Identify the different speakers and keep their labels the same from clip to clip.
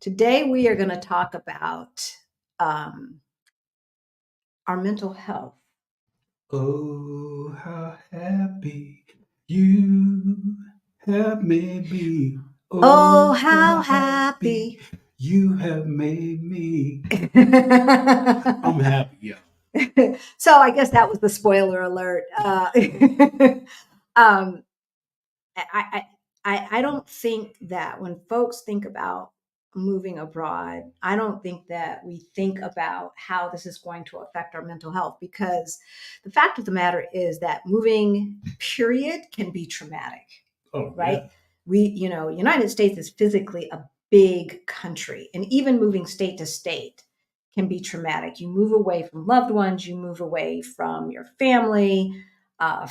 Speaker 1: Today we are going to talk about our mental health.
Speaker 2: Oh, how happy you have made me.
Speaker 1: Oh, how happy.
Speaker 2: You have made me. I'm happy, yeah.
Speaker 1: So I guess that was the spoiler alert. I don't think that when folks think about moving abroad, I don't think that we think about how this is going to affect our mental health, because the fact of the matter is that moving, period, can be traumatic.
Speaker 2: Oh,
Speaker 1: right?
Speaker 2: yeah.
Speaker 1: United States is physically a big country, and even moving state to state can be traumatic. You move away from loved ones, you move away from your family,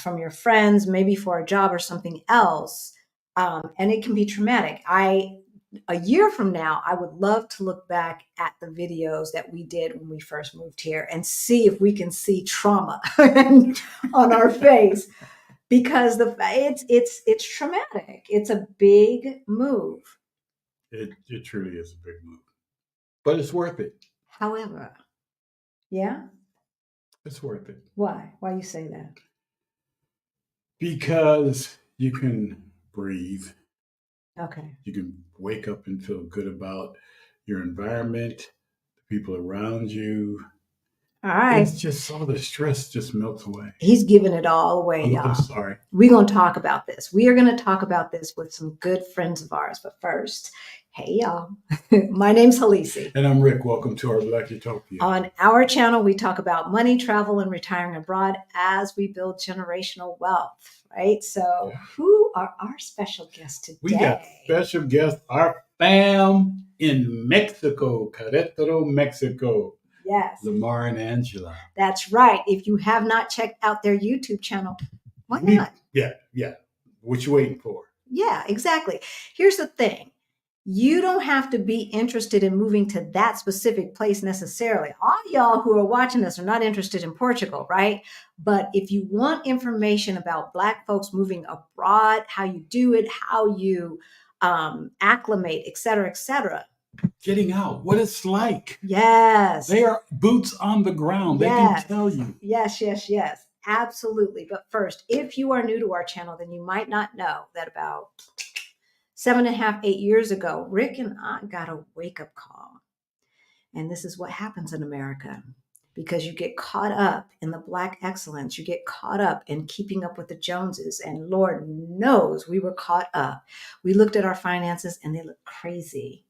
Speaker 1: from your friends, maybe for a job or something else. And it can be traumatic. A year from now, I would love to look back at the videos that we did when we first moved here and see if we can see trauma on our face, because it's traumatic. It's a big move.
Speaker 2: It truly is a big move, but it's worth it.
Speaker 1: However, yeah,
Speaker 2: It's worth it.
Speaker 1: why you say that?
Speaker 2: Because you can breathe.
Speaker 1: Okay.
Speaker 2: You can wake up and feel good about your environment, the people around you.
Speaker 1: All right.
Speaker 2: It's just all the stress just melts away.
Speaker 1: He's giving it all away, y'all.
Speaker 2: I'm sorry.
Speaker 1: We're going to talk about this. We are going to talk about this with some good friends of ours. But first, hey, y'all. My name's Halisi.
Speaker 2: And I'm Rick. Welcome to our Black Utopia.
Speaker 1: On our channel, we talk about money, travel, and retiring abroad as we build generational wealth, right? So who are our special guests today?
Speaker 2: We got special guests, our fam in Mexico, Querétaro, Mexico.
Speaker 1: Yes.
Speaker 2: Lamar and Angela.
Speaker 1: That's right. If you have not checked out their YouTube channel, why not?
Speaker 2: Yeah. What you waiting for?
Speaker 1: Yeah, exactly. Here's the thing. You don't have to be interested in moving to that specific place necessarily. All y'all who are watching this are not interested in Portugal, right? But if you want information about Black folks moving abroad, how you do it, how you acclimate, et cetera,
Speaker 2: getting out, what it's like.
Speaker 1: Yes.
Speaker 2: They are boots on the ground. Yes. They can tell you.
Speaker 1: Yes. Absolutely. But first, if you are new to our channel, then you might not know that about 7.5, 8 years ago, Rick and I got a wake-up call. And this is what happens in America, because you get caught up in the Black excellence. You get caught up in keeping up with the Joneses. And Lord knows we were caught up. We looked at our finances and they looked crazy.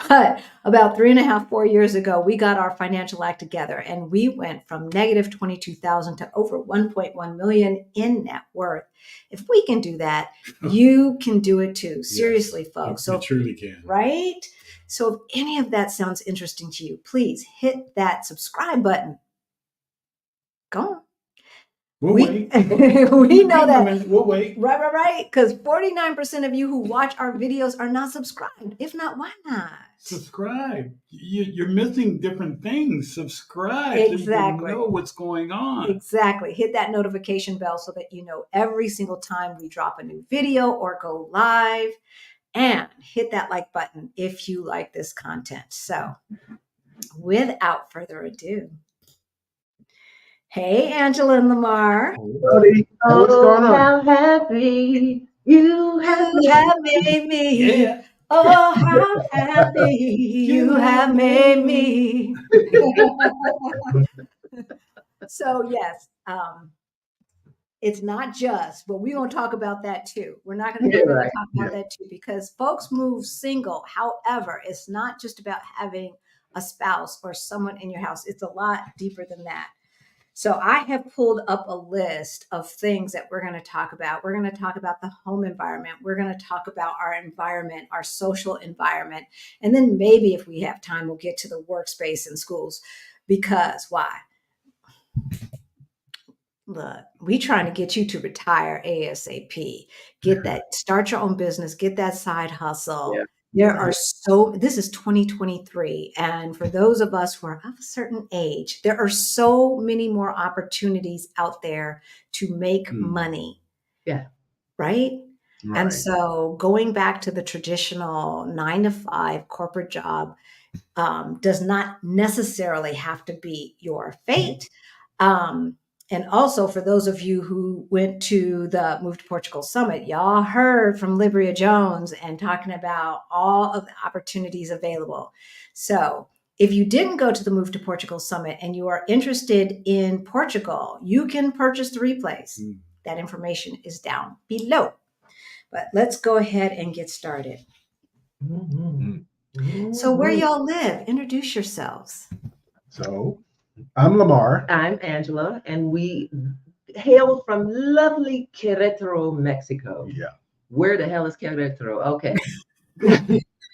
Speaker 1: But about 3.5, 4 years ago, we got our financial act together and we went from negative 22,000 to over 1.1 million in net worth. If we can do that, you can do it too. Seriously, yes, folks.
Speaker 2: So truly can.
Speaker 1: Right? So if any of that sounds interesting to you, please hit that subscribe button. Go on.
Speaker 2: We'll wait.
Speaker 1: We know that.
Speaker 2: We'll wait.
Speaker 1: Right. Because 49% of you who watch our videos are not subscribed. If not, why not?
Speaker 2: Subscribe. You're missing different things. Subscribe.
Speaker 1: Exactly.
Speaker 2: So you can know what's going on.
Speaker 1: Exactly. Hit that notification bell so that you know every single time we drop a new video or go live. And hit that like button if you like this content. So without further ado, hey, Angela and Lamar.
Speaker 2: Hey, what's going on?
Speaker 1: How happy you have made me.
Speaker 2: Yeah.
Speaker 1: Oh, how happy you have made me. So yes, it's not just, but we're going to talk about that too. We're not going to talk about that too, because folks move single. However, it's not just about having a spouse or someone in your house. It's a lot deeper than that. So I have pulled up a list of things that we're going to talk about. We're going to talk about the home environment. We're going to talk about our environment, our social environment. And then maybe if we have time, we'll get to the workspace in schools. Because why? Look, we trying to get you to retire ASAP. Get that, start your own business, get that side hustle. Yeah. This is 2023. And for those of us who are of a certain age, there are so many more opportunities out there to make money.
Speaker 3: Yeah.
Speaker 1: Right? And so going back to the traditional 9 to 5 corporate job does not necessarily have to be your fate. And also, for those of you who went to the Move to Portugal Summit, y'all heard from Libria Jones and talking about all of the opportunities available. So if you didn't go to the Move to Portugal Summit and you are interested in Portugal, you can purchase the replays. That information is down below. But let's go ahead and get started. So where y'all live? Introduce yourselves.
Speaker 3: So I'm Lamar.
Speaker 4: I'm Angela, and we hail from lovely Querétaro, Mexico.
Speaker 3: Yeah.
Speaker 4: Where the hell is Querétaro? Okay.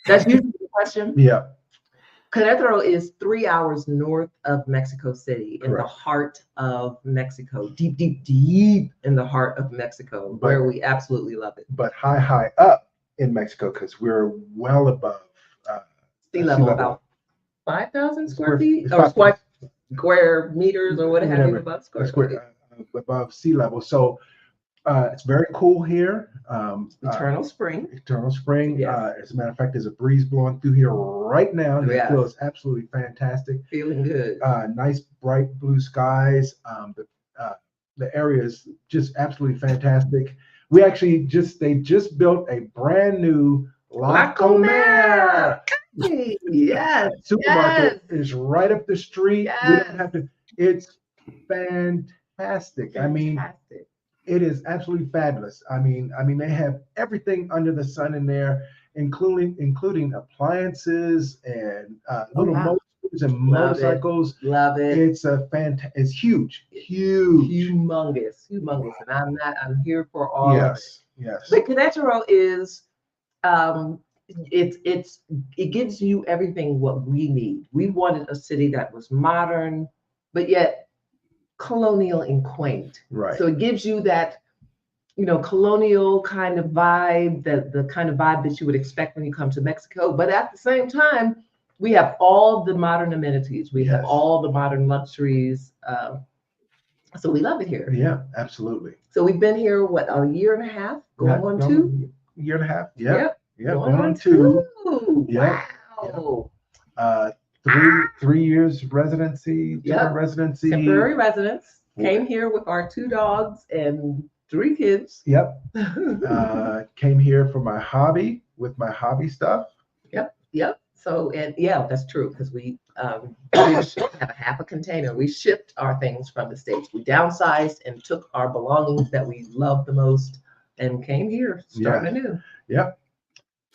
Speaker 4: That's usually the question.
Speaker 3: Yeah.
Speaker 4: Querétaro is 3 hours north of Mexico City, in the
Speaker 3: Correct.
Speaker 4: heart of Mexico, deep, deep, deep in the heart of Mexico, where we absolutely love it.
Speaker 3: But high up in Mexico, because we're well above
Speaker 4: Sea level, about 5,000 square feet, or square meters, or what have you,
Speaker 3: above sea level. So it's very cool here.
Speaker 4: Eternal spring.
Speaker 3: Yes. As a matter of fact, there's a breeze blowing through here right now. And it feels absolutely fantastic.
Speaker 4: Feeling good.
Speaker 3: Nice bright blue skies. The area is just absolutely fantastic. We actually they just built a brand new La Comer.
Speaker 4: Yes.
Speaker 3: Supermarket is right up the street.
Speaker 4: Yes.
Speaker 3: We don't have to. It's fantastic. I mean, it is absolutely fabulous. I mean, they have everything under the sun in there, including appliances and little motors and motorcycles.
Speaker 4: Love it.
Speaker 3: It's it's huge,
Speaker 4: humongous, and I'm here for all of it.
Speaker 3: Yes.
Speaker 4: But Querétaro is, it gives you everything what we need. We wanted a city that was modern, but yet colonial and quaint.
Speaker 3: Right.
Speaker 4: So it gives you that, colonial kind of vibe, the kind of vibe that you would expect when you come to Mexico. But at the same time, we have all the modern amenities. We have all the modern luxuries. So we love it here.
Speaker 3: Yeah, absolutely.
Speaker 4: So we've been here, a year and a half? Going on 2?
Speaker 3: Year and a half. Yeah. Yeah.
Speaker 4: Going on 2.
Speaker 3: Yeah.
Speaker 4: Wow.
Speaker 3: 3 years residency,
Speaker 4: temporary residence. Came here with our 2 dogs and 3 kids.
Speaker 3: Yep. Came here for my hobby, with my hobby stuff.
Speaker 4: Yep. So, and that's true, because we have a half a container. We shipped our things from the States. We downsized and took our belongings that we loved the most and came here, starting anew.
Speaker 3: Yep.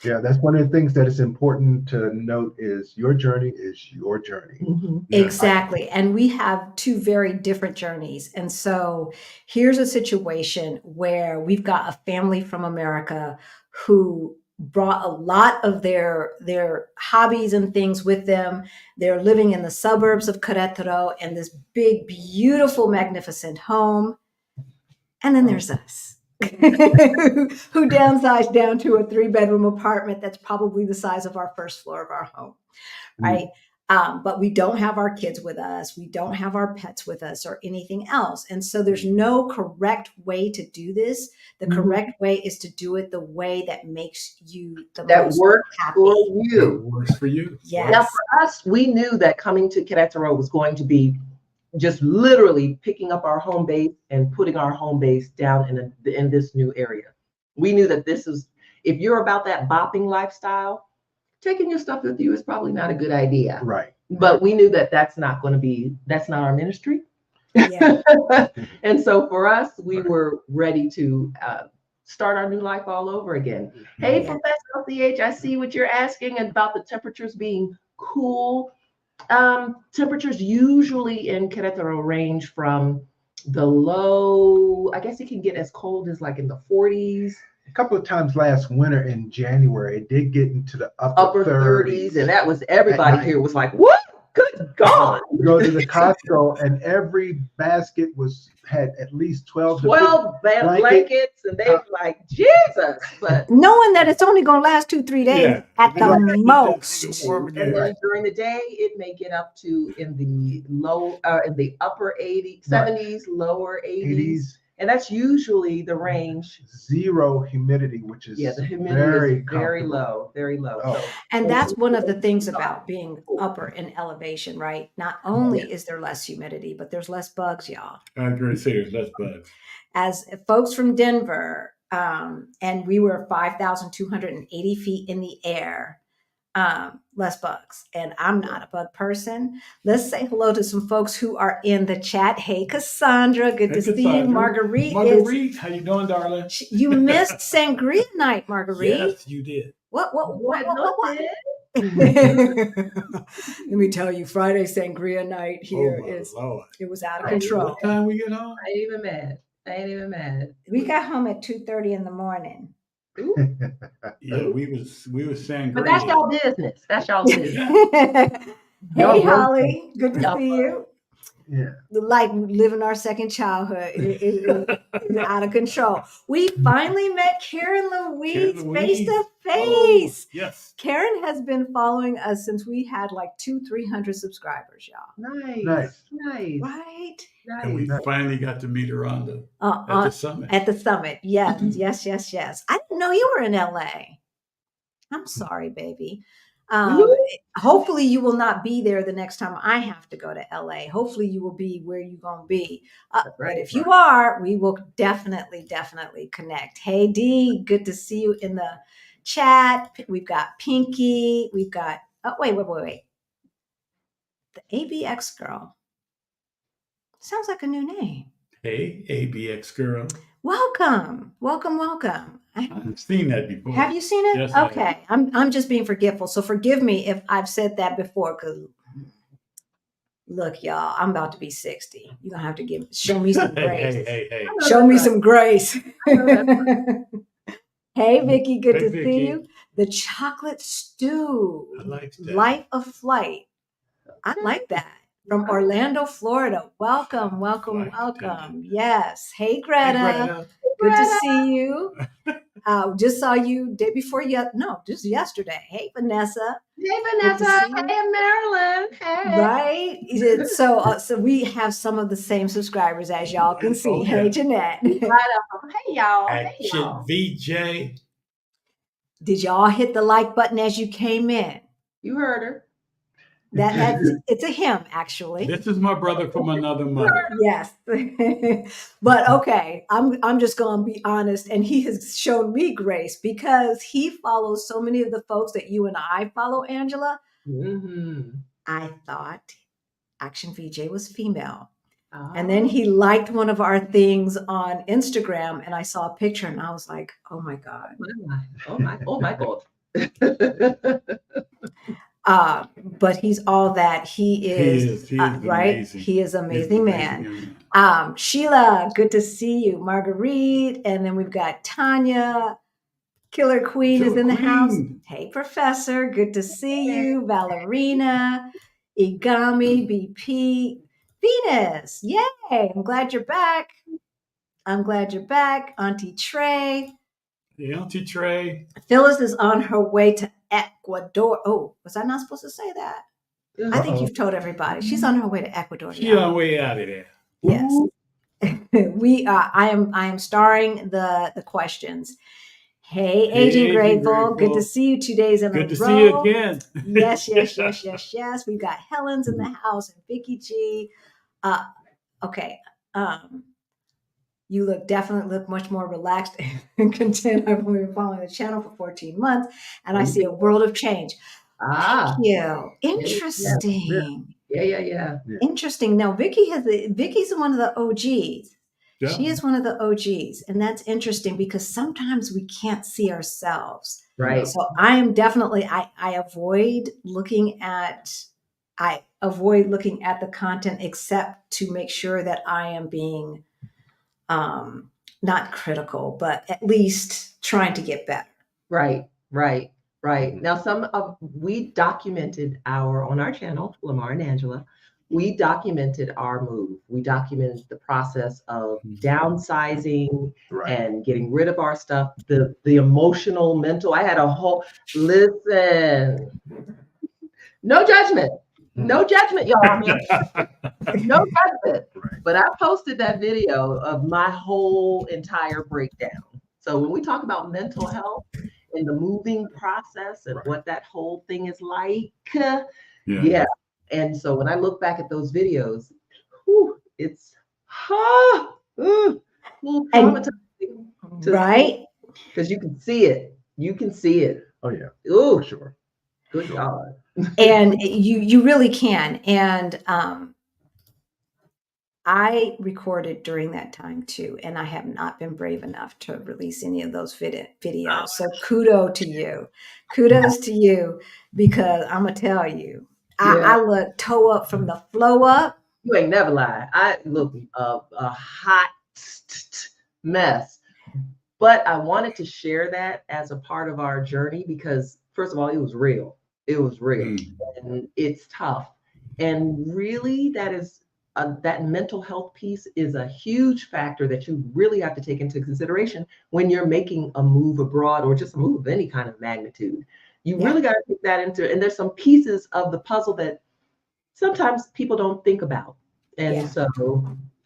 Speaker 3: Yeah, that's one of the things that is important to note, is your journey is your journey.
Speaker 4: Mm-hmm.
Speaker 1: Exactly. And we have 2 very different journeys. And so here's a situation where we've got a family from America who brought a lot of their hobbies and things with them. They're living in the suburbs of Querétaro in this big, beautiful, magnificent home. And then there's us. Who downsized down to a 3-bedroom apartment that's probably the size of our first floor of our home, right? But we don't have our kids with us. We don't have our pets with us or anything else. And so there's no correct way to do this. The correct way is to do it the way that makes you the most happy.
Speaker 4: For you.
Speaker 2: It works for you.
Speaker 1: Yes.
Speaker 4: Now, for us, we knew that coming to Querétaro was going to be just literally picking up our home base and putting our home base down in this new area. We knew that this is, if you're about that bopping lifestyle, taking your stuff with you is probably not a good idea.
Speaker 3: Right.
Speaker 4: But we knew that that's not our ministry.
Speaker 1: Yeah.
Speaker 4: And so for us, we were ready to start our new life all over again. Hey, Professor LCH, I see what you're asking about the temperatures being cool. Temperatures usually in Querétaro range from the low, I guess it can get as cold as like in the 40s.
Speaker 3: A couple of times last winter in January, it did get into the upper 30s.
Speaker 4: And that was, everybody here was like, what? Good God.
Speaker 3: You go to the Costco and every basket had at least 12
Speaker 4: blankets, and they were like, Jesus. But
Speaker 1: knowing that it's only going to last 2-3 days at the most.
Speaker 4: And then during the day, it may get up to in the upper 80s, 70s, lower 80s. And that's usually the range.
Speaker 3: Zero humidity, which is
Speaker 4: The humidity
Speaker 3: very
Speaker 4: is very
Speaker 3: comfortable.
Speaker 4: low, very low.
Speaker 3: Oh.
Speaker 4: So,
Speaker 1: And that's one of the things about being upper in elevation, right? Not only is there less humidity, but there's less bugs, y'all.
Speaker 2: I agree. Say there's less bugs.
Speaker 1: As folks from Denver, and we were 5,280 feet in the air, less bugs. And I'm not a bug person. Let's say hello to some folks who are in the chat. Hey, Cassandra, good to see you. Marguerite,
Speaker 2: how you doing, darling?
Speaker 1: You missed Sangria night, Marguerite.
Speaker 2: Yes, you did.
Speaker 1: What? Let me tell you, Friday Sangria night here
Speaker 2: Lord.
Speaker 1: It was out of control.
Speaker 2: What time we get home?
Speaker 4: I ain't even mad.
Speaker 1: We got home at 2:30 in the morning.
Speaker 2: Yeah, we was sangria.
Speaker 4: But that's y'all business. That's y'all business.
Speaker 1: Hey, Holly, good to see you.
Speaker 3: Yeah.
Speaker 1: Like living our second childhood is out of control. We finally met Karen Louise face to face.
Speaker 2: Yes.
Speaker 1: Karen has been following us since we had like 200-300 subscribers, y'all.
Speaker 4: Nice.
Speaker 1: Right?
Speaker 2: And we finally got to meet her at the summit.
Speaker 1: At the summit. Yes. I didn't know you were in LA. I'm sorry, baby. Hopefully you will not be there the next time I have to go to LA. Hopefully you will be where you're going to be. But if you are, we will definitely connect. Hey, Dee, good to see you in the chat. We've got Pinky. We've got, wait. The ABX girl. Sounds like a new name.
Speaker 2: Hey, ABX girl.
Speaker 1: Welcome.
Speaker 2: I've seen that before.
Speaker 1: Have you seen it?
Speaker 2: Yes,
Speaker 1: okay. I'm just being forgetful. So forgive me if I've said that before, because look, y'all, I'm about to be 60. You're gonna have to show me some grace.
Speaker 2: Hey.
Speaker 1: Show me some grace. Hey, Vicky, good to see you. The chocolate stew.
Speaker 2: I like that.
Speaker 1: Life of Flight. I like that. From Orlando, Florida. Welcome. Yes. Hey, Greta. Good to see you. Just saw you day before just yesterday. Hey, Vanessa.
Speaker 4: Hey, Marilyn. Hey.
Speaker 1: Right. So we have some of the same subscribers as y'all can see.
Speaker 2: Okay.
Speaker 1: Hey, Jeanette.
Speaker 4: Hey, y'all.
Speaker 2: Action VJ.
Speaker 1: Did y'all hit the like button as you came in?
Speaker 4: You heard her.
Speaker 1: It's a him, actually.
Speaker 2: This is my brother from another mother.
Speaker 1: Yes. But okay, I'm just gonna be honest, and he has shown me grace because he follows so many of the folks that you and I follow, Angela.
Speaker 4: Mm-hmm.
Speaker 1: I thought Action VJ was female. Oh. And then he liked one of our things on Instagram, and I saw a picture and I was like, oh my God.
Speaker 4: Oh my God.
Speaker 1: But he's all that. He is right.
Speaker 2: Amazing.
Speaker 1: He is an amazing man. Sheila, good to see you. Marguerite, and then we've got Tanya. Killer Queen is in the house. Hey, Professor, good to see you. Valerina, Igami, BP, Venus. Yay! I'm glad you're back. Auntie Trey.
Speaker 2: Hey, Auntie Trey.
Speaker 1: Phyllis is on her way to Ecuador. Oh, was I not supposed to say that? I think you've told everybody. She's on her way to Ecuador.
Speaker 2: She's on her way out of there.
Speaker 1: Yes. I am starring the questions. Hey, Agent Grateful. Good to see you 2 days in a row.
Speaker 2: Good to see you again.
Speaker 1: Yes. We've got Helen's in the house and Vicky G. Okay. You definitely look much more relaxed and content. I've only been following the channel for 14 months, and I see a world of change. Thank you. Interesting.
Speaker 4: Yeah.
Speaker 1: Interesting. Now, Vicky's one of the OGs. Yeah. She is one of the OGs, and that's interesting because sometimes we can't see ourselves.
Speaker 4: Right.
Speaker 1: So I am definitely I avoid looking at the content except to make sure that I am being not critical, but at least trying to get better.
Speaker 4: Right. Now, we documented on our channel, Lamar and Angela, we documented our move. We documented the process of downsizing and getting rid of our stuff, the emotional, mental. I had a whole, listen, no judgment, y'all. No judgment.
Speaker 3: Right.
Speaker 4: But I posted that video of my whole entire breakdown. So when we talk about mental health and the moving process and
Speaker 3: Right.
Speaker 4: what that whole thing is like,
Speaker 2: Yeah.
Speaker 4: yeah. And so when I look back at those videos, whew, it's a little
Speaker 1: And
Speaker 4: traumatizing to
Speaker 1: right.
Speaker 4: because you can see it. You can see it.
Speaker 3: Oh yeah,
Speaker 4: Ooh,
Speaker 3: for sure.
Speaker 4: good God.
Speaker 1: And you really can. And I recorded during that time too, and I have not been brave enough to release any of those videos. So kudos to you, because I'm gonna tell you,
Speaker 4: Yeah.
Speaker 1: I look toe up from the flow up.
Speaker 4: You ain't never lie. I look a hot mess. But I wanted to share that as a part of our journey because, first of all, it was real. It was real. And it's tough. And really, that mental health piece is a huge factor that you really have to take into consideration when you're making a move abroad or just a move of any kind of magnitude. You
Speaker 1: Yeah.
Speaker 4: really got to take that into, and there's some pieces of the puzzle that sometimes people don't think about. And
Speaker 1: Yeah.
Speaker 4: so,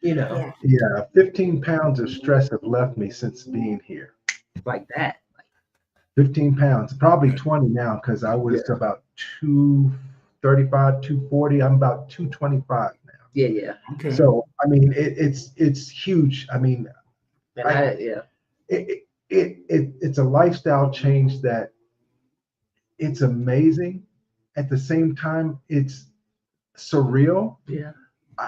Speaker 1: Yeah.
Speaker 3: Yeah, 15 pounds of stress have left me since being here.
Speaker 4: like that.
Speaker 3: 15 pounds, probably 20 now, because I was about 235, 240. I'm about 225 now.
Speaker 4: Yeah.
Speaker 2: Okay.
Speaker 3: So I mean, it's huge. I mean,
Speaker 4: And
Speaker 3: it's a lifestyle change that it's amazing. At the same time, it's surreal.
Speaker 4: yeah.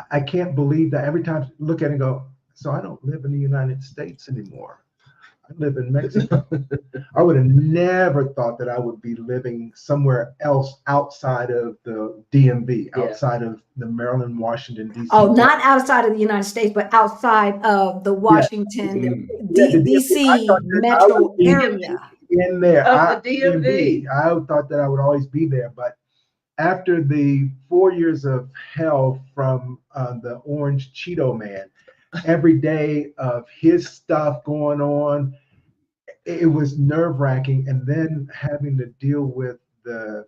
Speaker 3: I can't believe that every time I look at it and go, so I don't live in the United States anymore. I live in Mexico. I would have never thought that I would be living somewhere else outside of the DMV,
Speaker 4: Yeah.
Speaker 3: outside of the Maryland, Washington, D.C.
Speaker 1: Oh, not outside of the United States, but outside of the Washington,
Speaker 3: Yeah, the DMV. I
Speaker 1: DC
Speaker 3: thought that I would
Speaker 1: metro
Speaker 3: be
Speaker 1: area.
Speaker 3: in there.
Speaker 4: Of the DMV.
Speaker 3: I thought that I would always be there, but after the 4 years of hell from the Orange Cheeto Man, every day of his stuff going on, it was nerve wracking. And then having to deal with the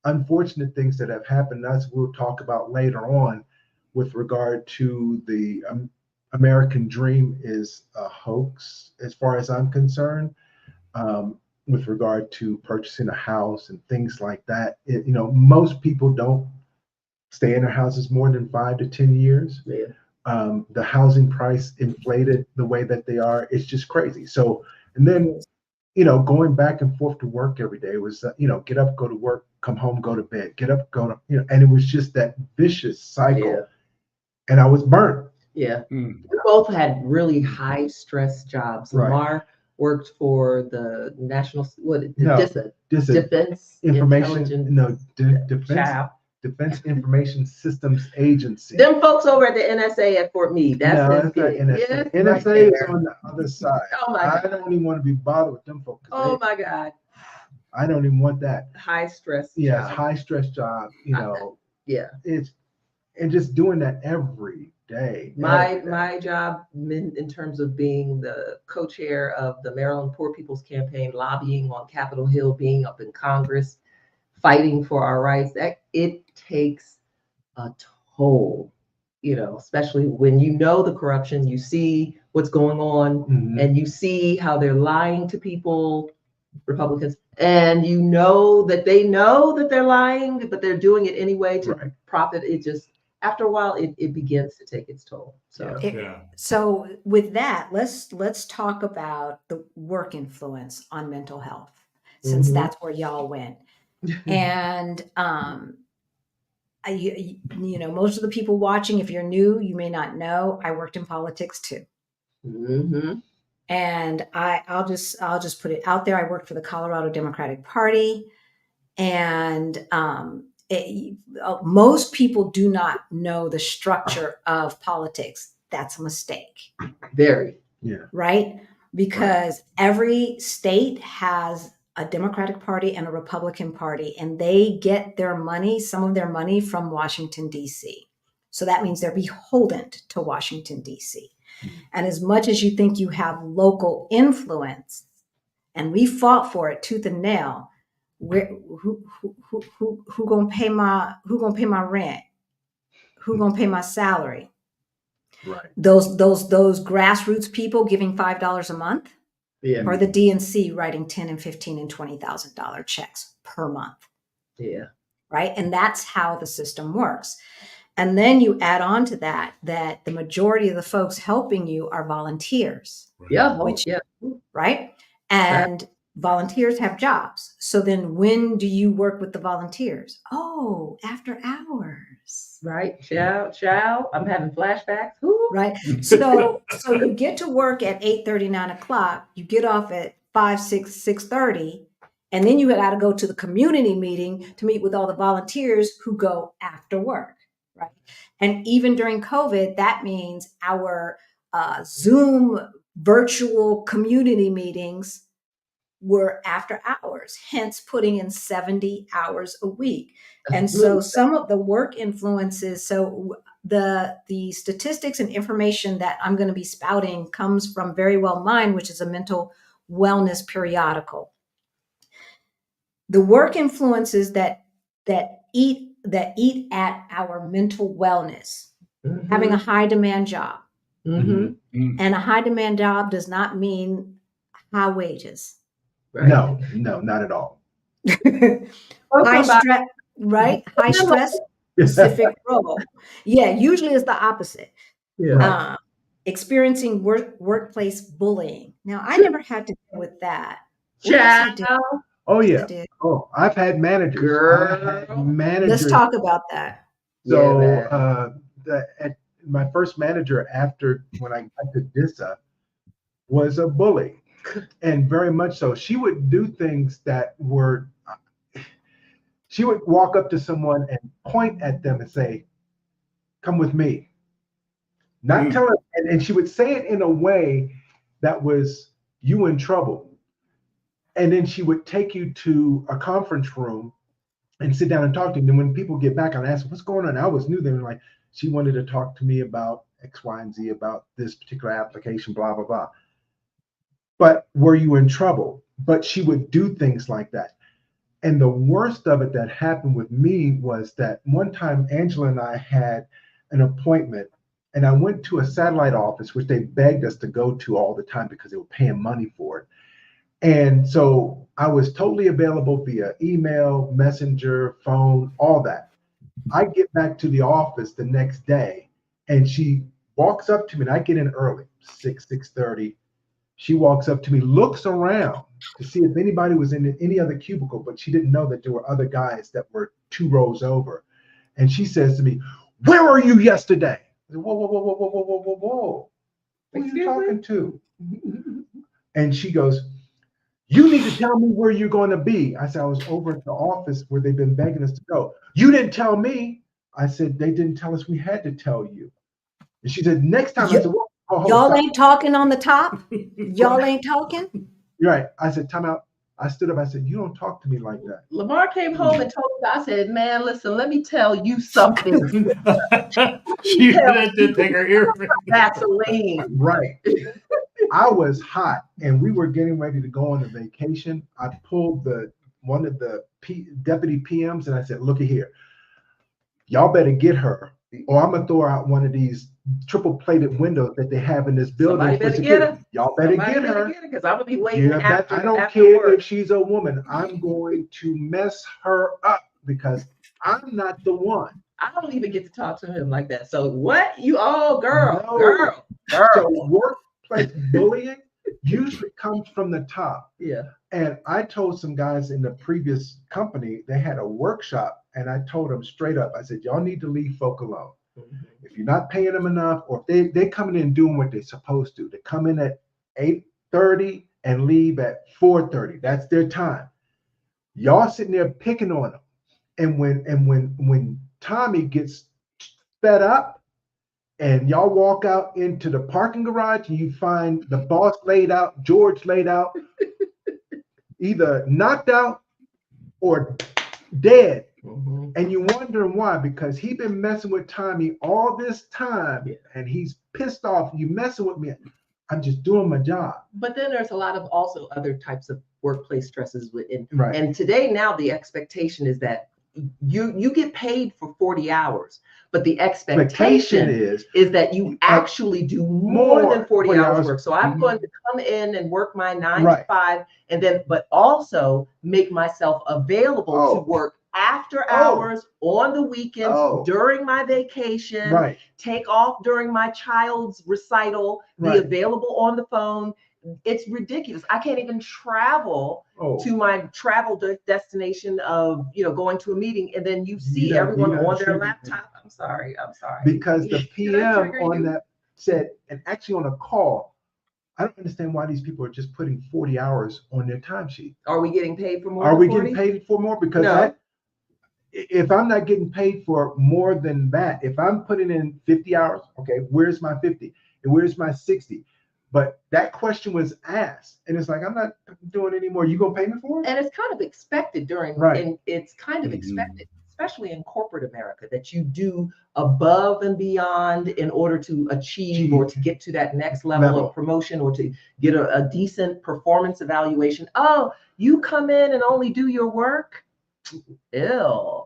Speaker 3: unfortunate things that have happened, as we'll talk about later on, with regard to the American dream is a hoax, as far as I'm concerned. With regard to purchasing a house and things like that, most people don't stay in their houses more than 5 to 10 years.
Speaker 4: Yeah.
Speaker 3: The housing price inflated the way that they are. It's just crazy. So, and then, going back and forth to work every day was, get up, go to work, come home, go to bed, get up, go to, and it was just that vicious cycle.
Speaker 4: Yeah.
Speaker 3: And I was burnt.
Speaker 4: Yeah. We both had really high stress jobs.
Speaker 3: Right.
Speaker 4: Lamar worked for the National
Speaker 3: Defense
Speaker 4: Information
Speaker 3: Defense Information Systems Agency.
Speaker 4: Them folks over at the NSA at Fort Meade. That's
Speaker 3: not NSA.
Speaker 4: Yes,
Speaker 3: NSA
Speaker 4: right
Speaker 3: is on the other side.
Speaker 4: Oh my God.
Speaker 3: I don't even want to be bothered with them folks.
Speaker 4: Oh my God.
Speaker 3: I don't even want that.
Speaker 4: High stress.
Speaker 3: Yes,
Speaker 4: job.
Speaker 3: high stress job.
Speaker 4: Yeah.
Speaker 3: And just doing that every day.
Speaker 4: My job in terms of being the co-chair of the Maryland Poor People's Campaign, lobbying on Capitol Hill, being up in Congress, fighting for our rights, that it takes a toll, especially when the corruption, you see what's going on, and you see how they're lying to people, Republicans, and that they know that they're lying, but they're doing it anyway to profit. It just, after a while, it begins to take its toll. So
Speaker 1: So with that, let's talk about the work influence on mental health, since that's where y'all went. And most of the people watching, if you're new, you may not know, I worked in politics too. And I'll just put it out there. I worked for the Colorado Democratic Party, and most people do not know the structure of politics. That's a mistake.
Speaker 4: Very.
Speaker 3: Yeah.
Speaker 1: Right? Because every state has a Democratic Party and a Republican Party, and they get some of their money from Washington, D.C. So that means they're beholden to Washington, D.C. And as much as you think you have local influence, and we fought for it tooth and nail, who gonna pay my rent? Who gonna pay my salary?
Speaker 3: Right.
Speaker 1: Those grassroots people giving $5 a month,
Speaker 4: Yeah.
Speaker 1: or the DNC writing $10 and $15 and $20,000 checks per month,
Speaker 4: Yeah.
Speaker 1: right? And that's how the system works. And then you add on to that the majority of the folks helping you are volunteers,
Speaker 4: Yeah.
Speaker 1: which,
Speaker 4: Yeah.
Speaker 1: right? And volunteers have jobs. So then when do you work with the volunteers? Oh, after hours.
Speaker 4: Right. Ciao. I'm having flashbacks. Ooh.
Speaker 1: Right. So you get to work at 8:30, 9 o'clock, you get off at 5, 6, 6:30, and then you got to go to the community meeting to meet with all the volunteers who go after work. Right. And even during COVID, that means our Zoom virtual community meetings were after hours, hence putting in 70 hours a week. And so some of the work influences, so the statistics and information that I'm going to be spouting comes from Very Well Mind, which is a mental wellness periodical. The work influences that eat at our mental wellness, having a high demand job.
Speaker 4: Mm-hmm.
Speaker 1: And a high demand job does not mean high wages.
Speaker 4: Right.
Speaker 3: No, not at all.
Speaker 1: High stress, right? High stress, specific role. Yeah, usually it's the opposite.
Speaker 4: Yeah.
Speaker 1: Experiencing workplace bullying. Now, I never had to deal with that.
Speaker 4: Ciao.
Speaker 3: Oh yeah.
Speaker 1: I did.
Speaker 3: Oh, I've had managers.
Speaker 4: Girl.
Speaker 3: I had managers.
Speaker 1: Let's talk about that.
Speaker 3: So at my first manager after when I got to DISA was a bully, and very much so. She would do things that were. She would walk up to someone and point at them and say, "Come with me." Not tell her, and she would say it in a way that was you in trouble. And then she would take you to a conference room and sit down and talk to you. And when people get back, I'd ask, what's going on? I always knew they were like, she wanted to talk to me about X, Y, and Z, about this particular application, blah, blah, blah. But were you in trouble? But she would do things like that. And the worst of it that happened with me was that one time Angela and I had an appointment, and I went to a satellite office, which they begged us to go to all the time because they were paying money for it. And so I was totally available via email, messenger, phone, all that. I get back to the office the next day, and she walks up to me, and I get in early, 6:30. She walks up to me, looks around to see if anybody was in any other cubicle, but she didn't know that there were other guys that were 2 rows over. And she says to me, "Where were you yesterday?" I said, whoa, whoa, whoa, whoa, whoa, whoa, whoa, whoa. Who are you talking to? And she goes, "You need to tell me where you're going to be." I said, "I was over at the office where they've been begging us to go." "You didn't tell me." I said, "They didn't tell us we had to tell you." And she said, "Next time." I said, "Whoa,
Speaker 1: Y'all
Speaker 3: stop.
Speaker 1: ain't talking on the top? Y'all ain't talking?
Speaker 3: You're right." I said, "Time out." I stood up. I said, "You don't talk to me like that."
Speaker 4: Lamar came home and told me, I said, "Man, listen, let me tell you something."
Speaker 2: She had to take her earring.
Speaker 4: Vaseline.
Speaker 3: Right. I was hot, and we were getting ready to go on a vacation. I pulled one of the deputy PMs, and I said, "Looky here, y'all better get her, or I'm gonna throw out one of these triple-plated windows that they have in this building."
Speaker 4: Somebody better get her.
Speaker 3: Y'all better get her.
Speaker 4: Because I'm gonna be waiting after.
Speaker 3: I don't
Speaker 4: after
Speaker 3: care
Speaker 4: work.
Speaker 3: if she's a woman. I'm going to mess her up because I'm not the one.
Speaker 4: I don't even get to talk to him like that. So what? You girl.
Speaker 3: So workplace bullying usually comes from the top.
Speaker 4: Yeah.
Speaker 3: And I told some guys in the previous company, they had a workshop, and I told them straight up, I said, "Y'all need to leave folk alone. If you're not paying them enough, or if they're coming in doing what they're supposed to, they come in at 8:30 and leave at 4:30. That's their time. Y'all sitting there picking on them. And when Tommy gets fed up, and y'all walk out into the parking garage and you find the boss laid out, George laid out, either knocked out or dead." And you wondering why, because he been messing with Tommy all this time, and he's pissed off. "You messing with me. I'm just doing my job."
Speaker 4: But then there's a lot of also other types of workplace stresses within.
Speaker 3: Right.
Speaker 4: And today now the expectation is that you get paid for 40 hours, but the
Speaker 3: Expectation
Speaker 4: expectation
Speaker 3: is
Speaker 4: that you actually do more than 40 hours work. So I'm
Speaker 3: Mhm.
Speaker 4: going to come in and work my 9 to
Speaker 3: Right.
Speaker 4: 5, and then but also make myself available
Speaker 3: Oh.
Speaker 4: to work after
Speaker 3: Oh.
Speaker 4: hours, on the weekends,
Speaker 3: Oh.
Speaker 4: during my vacation,
Speaker 3: Right.
Speaker 4: take off during my child's recital, be
Speaker 3: Right.
Speaker 4: available on the phone. It's ridiculous. I can't even travel
Speaker 3: Oh.
Speaker 4: to my travel destination of, going to a meeting, and then you see
Speaker 3: done-
Speaker 4: everyone
Speaker 3: you done
Speaker 4: on their
Speaker 3: triggered me.
Speaker 4: laptop. I'm sorry.
Speaker 3: Because the
Speaker 4: Did I
Speaker 3: PM
Speaker 4: trigger
Speaker 3: on
Speaker 4: you?
Speaker 3: that said, and actually on a call, I don't understand why these people are just putting 40 hours on their timesheet.
Speaker 4: Are we getting paid for more
Speaker 3: Are
Speaker 4: than
Speaker 3: we
Speaker 4: 40?
Speaker 3: getting paid for more? Because
Speaker 4: No.
Speaker 3: if I'm not getting paid for more than that, if I'm putting in 50 hours, okay, where's my 50? And where's my 60? But that question was asked, and it's like, I'm not doing any more. You gonna pay me for it?
Speaker 4: And it's kind of expected
Speaker 3: Right.
Speaker 4: and it's kind of
Speaker 2: Mhm.
Speaker 4: expected, especially in corporate America, that you do above and beyond in order to achieve or to get to that next level of promotion, or to get a decent performance evaluation. Oh, you come in and only do your work? Ew.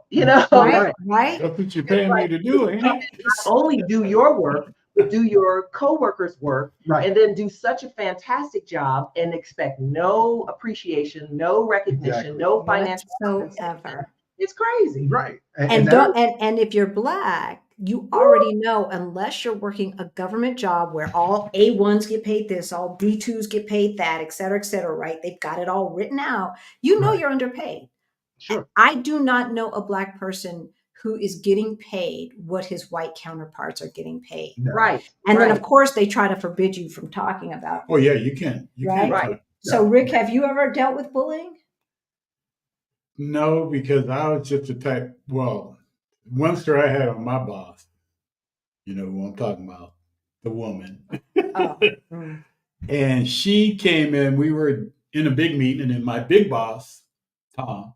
Speaker 1: Right, right.
Speaker 2: That's what you're paying me to do, ain't it?
Speaker 4: Not only do your work, but do your coworkers' work,
Speaker 3: Right.
Speaker 4: and then do such a fantastic job and expect no appreciation, no recognition,
Speaker 3: Exactly.
Speaker 4: no financial
Speaker 1: Whatsoever.
Speaker 4: compensation. It's crazy.
Speaker 3: Right.
Speaker 1: And don't and if you're Black, you already know, unless you're working a government job where all A1s get paid this, all B2s get paid that, et cetera, right? They've got it all written out. You know
Speaker 3: Right.
Speaker 1: you're underpaid.
Speaker 3: Sure.
Speaker 1: I do not know a Black person who is getting paid what his white counterparts are getting paid.
Speaker 3: No.
Speaker 4: Right.
Speaker 1: And then,
Speaker 4: right.
Speaker 1: of course, they try to forbid you from talking about
Speaker 2: Oh yeah, you can. You
Speaker 1: Right.
Speaker 2: can.
Speaker 4: Right.
Speaker 1: So, Rick, have you ever dealt with bullying?
Speaker 2: No, because I was just the type. Well, one story I had on my boss. You know who I'm talking about, the woman.
Speaker 1: Oh. Mm.
Speaker 2: And she came in. We were in a big meeting, and my big boss, Tom,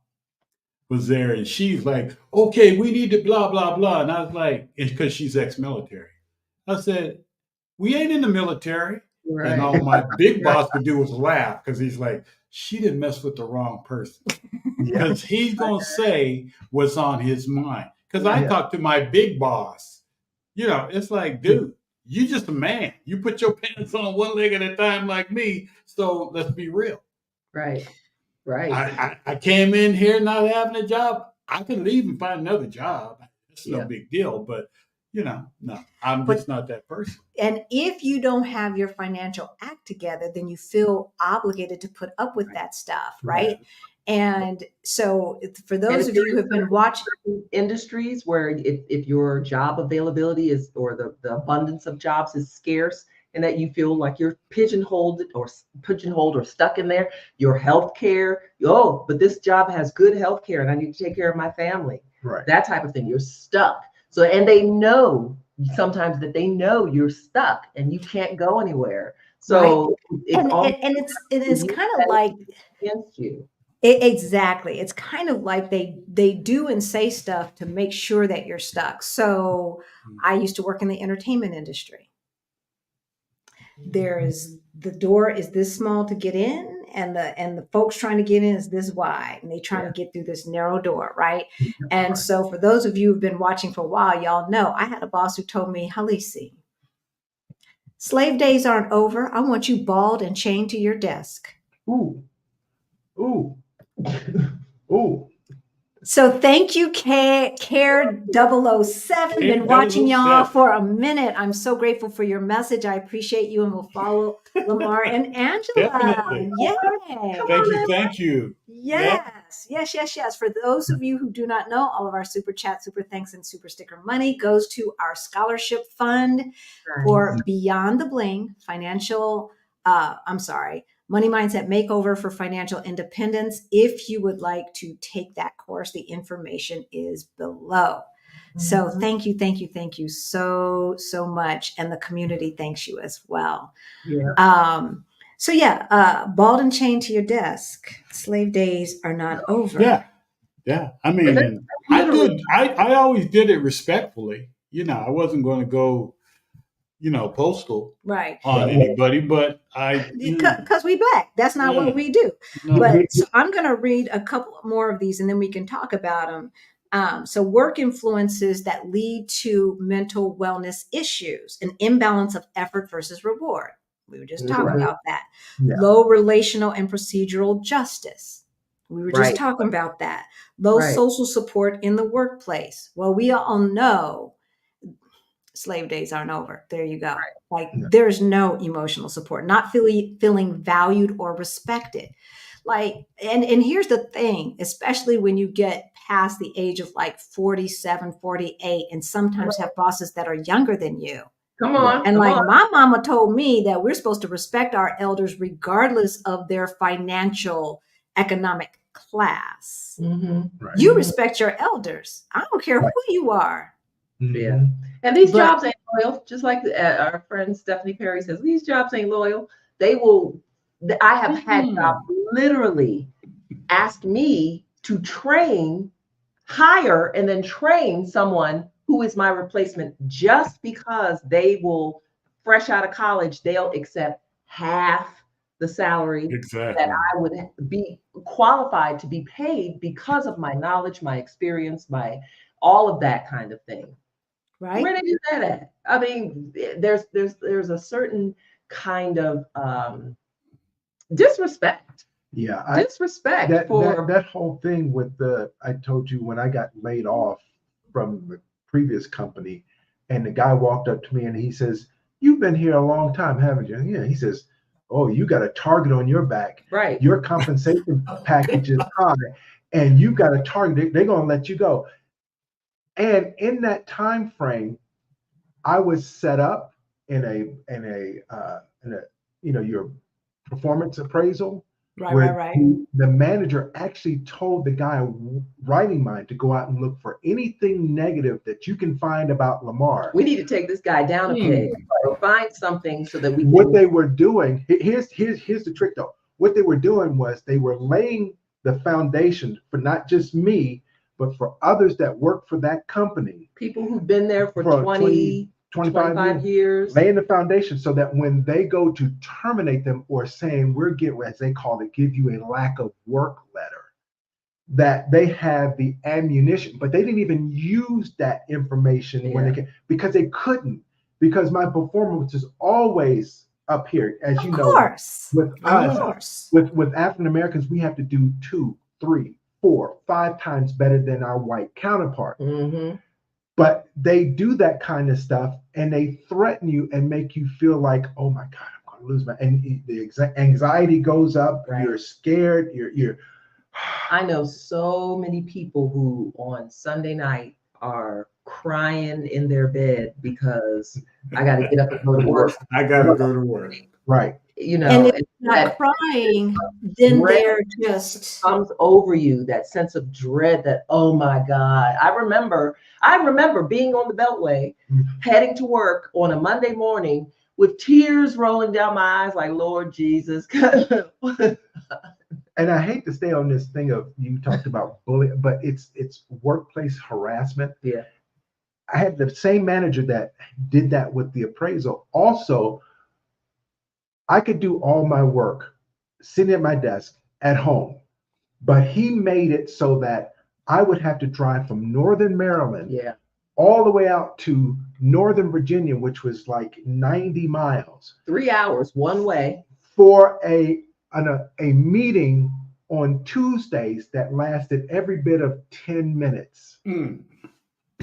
Speaker 2: was there, and she's like, "Okay, we need to blah blah blah." And I was like, because she's ex-military. I said, "We ain't in the military."
Speaker 4: Right.
Speaker 2: And all my big boss would do was laugh because he's like, "She didn't mess with the wrong person."
Speaker 3: Yeah.
Speaker 2: Because he's gonna say what's on his mind. Because I
Speaker 3: Yeah.
Speaker 2: talked to my big boss. It's like, dude, you just a man. You put your pants on one leg at a time like me. So let's be real.
Speaker 4: Right. Right.
Speaker 2: I came in here not having a job. I can leave and find another job. It's no
Speaker 4: Yeah.
Speaker 2: big deal. But no, I'm
Speaker 1: But-
Speaker 2: just not that person.
Speaker 1: And if you don't have your financial act together, then you feel obligated to put up with that stuff, right? And so for those of you who have been watching
Speaker 4: industries where if your job availability is, or the abundance of jobs is scarce, and that you feel like you're pigeonholed or stuck in there, your health care, but this job has good health care and I need to take care of my family.
Speaker 3: Right.
Speaker 4: That type of thing. You're stuck. So, and they know sometimes that they know you're stuck and you can't go anywhere. So
Speaker 1: it's kind of like
Speaker 4: against you.
Speaker 1: Exactly. It's kind of like they do and say stuff to make sure that you're stuck. So I used to work in the entertainment industry. The door is this small to get in, and the folks trying to get in is this wide, and they trying to get through this narrow door, right? And so for those of you who've been watching for a while, y'all know I had a boss who told me, Halisi, slave days aren't over. I want you bald and chained to your desk.
Speaker 3: Ooh. Ooh.
Speaker 1: So thank you, Care 007. Been watching y'all for a minute. I'm so grateful for your message. I appreciate you, and we'll follow Lamar and Angela.
Speaker 2: Definitely.
Speaker 1: Yay.
Speaker 2: Thank you.
Speaker 1: Yes. For those of you who do not know, all of our super chat, super thanks, and super sticker money goes to our scholarship fund for Beyond the Bling Money Mindset Makeover for Financial Independence. If you would like to take that course, the information is below. So thank you so much. And the community thanks you as well. Bald and chained to your desk. Slave days are not over.
Speaker 2: Yeah. I mean, I always did it respectfully. I wasn't going to go, postal on anybody, but
Speaker 1: because we Black. That's not what we do.
Speaker 2: No.
Speaker 1: But so I'm going to read a couple more of these, and then we can talk about them. So work influences that lead to mental wellness issues, an imbalance of effort versus reward. We were just talking
Speaker 3: Right.
Speaker 1: about that.
Speaker 3: Yeah.
Speaker 1: Low relational and procedural justice. We were just
Speaker 4: Right.
Speaker 1: talking about that. Low
Speaker 4: Right.
Speaker 1: social support in the workplace. Well, we all know slave days aren't over. There you go. Like
Speaker 3: Yeah.
Speaker 1: there's no emotional support, not feeling valued or respected. Like, and here's the thing, especially when you get past the age of like 47, 48, and sometimes have bosses that are younger than you.
Speaker 4: Come on.
Speaker 1: And
Speaker 4: Come
Speaker 1: like
Speaker 4: on.
Speaker 1: my mama told me that we're supposed to respect our elders regardless of their financial economic class.
Speaker 4: Mm-hmm.
Speaker 3: Right.
Speaker 1: You respect your elders. I don't care
Speaker 3: Right.
Speaker 1: who you are.
Speaker 4: Yeah.
Speaker 3: Mhm.
Speaker 4: And these
Speaker 1: But-
Speaker 4: jobs ain't loyal. Just like our friend Stephanie Perry says, these jobs ain't loyal. They will. I have had jobs literally ask me to hire, and then train someone who is my replacement just because they will, fresh out of college, they'll accept half the salary
Speaker 2: Exactly.
Speaker 4: that I would be qualified to be paid because of my knowledge, my experience, my all of that kind of thing.
Speaker 1: right?
Speaker 4: Where did you get that at? I mean, there's a certain kind of disrespect.
Speaker 3: Yeah.
Speaker 4: Disrespect for
Speaker 3: That whole thing with I told you when I got laid off from the previous company, and the guy walked up to me and he says, "You've been here a long time, haven't you?" Yeah. He says, "Oh, you got a target on your back.
Speaker 4: right.
Speaker 3: Your compensation package is high, and you got a target. They're going to let you go." And in that time frame, I was set up in a your performance appraisal,
Speaker 1: Right,
Speaker 3: where
Speaker 1: right.
Speaker 3: the manager actually told the guy writing mine to go out and look for anything negative that you can find about Lamar.
Speaker 4: We need to take this guy down a peg or find something so that we
Speaker 3: What
Speaker 4: can.
Speaker 3: they were doing, here's the trick though. What they were doing was they were laying the foundation for not just me, but for others that work for that company.
Speaker 4: People who've been there for
Speaker 3: 25
Speaker 4: 25 years.
Speaker 3: Laying the foundation so that when they go to terminate them or saying we're getting, as they call it, give you a lack of work letter, that they have the ammunition, but they didn't even use that information when they came, because they couldn't, because my performance is always up here, as you
Speaker 1: Of
Speaker 3: know.
Speaker 1: course.
Speaker 3: With
Speaker 1: Of
Speaker 3: us,
Speaker 1: course.
Speaker 3: with African Americans, we have to do 2, 3, 4, 5 times better than our white counterpart.
Speaker 4: Mm-hmm.
Speaker 3: But they do that kind of stuff, and they threaten you and make you feel like, oh my God, I'm going to lose my, and the anxiety goes up.
Speaker 4: Right.
Speaker 3: You're scared. You're.
Speaker 4: I know so many people who on Sunday night are crying in their bed because I got to get up and go to work.
Speaker 2: I gotta go to work.
Speaker 3: Right.
Speaker 4: You know,
Speaker 1: And if
Speaker 4: and
Speaker 1: you're not
Speaker 4: that
Speaker 1: crying, then
Speaker 4: dread
Speaker 1: they're just
Speaker 4: comes over you, that sense of dread that, oh my God. I remember being on the Beltway, heading to work on a Monday morning with tears rolling down my eyes like, Lord Jesus.
Speaker 3: And I hate to stay on this thing of, you talked about bullying, but it's workplace harassment.
Speaker 4: Yeah.
Speaker 3: I had the same manager that did that with the appraisal. Also, I could do all my work sitting at my desk at home, but he made it so that I would have to drive from Northern Maryland
Speaker 4: Yeah.
Speaker 3: all the way out to Northern Virginia, which was like 90 miles,
Speaker 4: 3 hours one way.
Speaker 3: for a meeting on Tuesdays that lasted every bit of 10 minutes.
Speaker 2: Mm.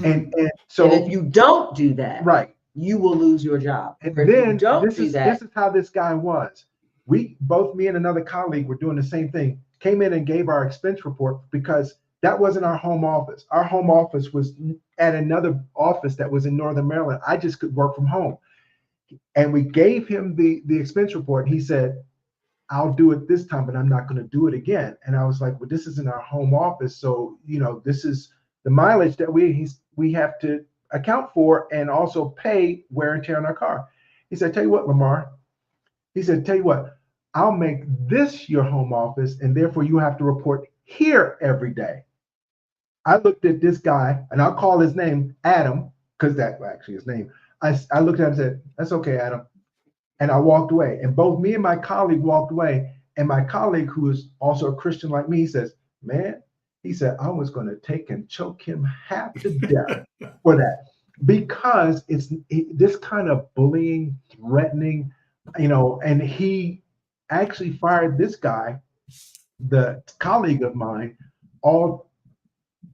Speaker 3: And so,
Speaker 4: And if you don't do that,
Speaker 3: right.
Speaker 4: you will lose your job.
Speaker 3: And
Speaker 4: Or if you
Speaker 3: then
Speaker 4: don't
Speaker 3: this
Speaker 4: do
Speaker 3: is
Speaker 4: that,
Speaker 3: how this guy was. Me and another colleague were doing the same thing. Came in and gave our expense report, because that wasn't our home office. Our home office was at another office that was in Northern Maryland. I just could work from home. And we gave him the expense report. He said, "I'll do it this time, but I'm not going to do it again." And I was like, "Well, this isn't our home office, so this is the mileage that we have to account for, and also pay wear and tear on our car." He said, "Tell you what, Lamar," he said, "Tell you what, I'll make this your home office, and therefore you have to report here every day." I looked at this guy, and I'll call his name Adam, because that's actually his name. I looked at him and said, "That's okay, Adam." And I walked away. And both me and my colleague walked away. And my colleague, who is also a Christian like me, says, "Man, He said, I was going to take and choke him half to death for that. Because this kind of bullying, threatening, and he actually fired this guy, the colleague of mine, all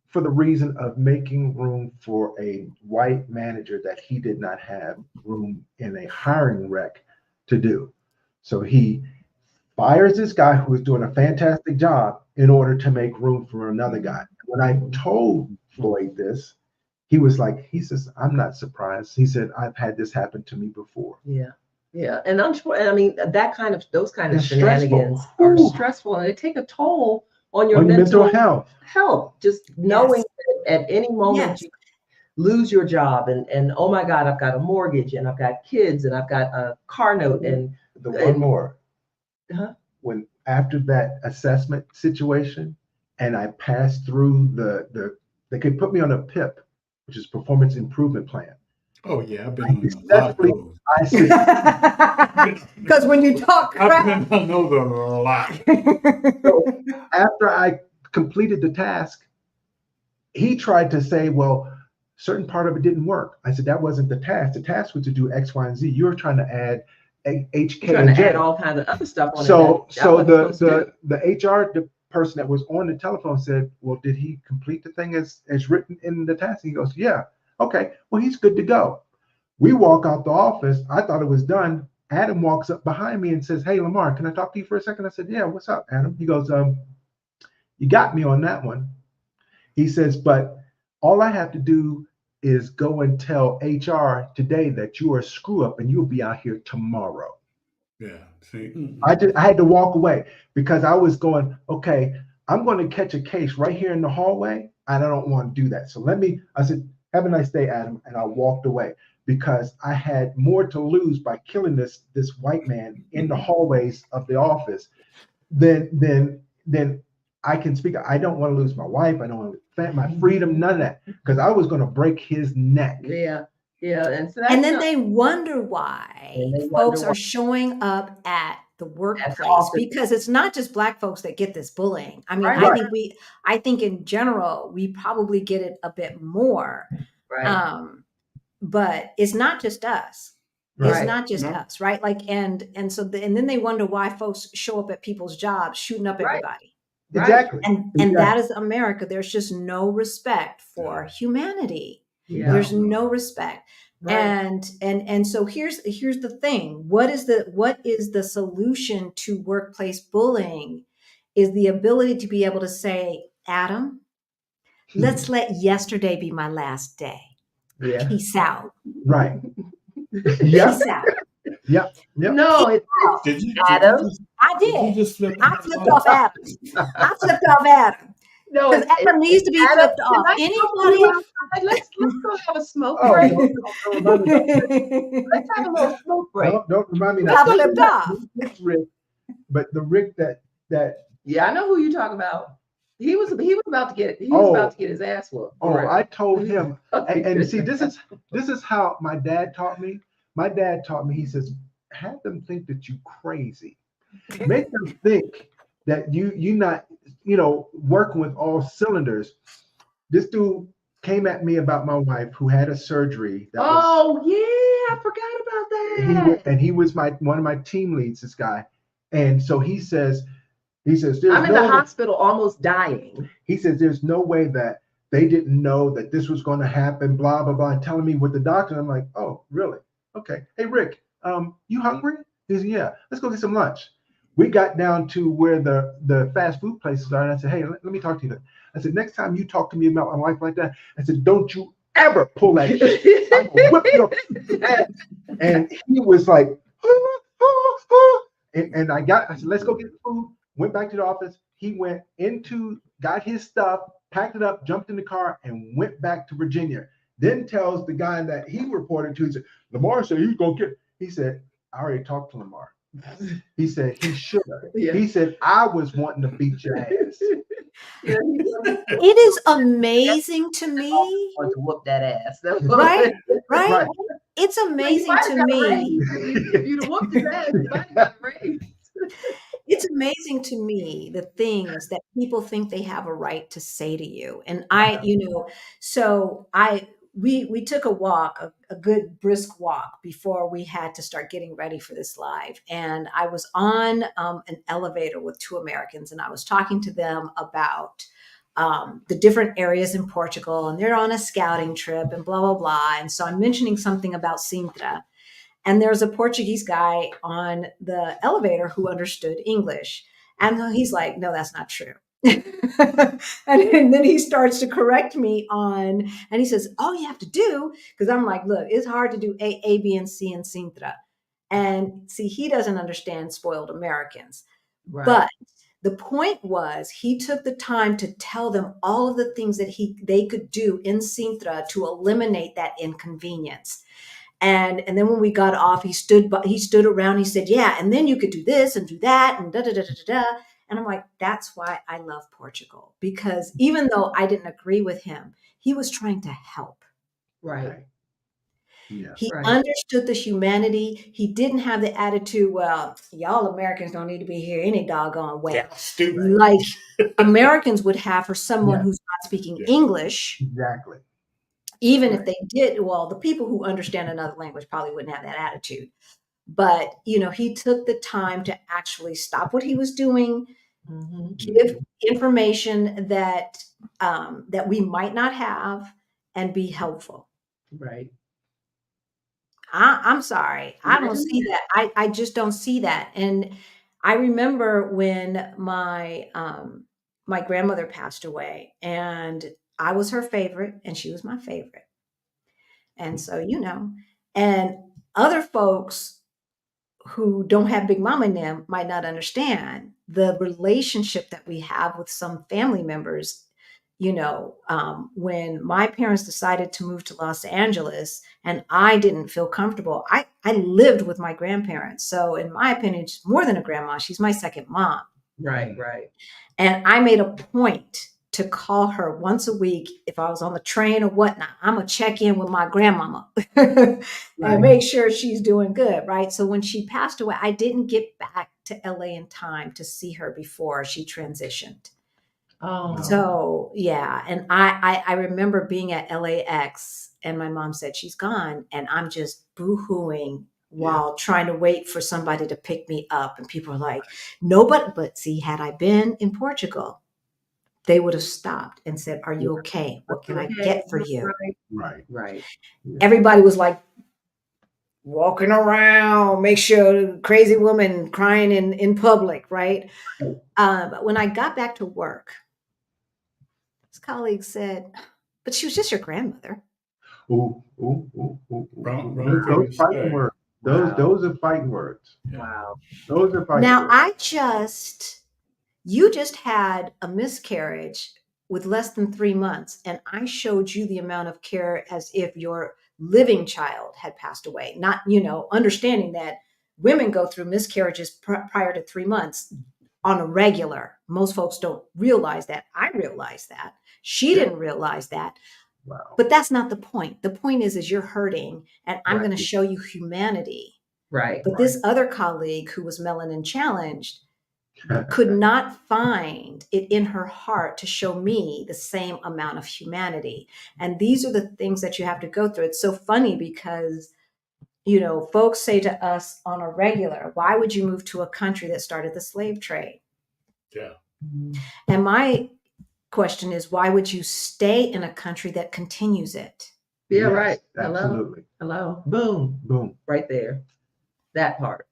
Speaker 3: for the reason of making room for a white manager that he did not have room in a hiring rec to do. So he fires this guy who was doing a fantastic job in order to make room for another guy. When I told Floyd this, he says, I'm not surprised. He said, I've had this happen to me before.
Speaker 4: Yeah. Yeah. And I'm sure, I mean, those kind of
Speaker 3: It's
Speaker 4: shenanigans
Speaker 3: stressful.
Speaker 4: are
Speaker 3: Ooh.
Speaker 4: stressful, and they take a toll on your
Speaker 3: On mental
Speaker 4: health. Just knowing that at any moment
Speaker 1: Yes.
Speaker 4: you lose your job and oh my God, I've got a mortgage and I've got kids and I've got a car note and
Speaker 3: one more.
Speaker 4: Huh?
Speaker 3: When after that assessment situation, and I passed through they could put me on a PIP, which is performance improvement plan.
Speaker 2: Oh yeah, I've been on a lot of those.
Speaker 3: I see.
Speaker 1: Because when you talk crap,
Speaker 2: I've been on those a lot.
Speaker 3: So after I completed the task, he tried to say, well, certain part of it didn't work. I said, that wasn't the task. The task was to do X, Y, and Z. You were trying to add H, K, and J.
Speaker 4: Add all kinds of other stuff on
Speaker 3: So
Speaker 4: it.
Speaker 3: The HR person that was on the telephone said, well, did he complete the thing as written in the task? He goes, yeah. Okay, well, he's good to go. We walk out the office. I thought it was done. Adam walks up behind me and says, hey, Lamar, can I talk to you for a second? I said, yeah, what's up, Adam? He goes, you got me on that one. He says, but all I have to do is go and tell HR today that you are a screw up and you'll be out here tomorrow.
Speaker 2: Yeah. See,
Speaker 3: I had to walk away because I was going, okay, I'm going to catch a case right here in the hallway, and I don't want to do that. So I said, have a nice day, Adam. And I walked away because I had more to lose by killing this white man in the hallways of the office than I can speak. I don't want to lose my wife. I don't want to lose my freedom, none of that, because I was going to break his neck.
Speaker 4: Yeah. And so
Speaker 1: and then they wonder why folks are showing up at the workplace, because it's not just Black folks that get this bullying. I mean, I think in general, we probably get it a bit more.
Speaker 4: Right.
Speaker 1: But it's not just us.
Speaker 3: Right.
Speaker 1: It's not just us, right? Like, and then they wonder why folks show up at people's jobs shooting up everybody.
Speaker 3: Exactly.
Speaker 1: And that is America. There's just no respect for humanity.
Speaker 3: Yeah.
Speaker 1: There's no respect. Right. And so here's the thing. What is the solution to workplace bullying? Is the ability to be able to say, Adam, let's let yesterday be my last day.
Speaker 4: Yeah.
Speaker 1: Peace out.
Speaker 3: Right.
Speaker 1: Peace out.
Speaker 3: Yep.
Speaker 4: No,
Speaker 2: did you,
Speaker 4: Adam?
Speaker 1: I did.
Speaker 2: Did you just flip
Speaker 1: I flipped off Adam.
Speaker 4: No,
Speaker 1: because Adam needs to be flipped off. Anybody?
Speaker 4: Let's go have a smoke
Speaker 3: break.
Speaker 4: Let's have a little smoke break.
Speaker 3: Don't remind me
Speaker 1: that. Flipped off.
Speaker 3: Rick, but the Rick that.
Speaker 4: Yeah, I know who you talk about. He was about to get his ass whooped.
Speaker 3: Oh, I told him, and see, this is how my dad taught me. My dad taught me. He says, have them think that you crazy. Make them think that you not working with all cylinders. This dude came at me about my wife who had a surgery.
Speaker 4: I forgot about that.
Speaker 3: He was one of my team leads. This guy, and so he says.
Speaker 4: I'm in the hospital almost dying.
Speaker 3: He says, there's no way that they didn't know that this was going to happen, blah, blah, blah, and telling me with the doctor. I'm like, oh, really? Okay. Hey, Rick, you hungry? He said, yeah, let's go get some lunch. We got down to where the fast food places are. And I said, hey, let me talk to you. I said, next time you talk to me about my life like that, I said, don't you ever pull that shit. I'm going to whip your ass. And he was like, and I said, let's go get the food. Went back to the office. He went got his stuff, packed it up, jumped in the car, and went back to Virginia. Then tells the guy that he reported to, he said, Lamar said he's going to get. He said, I already talked to Lamar. He said, he should have. Yeah. He said, I was wanting to beat your ass.
Speaker 1: It is amazing to me.
Speaker 4: Want to whoop that ass.
Speaker 1: Right. It's amazing to me.
Speaker 4: If you'd have whooped his ass, you might have got raised.
Speaker 1: It's amazing to me the things that people think they have a right to say to you. And so we took a walk, a good brisk walk before we had to start getting ready for this live. And I was on an elevator with two Americans, and I was talking to them about the different areas in Portugal, and they're on a scouting trip and blah, blah, blah. And so I'm mentioning something about Sintra. And there's a Portuguese guy on the elevator who understood English. And he's like, no, that's not true. And then he starts to correct me and he says, all you have to do, because I'm like, look, it's hard to do A, B, and C in Sintra. And see, he doesn't understand spoiled Americans.
Speaker 4: Right.
Speaker 1: But the point was, he took the time to tell them all of the things that they could do in Sintra to eliminate that inconvenience. And then when we got off, he stood around. He said, yeah, and then you could do this and do that and da da da da da. And I'm like, that's why I love Portugal, because even though I didn't agree with him, he was trying to help.
Speaker 4: Right.
Speaker 3: Yeah.
Speaker 1: He
Speaker 4: Right.
Speaker 1: understood the humanity. He didn't have the attitude, well, y'all Americans don't need to be here any doggone way.
Speaker 2: Yeah, stupid.
Speaker 1: Like Americans would have for someone
Speaker 3: Yeah.
Speaker 1: who's not speaking
Speaker 2: Yeah.
Speaker 1: English.
Speaker 3: Exactly.
Speaker 1: Even if they did, well, the people who understand another language probably wouldn't have that attitude. But, he took the time to actually stop what he was doing, give information that we might not have, and be helpful.
Speaker 4: Right.
Speaker 1: I'm sorry. I don't see that. I just don't see that. And I remember when my grandmother passed away, and I was her favorite and she was my favorite. And so, and other folks who don't have Big Mama in them might not understand the relationship that we have with some family members. When my parents decided to move to Los Angeles and I didn't feel comfortable, I lived with my grandparents. So in my opinion, she's more than a grandma. She's my second mom.
Speaker 4: Right. Right.
Speaker 1: And I made a point to call her once a week if I was on the train or whatnot. I'm going to check in with my grandmama and make sure she's doing good, right? So when she passed away, I didn't get back to LA in time to see her before she transitioned.
Speaker 4: Oh.
Speaker 1: So, yeah. And I remember being at LAX and my mom said, she's gone. And I'm just boo-hooing while trying to wait for somebody to pick me up. And people are like, nobody, but see, had I been in Portugal, they would have stopped and said, are you okay? What can I get for you?
Speaker 3: Right.
Speaker 4: Right.
Speaker 1: Everybody was like walking around, make sure the crazy woman crying in public, right? But when I got back to work, his colleague said, but she was just your grandmother.
Speaker 3: Ooh. Those fighting words. Those are fighting words.
Speaker 4: Wow.
Speaker 3: Those are fighting
Speaker 1: Now,
Speaker 3: words.
Speaker 1: you just had a miscarriage with less than 3 months, and I showed you the amount of care as if your living child had passed away. Not, understanding that women go through miscarriages prior to 3 months on a regular. Most folks don't realize that. I realized that. She didn't realize that.
Speaker 3: Wow.
Speaker 1: But that's not the point. The point is you're hurting, and I'm going to show you humanity.
Speaker 4: Right.
Speaker 1: But this other colleague who was melanin challenged could not find it in her heart to show me the same amount of humanity. And these are the things that you have to go through. It's so funny because, folks say to us on a regular, why would you move to a country that started the slave trade?
Speaker 2: Yeah.
Speaker 1: And my question is, why would you stay in a country that continues it?
Speaker 4: Yeah,
Speaker 3: Yes,
Speaker 4: right.
Speaker 3: Absolutely.
Speaker 4: Hello. Boom.
Speaker 3: Boom.
Speaker 4: Right there. That part.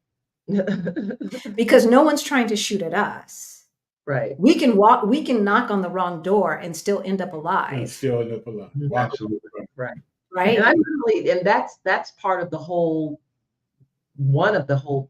Speaker 1: Because no one's trying to shoot at us.
Speaker 4: Right.
Speaker 1: We can knock on the wrong door and still end up alive.
Speaker 2: And still end up alive.
Speaker 3: Absolutely.
Speaker 4: Right.
Speaker 1: Right.
Speaker 4: And that's part of one of the whole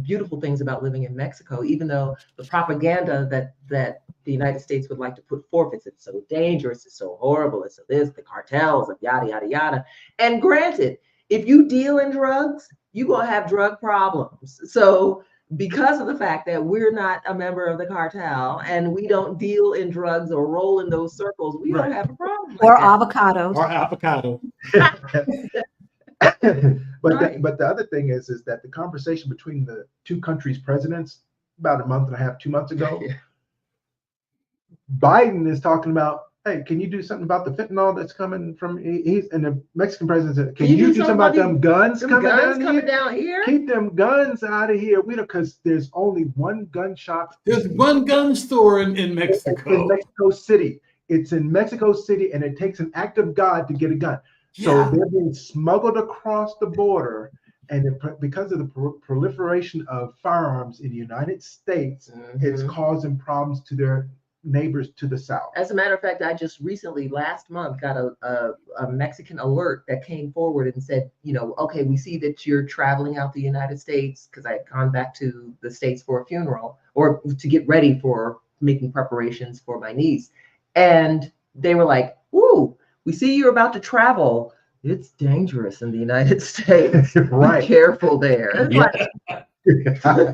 Speaker 4: beautiful things about living in Mexico, even though the propaganda that the United States would like to put forth is it's so dangerous, it's so horrible, it's this, the cartels of yada, yada, yada. And granted, if you deal in drugs, you're going to have drug problems. So because of the fact that we're not a member of the cartel and we don't deal in drugs or roll in those circles, we don't have a problem.
Speaker 1: Or avocados.
Speaker 2: Or avocado.
Speaker 3: But the other thing is that the conversation between the two countries' presidents about a month and a half, 2 months ago.
Speaker 4: Yeah.
Speaker 3: Biden is talking about, hey, can you do something about the fentanyl that's coming from? He's and the Mexican president said, can you do something about them guns
Speaker 4: Them
Speaker 3: coming
Speaker 4: guns
Speaker 3: down
Speaker 4: coming
Speaker 3: here?
Speaker 4: down here?
Speaker 3: Keep them guns out of here. We don't, because there's only one gun shop.
Speaker 2: There's one gun store in
Speaker 3: It's in
Speaker 2: Mexico.
Speaker 3: Mexico City. It's in Mexico City, and it takes an act of God to get a gun. So
Speaker 2: Yeah.
Speaker 3: they're being smuggled across the border, and because of the proliferation of firearms in the United States, it's causing problems to their neighbors to the south.
Speaker 4: As a matter of fact, I just recently, last month, got a Mexican alert that came forward and said, okay, we see that you're traveling out the United States, because I had gone back to the States for a funeral or to get ready for making preparations for my niece. And they were like, ooh, we see you're about to travel. It's dangerous in the United States.
Speaker 3: Right.
Speaker 4: Be careful there. It's
Speaker 1: That's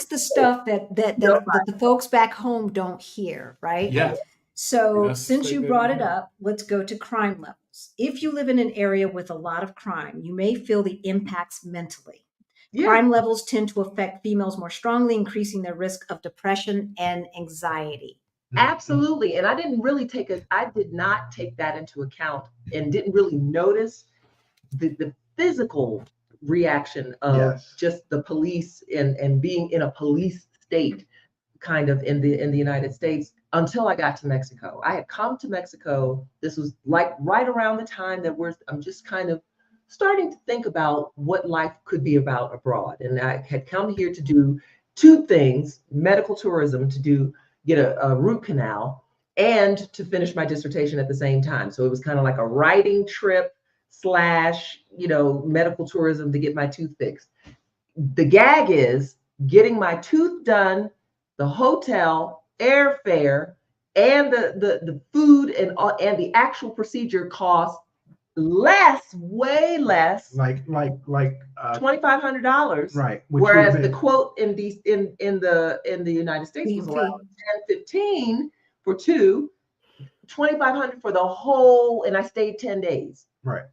Speaker 1: the stuff that the folks back home don't hear, right?
Speaker 2: Yeah.
Speaker 1: So
Speaker 2: Yes,
Speaker 1: since
Speaker 2: they
Speaker 1: you
Speaker 2: do.
Speaker 1: brought it up, let's go to crime levels. If you live in an area with a lot of crime, you may feel the impacts mentally.
Speaker 4: Yeah.
Speaker 1: Crime levels tend to affect females more strongly, increasing their risk of depression and anxiety.
Speaker 4: Absolutely. And I did not take that into account and didn't really notice the physical reaction of just the police and being in a police state kind of in the United States until I got to Mexico. I had come to Mexico. This was like right around the time that I'm just kind of starting to think about what life could be about abroad. And I had come here to do two things: medical tourism, to get a root canal, and to finish my dissertation at the same time. So it was kind of like a writing trip / medical tourism to get my tooth fixed. The gag is getting my tooth done, the hotel, airfare, and the food and the actual procedure cost way less,
Speaker 3: like
Speaker 4: $2,500,
Speaker 3: right.
Speaker 4: Whereas the quote in the United States was around 10-15 for two, 2,500 for the whole, and I stayed 10 days.
Speaker 3: Right.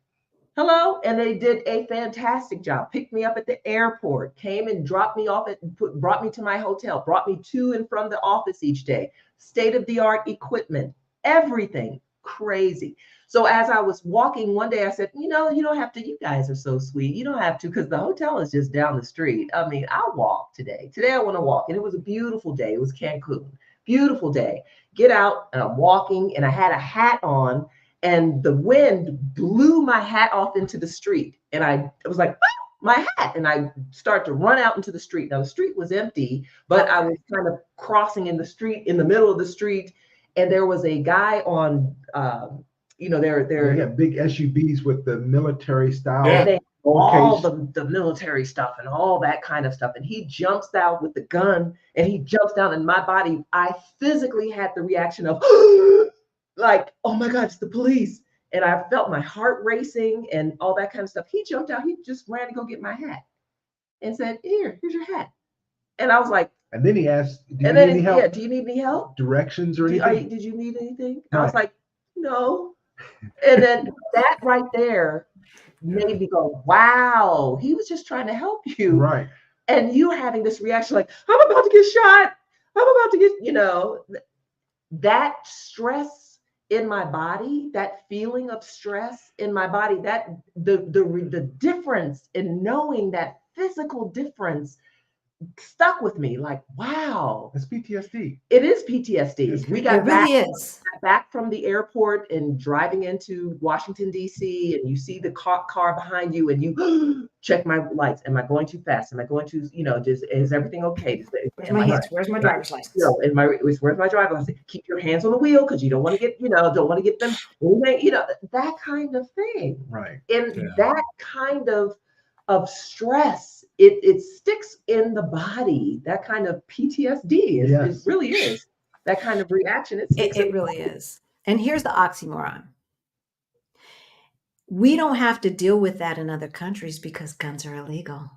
Speaker 4: Hello, and they did a fantastic job. Picked me up at the airport, came and dropped me off brought me to my hotel, brought me to and from the office each day. State-of-the-art equipment, everything crazy. So as I was walking one day, I said, you don't have to, you guys are so sweet. You don't have to, because the hotel is just down the street. I mean, I'll walk today. Today I want to walk. And it was a beautiful day. It was Cancun. Beautiful day. Get out and I'm walking and I had a hat on and the wind blew my hat off into the street. And I was like, ah, my hat. And I started to run out into the street. Now the street was empty, but I was kind of crossing in the street, in the middle of the street. And there was a guy on, they
Speaker 3: got big SUVs with the military style.
Speaker 2: Yeah.
Speaker 4: All the military stuff and all that kind of stuff. And he jumps out with the gun and he jumps down in my body. I physically had the reaction of like, oh my God, it's the police. And I felt my heart racing and all that kind of stuff. He jumped out. He just ran to go get my hat and said, here's your hat. And I was like,
Speaker 3: and then he asked, do you need any help?
Speaker 4: Yeah, do you need any help?
Speaker 3: Directions or anything?
Speaker 4: Did you need anything?
Speaker 3: Right.
Speaker 4: I was like, no. And then that right there made me go, wow, he was just trying to help you.
Speaker 3: Right.
Speaker 4: And you having this reaction like, I'm about to get shot. I'm about to get, that stress in my body, that feeling of stress in my body, that the difference in knowing that physical difference stuck with me. Like, wow.
Speaker 3: It's PTSD.
Speaker 4: It is PTSD. We got back from the airport and driving into Washington, D.C., and you see the car behind you and you check my lights. Am I going too fast? Am I going to, is everything okay?
Speaker 1: Where's my driver's license?
Speaker 4: Where's my driver's license? Keep your hands on the wheel because you don't want to get, them, that kind of thing.
Speaker 3: Right.
Speaker 4: And that kind of stress, it sticks in the body. That kind of PTSD it really is. That kind of reaction.
Speaker 1: It really is. And here's the oxymoron. We don't have to deal with that in other countries because guns are illegal.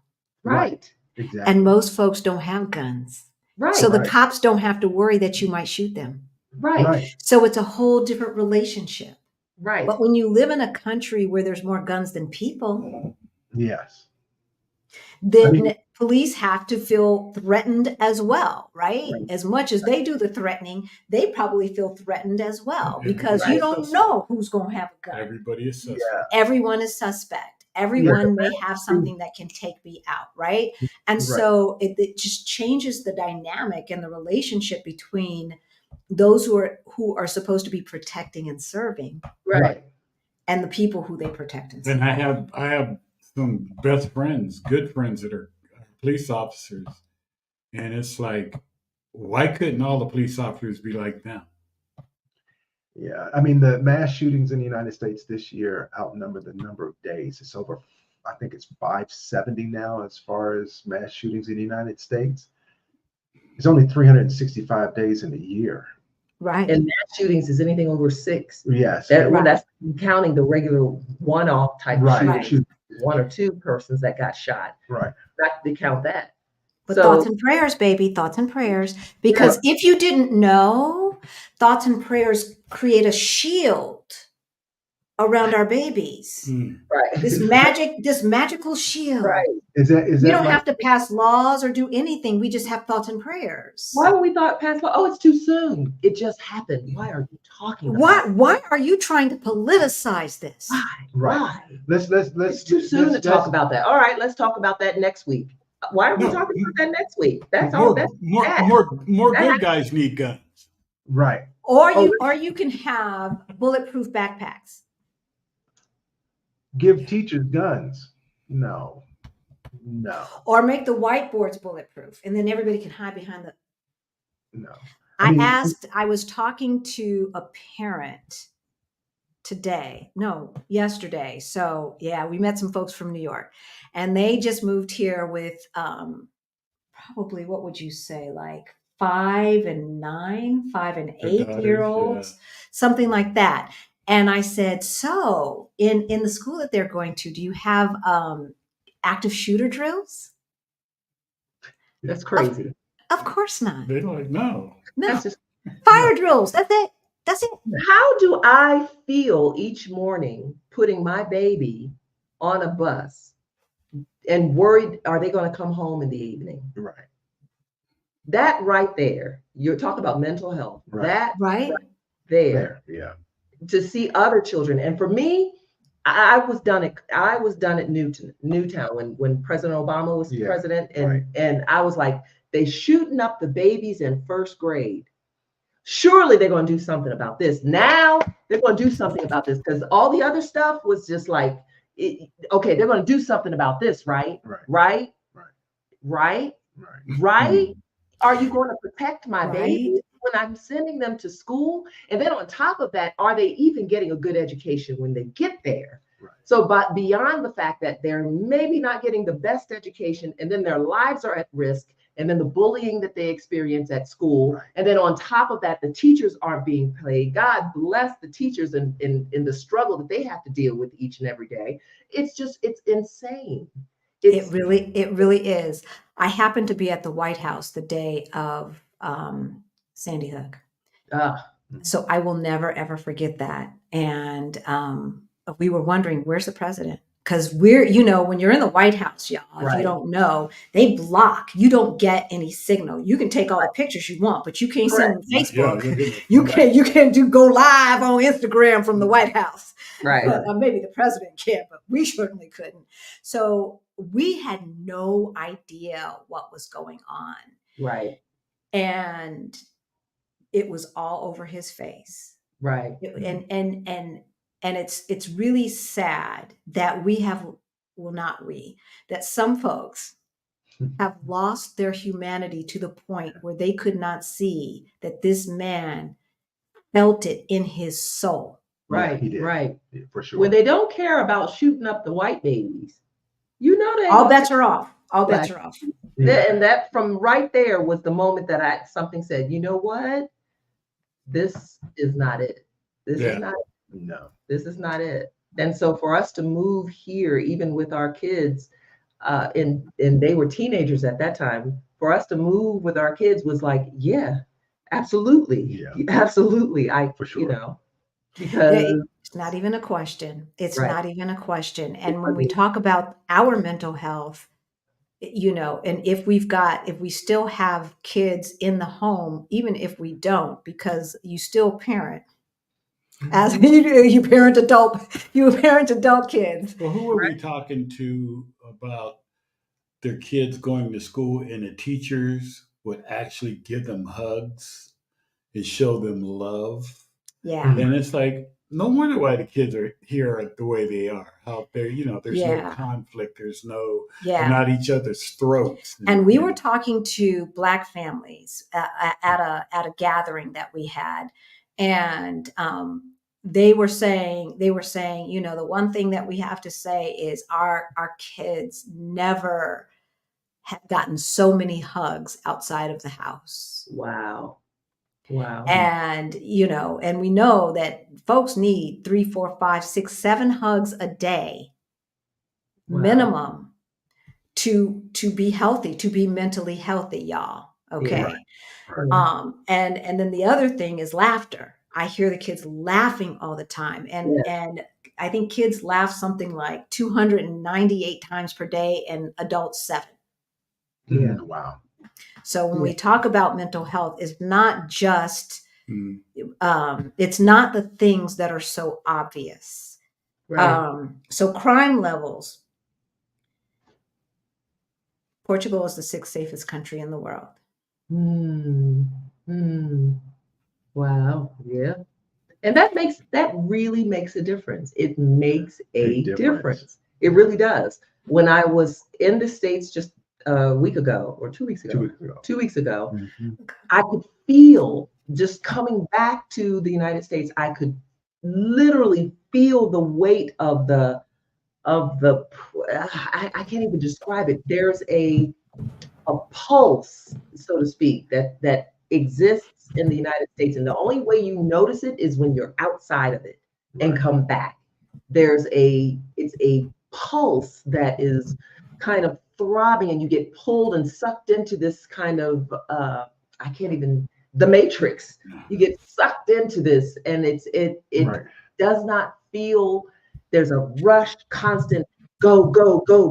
Speaker 4: Right.
Speaker 3: Exactly.
Speaker 1: And most folks don't have guns.
Speaker 4: Right.
Speaker 1: So the cops don't have to worry that you might shoot them.
Speaker 4: Right.
Speaker 1: So it's a whole different relationship.
Speaker 4: Right.
Speaker 1: But when you live in a country where there's more guns than people.
Speaker 3: Yes.
Speaker 1: Then police have to feel threatened as well, right?
Speaker 4: Right.
Speaker 1: As much as they do the threatening, they probably feel threatened as well because
Speaker 2: Everybody
Speaker 1: you
Speaker 2: is
Speaker 1: don't
Speaker 2: suspect.
Speaker 1: know who's going to have a gun.
Speaker 2: Everybody is suspect.
Speaker 3: Yeah.
Speaker 1: Everyone is suspect. Everyone may have something that can take me out, right? And
Speaker 3: Right.
Speaker 1: so it just changes the dynamic and the relationship between those who are supposed to be protecting and serving
Speaker 4: Right.
Speaker 1: and the people who they protect and serve.
Speaker 2: And I have some best friends, good friends that are police officers, and it's like, why couldn't all the police officers be like them?
Speaker 3: Yeah, I mean, the mass shootings in the United States this year outnumber the number of days. It's over, I think it's 570 now as far as mass shootings in the United States. It's only 365 days in a year.
Speaker 1: Right.
Speaker 4: And mass shootings is anything over 6.
Speaker 3: Yes.
Speaker 1: Right.
Speaker 4: That's counting the regular one-off type
Speaker 3: Right.
Speaker 4: shooting, 1 or 2 persons that got shot.
Speaker 3: Right.
Speaker 4: Not to count that.
Speaker 1: But
Speaker 4: So-
Speaker 1: thoughts and prayers, baby, thoughts and prayers. Because if you didn't know, thoughts and prayers create a shield around our babies.
Speaker 4: Right.
Speaker 1: This magical shield.
Speaker 4: Right.
Speaker 3: Is that
Speaker 1: We don't
Speaker 3: like,
Speaker 1: have to pass laws or do anything. We just have thoughts and prayers.
Speaker 4: Why would we thought past? Oh, it's too soon. It just happened. Why are you talking about it?
Speaker 1: Why are you trying to politicize this?
Speaker 4: Why?
Speaker 3: Right.
Speaker 4: Why?
Speaker 3: let's
Speaker 4: It's too soon to talk about that. All right, let's talk about that next week. Why are we
Speaker 2: No.
Speaker 4: talking about that next week? That's all. That's bad.
Speaker 2: More good guys need guns.
Speaker 3: Right.
Speaker 1: Or you can have bulletproof backpacks.
Speaker 3: Give teachers guns. No.
Speaker 1: Or make the whiteboards bulletproof, and then everybody can hide behind the.
Speaker 3: No.
Speaker 1: I was talking to a parent yesterday. So yeah, we met some folks from New York, and they just moved here with probably, what would you say, like 5 and 8-year-olds, something like that. And I said, so in the school that they're going to, do you have active shooter drills?
Speaker 4: That's crazy.
Speaker 1: Of course not.
Speaker 2: They're like, no.
Speaker 1: No. Fire drills. That's it.
Speaker 4: How do I feel each morning putting my baby on a bus and worried, are they going to come home in the evening?
Speaker 3: Right.
Speaker 4: That right there, you're talking about mental health.
Speaker 3: Right.
Speaker 4: That
Speaker 1: Right
Speaker 4: there.
Speaker 3: Yeah.
Speaker 4: To see other children. And for me, I was done at Newtown when President Obama was president. And I was like, they shooting up the babies in first grade. Surely they're going to do something about this. Now they're going to do something about this, because all the other stuff was just like, okay, they're going to do something about this, right? Right? Are you going to protect my baby when I'm sending them to school? And then on top of that, are they even getting a good education when they get there?
Speaker 3: Right.
Speaker 4: So, but beyond the fact that they're maybe not getting the best education, and then their lives are at risk, and then the bullying that they experience at school,
Speaker 3: Right.
Speaker 4: and then on top of that, the teachers aren't being paid. God bless the teachers in the struggle that they have to deal with each and every day. It's insane.
Speaker 1: It really is. I happened to be at the White House the day of Sandy Hook. So I will never, ever forget that. And we were wondering, where's the president? Because when you're in the White House, y'all, if you don't know, they block. You don't get any signal. You can take all the pictures you want, but you can't send them to Facebook. You can't go live on Instagram from the White House.
Speaker 4: Right.
Speaker 1: Maybe the president can, but we certainly couldn't. So we had no idea what was going on.
Speaker 4: Right.
Speaker 1: And it was all over his face.
Speaker 4: Right.
Speaker 1: And it's really sad that that some folks have lost their humanity to the point where they could not see that this man felt it in his soul.
Speaker 4: Right.
Speaker 3: He did.
Speaker 4: Right.
Speaker 3: Yeah, for sure.
Speaker 4: When they don't care about shooting up the white babies, they
Speaker 1: all bets are off. All bets are off.
Speaker 4: And that from right there was the moment that something said, you know what? This is not it. This is not it.
Speaker 3: No.
Speaker 4: This is not it. And so for us to move here, even with our kids, and they were teenagers at that time, for us to move with our kids was like, yeah, absolutely.
Speaker 3: Yeah.
Speaker 4: Absolutely.
Speaker 3: For sure.
Speaker 4: Because
Speaker 1: it's not even a question. It's
Speaker 4: Right.
Speaker 1: not even a question. And when we talk about our mental health, and if we still have kids in the home, even if we don't, because you still parent as you parent adult kids.
Speaker 2: Well, who are we talking to about their kids going to school and the teachers would actually give them hugs and show them love?
Speaker 1: Yeah.
Speaker 2: And it's like, no wonder why the kids are here the way they are. How they're, there's no
Speaker 1: Yeah.
Speaker 2: conflict. They're
Speaker 1: Yeah.
Speaker 2: not each other's throats.
Speaker 1: And we were talking to Black families at a gathering that we had, and they were saying, the one thing that we have to say is our kids never have gotten so many hugs outside of the house.
Speaker 4: Wow. Wow.
Speaker 1: And and we know that folks need 3, 4, 5, 6, 7 hugs a day minimum to be healthy, to be mentally healthy, y'all. Okay.
Speaker 3: Right.
Speaker 1: And then the other thing is laughter. I hear the kids laughing all the time. And I think kids laugh something like 298 times per day and adults 7.
Speaker 3: Yeah. Wow.
Speaker 1: So when we talk about mental health, it's not just it's not the things that are so obvious.
Speaker 4: Right.
Speaker 1: So crime levels. Portugal is the 6th safest country in the world.
Speaker 4: Wow. Yeah. And that really makes a difference. It makes a difference. It really does. When I was in the States just a week ago or 2 weeks ago, 2 weeks ago, I could feel, just coming back to the United States, I could literally feel the weight of the I can't even describe it. There's a pulse, so to speak, that exists in the United States. And the only way you notice it is when you're outside of it and come back. It's a pulse that is kind of throbbing, and you get pulled and sucked into this kind of, the matrix. You get sucked into this, and it does not feel, there's a rush, constant go,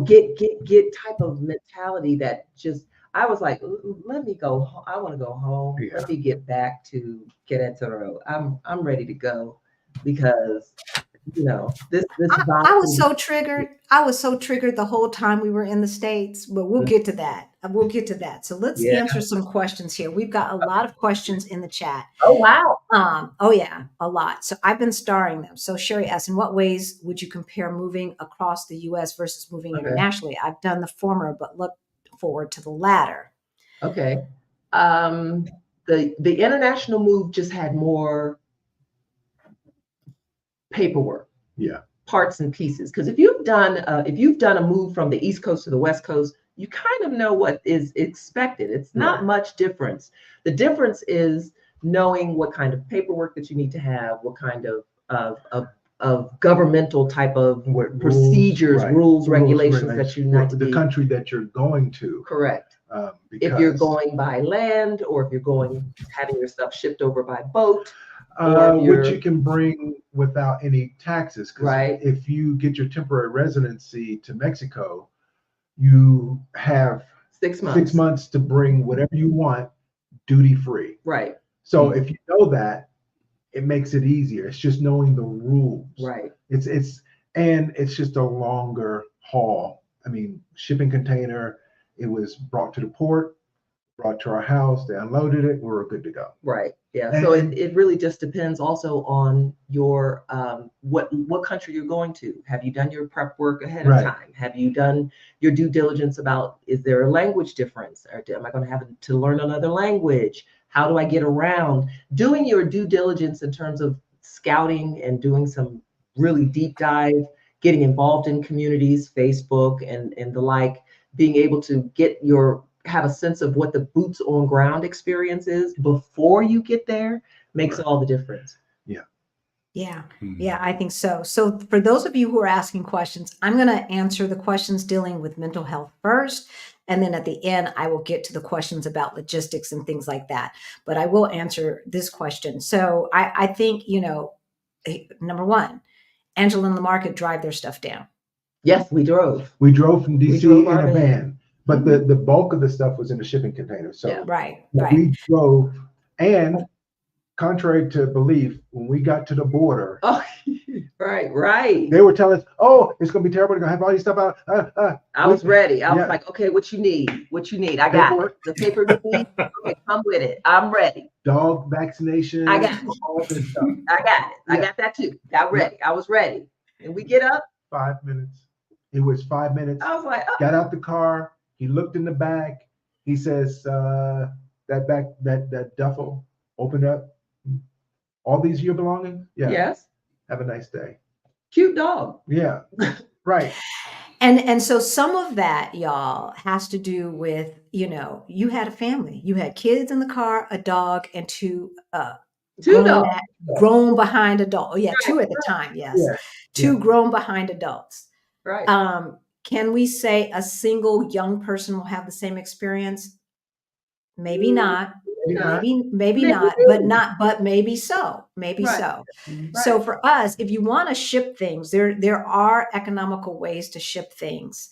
Speaker 4: get type of mentality that just, I was like, let me go. I want to go home. Yeah. Let me get back to Querétaro. I'm ready to go, because this
Speaker 1: I was so triggered. I was so triggered the whole time we were in the States, but we'll get to that. So let's answer some questions here. We've got a lot of questions in the chat.
Speaker 4: Oh, wow.
Speaker 1: Oh yeah, a lot. So I've been starring them. So Sherry asks, in what ways would you compare moving across the US versus moving internationally? I've done the former, but look forward to the latter.
Speaker 4: Okay. The international move just had more paperwork, parts and pieces. Because if you've done a move from the East Coast to the West Coast, you kind of know what is expected. It's not much difference. The difference is knowing what kind of paperwork that you need to have, what kind of governmental type of procedures, rules, regulations that you need to
Speaker 3: the country that you're going to.
Speaker 4: Correct. If you're going by land, or if you're having your stuff shipped over by boat.
Speaker 3: Which you can bring without any taxes. Because if you get your temporary residency to Mexico, you have
Speaker 4: 6 months.
Speaker 3: 6 months to bring whatever you want duty free.
Speaker 4: Right.
Speaker 3: So if you know that, it makes it easier. It's just knowing the rules.
Speaker 4: Right.
Speaker 3: It's just a longer haul. I mean, shipping container, it was brought to the port, brought to our house, they unloaded it, we were good to go.
Speaker 4: Right. Yeah. So it really just depends also on your what country you're going to. Have you done your prep work ahead of time? Have you done your due diligence about, is there a language difference, or am I going to have to learn another language? How do I get around? Doing your due diligence in terms of scouting and doing some really deep dive, getting involved in communities, Facebook and the like, being able to have a sense of what the boots on ground experience is before you get there makes all the difference.
Speaker 1: Yeah, I think so. So for those of you who are asking questions, I'm going to answer the questions dealing with mental health first. And then at the end, I will get to the questions about logistics and things like that. But I will answer this question. So I think, number one, Angela and the market drive their stuff down.
Speaker 4: Yes, we drove.
Speaker 3: We drove from DC in a van. but the bulk of the stuff was in the shipping container. So
Speaker 4: Yeah.
Speaker 1: Right.
Speaker 3: we drove, and contrary to belief, when we got to the border,
Speaker 4: Oh, right.
Speaker 3: they were telling us, "Oh, it's gonna be terrible. They're gonna have all these stuff out."
Speaker 4: I was ready. I was
Speaker 3: Yeah.
Speaker 4: like, okay, what you need? What you need? I got
Speaker 3: Paperwork.
Speaker 4: it. The paper you need. Okay, come with it. I'm ready.
Speaker 3: Dog vaccination.
Speaker 4: I got it.
Speaker 3: all this stuff.
Speaker 4: I got it. I
Speaker 3: Yeah.
Speaker 4: got that too. Got ready. I was ready. And we get up.
Speaker 3: 5 minutes. It was 5 minutes.
Speaker 4: I was like, oh,
Speaker 3: Got out the car. He looked in the back. He says, that duffel, open up. All these your belongings? Yeah.
Speaker 4: yes.
Speaker 3: Have a nice day.
Speaker 4: Cute dog.
Speaker 3: Yeah. Right.
Speaker 1: And so some of that, y'all, has to do with, you had a family. You had kids in the car, a dog, and two
Speaker 4: Two dogs.
Speaker 1: grown behind adults. Oh, yeah,
Speaker 4: Right,
Speaker 1: two at the time, yes.
Speaker 3: Yeah.
Speaker 1: Two grown behind adults.
Speaker 4: Right.
Speaker 1: Can we say a single young person will have the same experience? Maybe not.
Speaker 3: Yeah.
Speaker 1: Maybe not, but maybe so. Maybe
Speaker 4: Right.
Speaker 1: so.
Speaker 4: Right.
Speaker 1: So for us, if you want to ship things, there are economical ways to ship things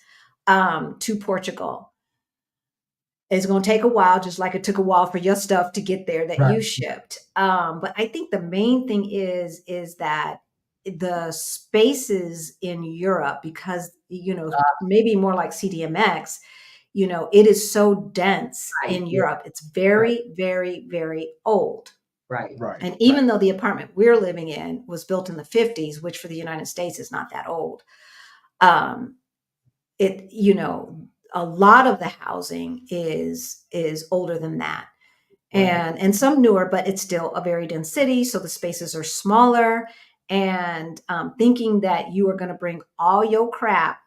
Speaker 1: to Portugal. It's going to take a while, just like it took a while for your stuff to get there that you shipped. But I think the main thing is that the spaces in Europe, because, maybe more like CDMX, it is so dense in Europe. It's very, very, very old.
Speaker 4: Right.
Speaker 1: And even though the apartment we're living in was built in the 50s, which for the United States is not that old, a lot of the housing is older than that. And some newer, but it's still a very dense city. So the spaces are smaller, and thinking that you are going to bring all your crap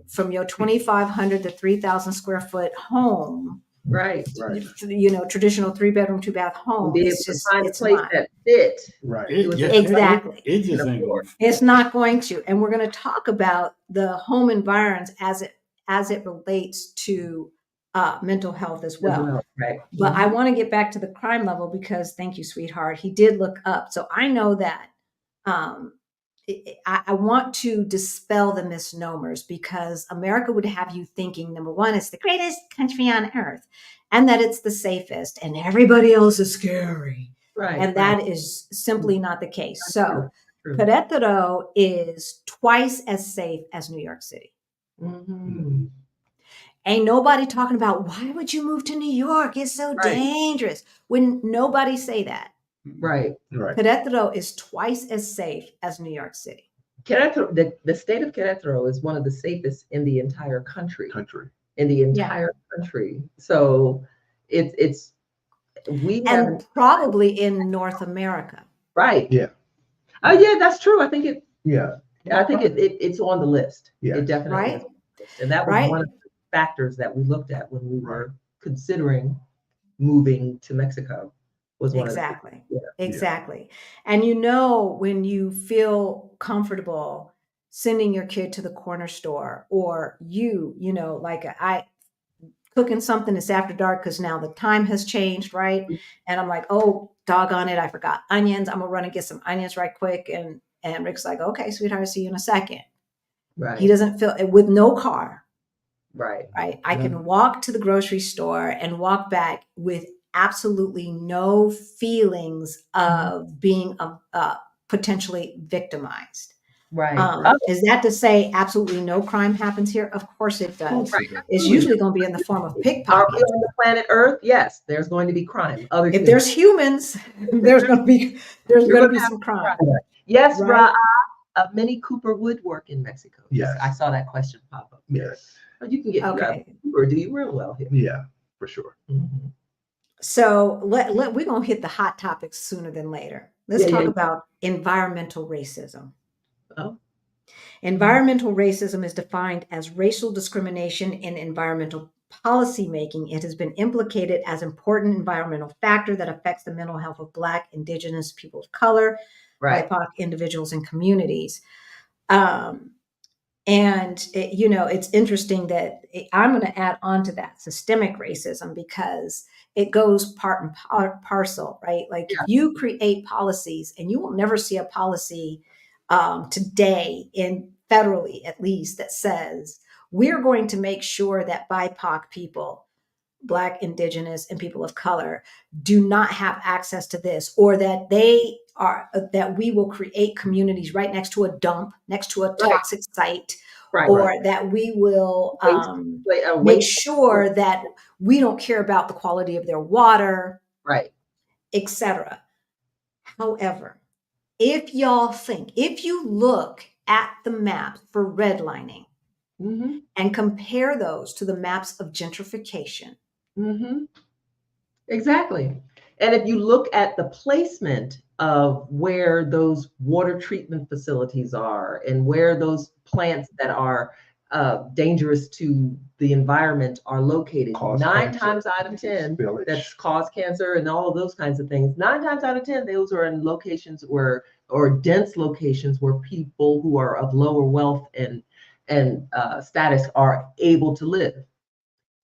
Speaker 1: from your 2,500 to 3,000 square foot home,
Speaker 4: Right.
Speaker 1: traditional 3-bedroom, 2-bath home.
Speaker 4: Be able
Speaker 1: It's
Speaker 4: to
Speaker 1: just,
Speaker 4: find a
Speaker 1: it's
Speaker 4: place
Speaker 1: not.
Speaker 4: that fits.
Speaker 3: Right.
Speaker 1: Exactly.
Speaker 2: It just ain't going to.
Speaker 1: It's not going to. And we're going to talk about the home environs as it relates to mental health as well.
Speaker 4: Right.
Speaker 1: But I want to get back to the crime level because, thank you, sweetheart, he did look up. So I know that I want to dispel the misnomers, because America would have you thinking, number one, it's the greatest country on earth, and that it's the safest, and everybody else is scary.
Speaker 4: Right.
Speaker 1: And that is simply not the case.
Speaker 4: That's
Speaker 1: So
Speaker 4: true.
Speaker 1: Querétaro is twice as safe as New York City.
Speaker 4: Mm-hmm.
Speaker 1: Ain't nobody talking about, why would you move to New York? It's so dangerous. When nobody say that.
Speaker 4: Right.
Speaker 1: Querétaro is twice as safe as New York City.
Speaker 4: Querétaro, the state of Querétaro is one of the safest in the entire country. Country. So it's
Speaker 1: and probably in North America.
Speaker 4: Right.
Speaker 3: Yeah.
Speaker 4: Oh yeah, that's true. I think it's on the list.
Speaker 3: Yeah.
Speaker 4: It definitely is. And that was one of the factors that we looked at when we were considering moving to Mexico. Was one
Speaker 1: exactly.
Speaker 4: of the,
Speaker 1: Exactly. And when you feel comfortable sending your kid to the corner store, or like I cooking something that's after dark because now the time has changed, right? And I'm like, oh, doggone it, I forgot onions. I'm gonna run and get some onions right quick. And Ric's like, okay, sweetheart, see you in a second.
Speaker 4: Right.
Speaker 1: He doesn't feel with no car.
Speaker 4: Right.
Speaker 1: I can walk to the grocery store and walk back with absolutely no feelings of being potentially victimized.
Speaker 4: Right.
Speaker 1: Is that to say absolutely no crime happens here? Of course it does.
Speaker 4: Right.
Speaker 1: It's usually going to be in the form of pickpockets.
Speaker 4: Are we on the planet Earth? Yes, there's going to be crime.
Speaker 1: If there's humans, there's going to be some crime.
Speaker 4: Yes,
Speaker 1: right?
Speaker 4: Mini Cooper would work in Mexico.
Speaker 3: Yes.
Speaker 4: I saw that question pop up.
Speaker 3: Yes.
Speaker 4: But you can get Cooper do you real well here.
Speaker 3: Yeah, for sure.
Speaker 4: Mm-hmm.
Speaker 1: So we're going to hit the hot topics sooner than later. Let's talk about environmental racism.
Speaker 4: Oh.
Speaker 1: Environmental racism is defined as racial discrimination in environmental policymaking. It has been implicated as an important environmental factor that affects the mental health of Black, Indigenous, people of color, BIPOC individuals and communities. It's interesting that I'm going to add on to that systemic racism, because it goes part and parcel, right? Like if you create policies, and you will never see a policy today, in federally at least, that says we're going to make sure that BIPOC people, Black, Indigenous, and people of color, do not have access to this, or that that we will create communities right next to a dump, next to a
Speaker 4: Right.
Speaker 1: toxic site,
Speaker 4: Right.
Speaker 1: or that we will make sure that we don't care about the quality of their water,
Speaker 4: right.
Speaker 1: etc. However, if you look at the map for redlining
Speaker 4: Mm-hmm.
Speaker 1: and compare those to the maps of gentrification.
Speaker 4: Mm-hmm. Exactly. And if you look at the placement of where those water treatment facilities are and where those plants that are dangerous to the environment are located,
Speaker 3: Cause
Speaker 4: 9
Speaker 3: cancer,
Speaker 4: times out of 10,
Speaker 3: spillage.
Speaker 4: that's cause cancer and all of those kinds of things. 9 times out of 10, those are in locations or dense locations where people who are of lower wealth and status are able to live.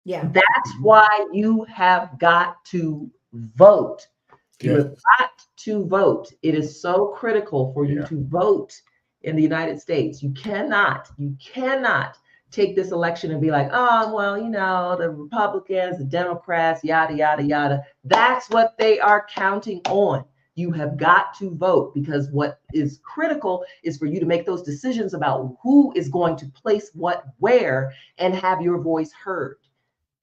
Speaker 1: Yeah.
Speaker 4: That's why you have got to vote. You have got to vote. It is so critical for you to vote in the United States. You cannot take this election and be like, oh, well, you know, the Republicans, the Democrats, yada, yada, yada. That's what they are counting on. You have got to vote, because what is critical is for you to make those decisions about who is going to place what where and have your voice heard.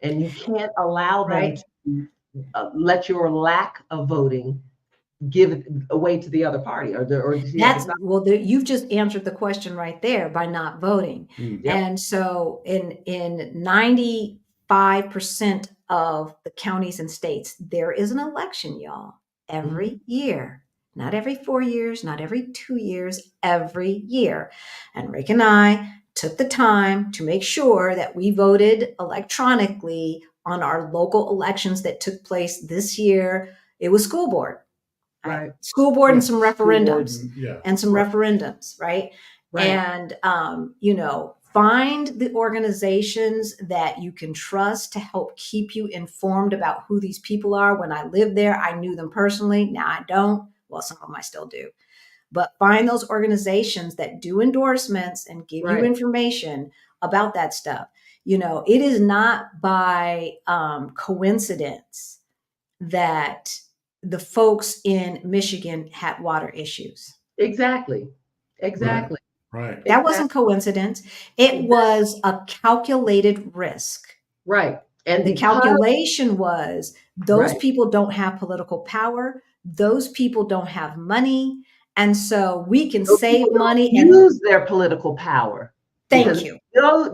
Speaker 4: And you can't allow them to let your lack of voting give it away to the other party
Speaker 1: you've just answered the question right there by not voting.
Speaker 4: Yep.
Speaker 1: And so in 95% of the counties and states, there is an election, y'all, every year. Not every 4 years, not every 2 years, every year. And Ric and I took the time to make sure that we voted electronically on our local elections that took place this year. It was school board. Right. School board and some referendums right? And, find the organizations that you can trust to help keep you informed about who these people are. When I lived there, I knew them personally. Now I don't. Well, some of them I still do. But find those organizations that do endorsements and give you information about that stuff. It is not by coincidence that the folks in Michigan had water issues.
Speaker 4: Exactly.
Speaker 2: Right.
Speaker 1: That wasn't coincidence. It was a calculated risk.
Speaker 4: Right. And
Speaker 1: the calculation was those people don't have political power. Those people don't have money. And so we can save money
Speaker 4: and use their political power.
Speaker 1: Thank you.